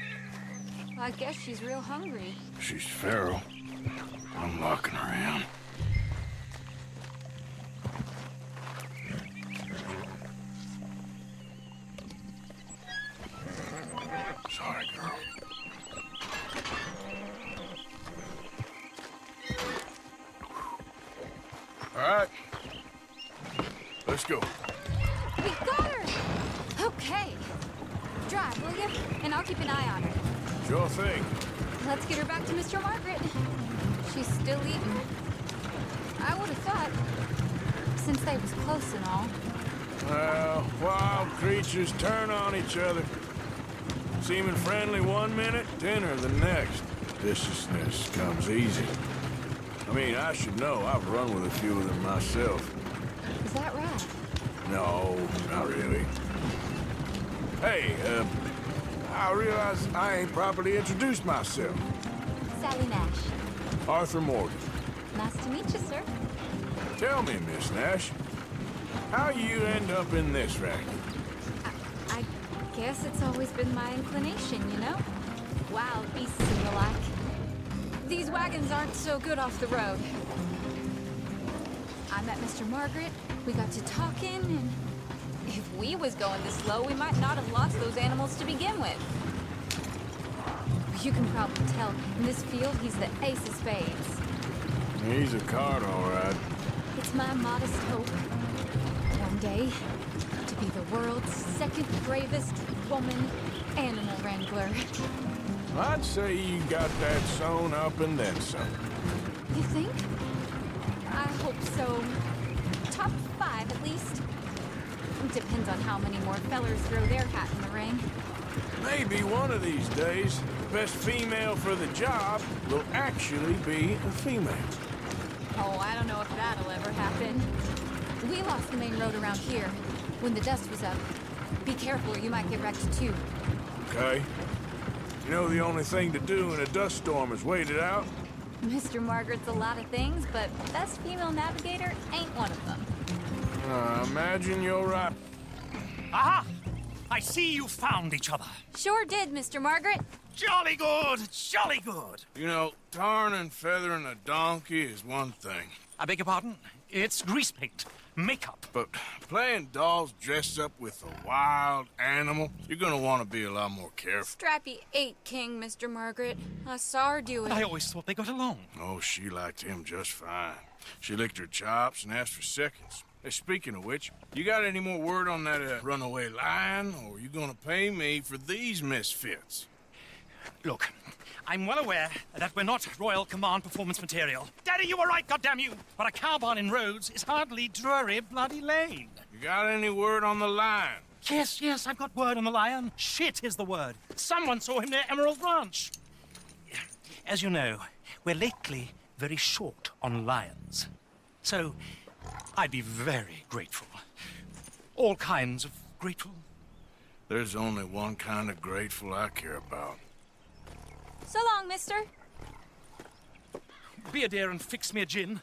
I guess she's real hungry. She's feral. I'm locking her in. All right. Let's go. We got her! Okay. Drive, will you? And I'll keep an eye on her. Sure thing. Let's get her back to Mr. Margaret. She's still eating. I would have thought, since they was close and all. Well, wild creatures turn on each other. Seeming friendly one minute, dinner the next. Viciousness comes easy. I mean, I should know. I've run with a few of them myself. Is that right? No, not really. Hey, I realize I ain't properly introduced myself. Sally Nash. Arthur Morgan. Nice to meet you, sir. Tell me, Miss Nash, how you end up in this racket? I guess it's always been my inclination, you know? Wild beasts and the like. These wagons aren't so good off the road. I met Mr. Margaret, we got to talking, and if we was going this slow, we might not have lost those animals to begin with. You can probably tell, in this field, he's the ace of spades. He's a card, all right. It's my modest hope, one day, to be the world's second bravest woman animal wrangler. I'd say you got that sewn up and then some. You think? I hope so. Top 5, at least. Depends on how many more fellers throw their hat in the ring. Maybe one of these days, the best female for the job will actually be a female. Oh, I don't know if that'll ever happen. We lost the main road around here when the dust was up. Be careful or you might get wrecked too. Okay. You know the only thing to do in a dust storm is wait it out? Mr. Margaret's a lot of things, but best female navigator ain't one of them. Imagine you're right. Aha! I see you found each other. Sure did, Mr. Margaret. Jolly good, jolly good. You know, tarring and feathering a donkey is one thing. I beg your pardon? It's grease paint, makeup. But playing dolls dressed up with a wild animal, you're gonna want to be a lot more careful. Strappy ate King, Mr. Margaret. I saw her do it. I always thought they got along. Oh, she liked him just fine. She licked her chops and asked for seconds. Hey, speaking of which, you got any more word on that runaway lion, or are you gonna pay me for these misfits? Look, I'm well aware that we're not Royal Command performance material. Daddy, you were right, goddammit! But a cow barn in Rhodes is hardly Drury Bloody Lane. You got any word on the lion? Yes, I've got word on the lion. Shit is the word. Someone saw him near Emerald Ranch. As you know, we're lately very short on lions. So, I'd be very grateful. All kinds of grateful. There's only one kind of grateful I care about. So long, mister. Be a dear and fix me a gin.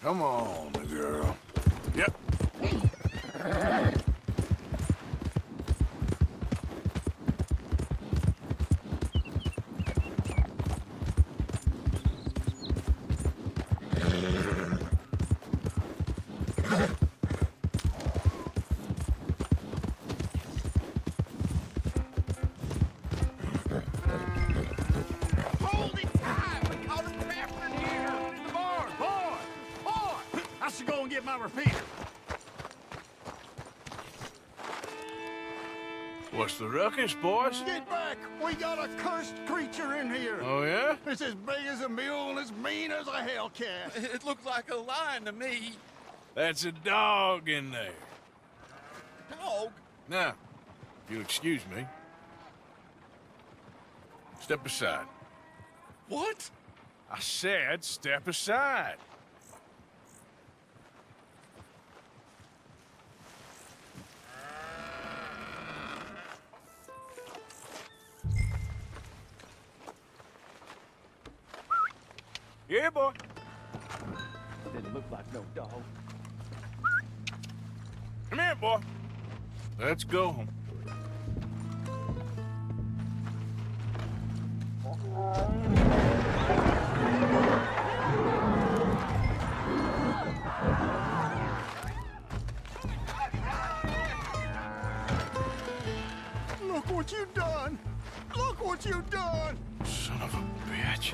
Come on, girl. Yep. Hold it tight! We caught him trapped in here! In the barn! Boy! I should go and get my repeater. What's the ruckus, boys? Get back! We got a cursed creature in here! Oh, yeah? It's as big as a mule and as mean as a hellcat. It looks like a lion to me. That's a dog in there. Dog? Now, if you'll excuse me. Step aside. What? I said step aside. Yeah, boy. Didn't look like no dog. Come here, boy. Let's go home. Look what you done! Look what you done! Son of a bitch.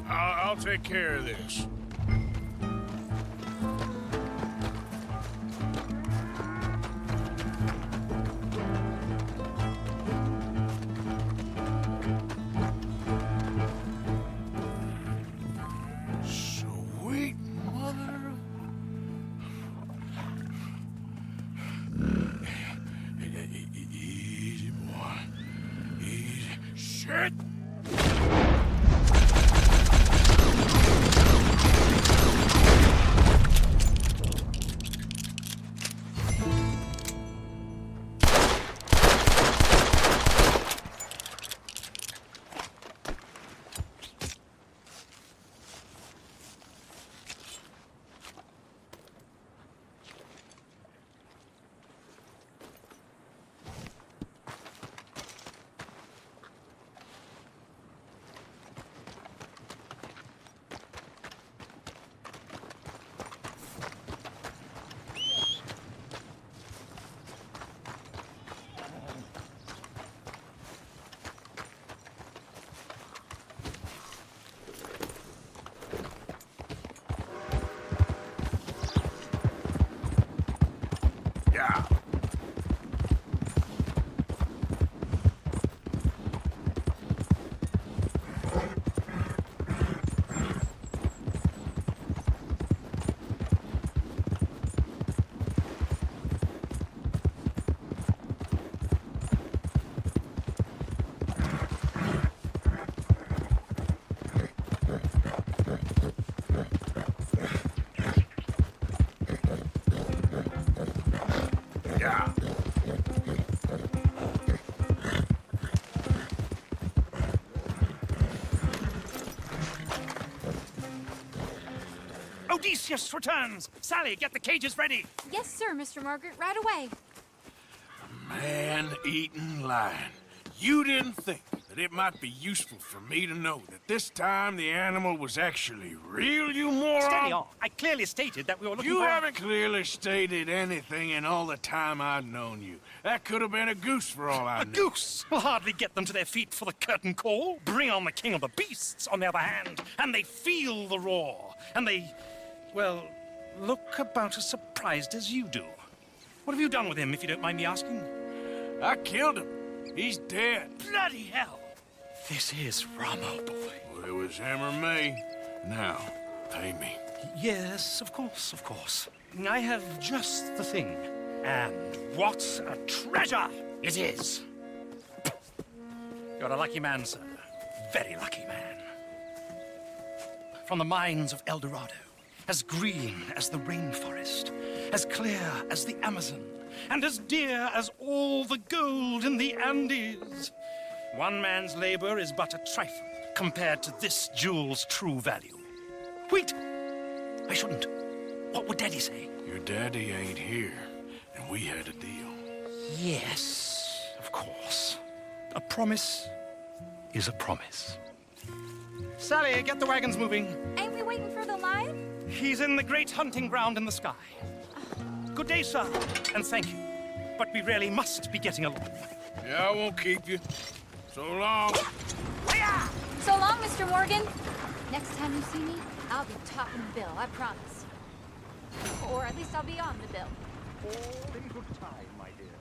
I'll take care of this. Sweet mother. Easy, boy. Easy. Shit! Yeah. Yeah. Odysseus returns! Sally, get the cages ready! Yes, sir, Mr. Margaret, right away. Man-eating lion. You didn't think that it might be useful for me to know that this time the animal was actually real, you moron? Steady on. I clearly stated that we were looking You for... haven't clearly stated anything in all the time I've known you. That could have been a goose for all I know. A goose will hardly get them to their feet for the curtain call. Bring on the king of the beasts, on the other hand, and they feel the roar. And they, well, look about as surprised as you do. What have you done with him, if you don't mind me asking? I killed him. He's dead. Bloody hell! This is Ramo, boy. Well, it was him or me. Now, pay me. Yes, of course, of course. I have just the thing. And what a treasure it is! You're a lucky man, sir. Very lucky man. From the mines of El Dorado, as green as the rainforest, as clear as the Amazon, and as dear as all the gold in the Andes. One man's labor is but a trifle compared to this jewel's true value. Wait! I shouldn't. What would Daddy say? Your daddy ain't here, and we had a deal. Yes, of course. A promise is a promise. Sally, get the wagons moving. Ain't we waiting for the lion? He's in the great hunting ground in the sky. Good day, sir, and thank you. But we really must be getting along. Yeah, I won't keep you. So long. So long, Mr. Morgan. Next time you see me, I'll be topping the bill, I promise. Or at least I'll be on the bill. All in good time, my dear.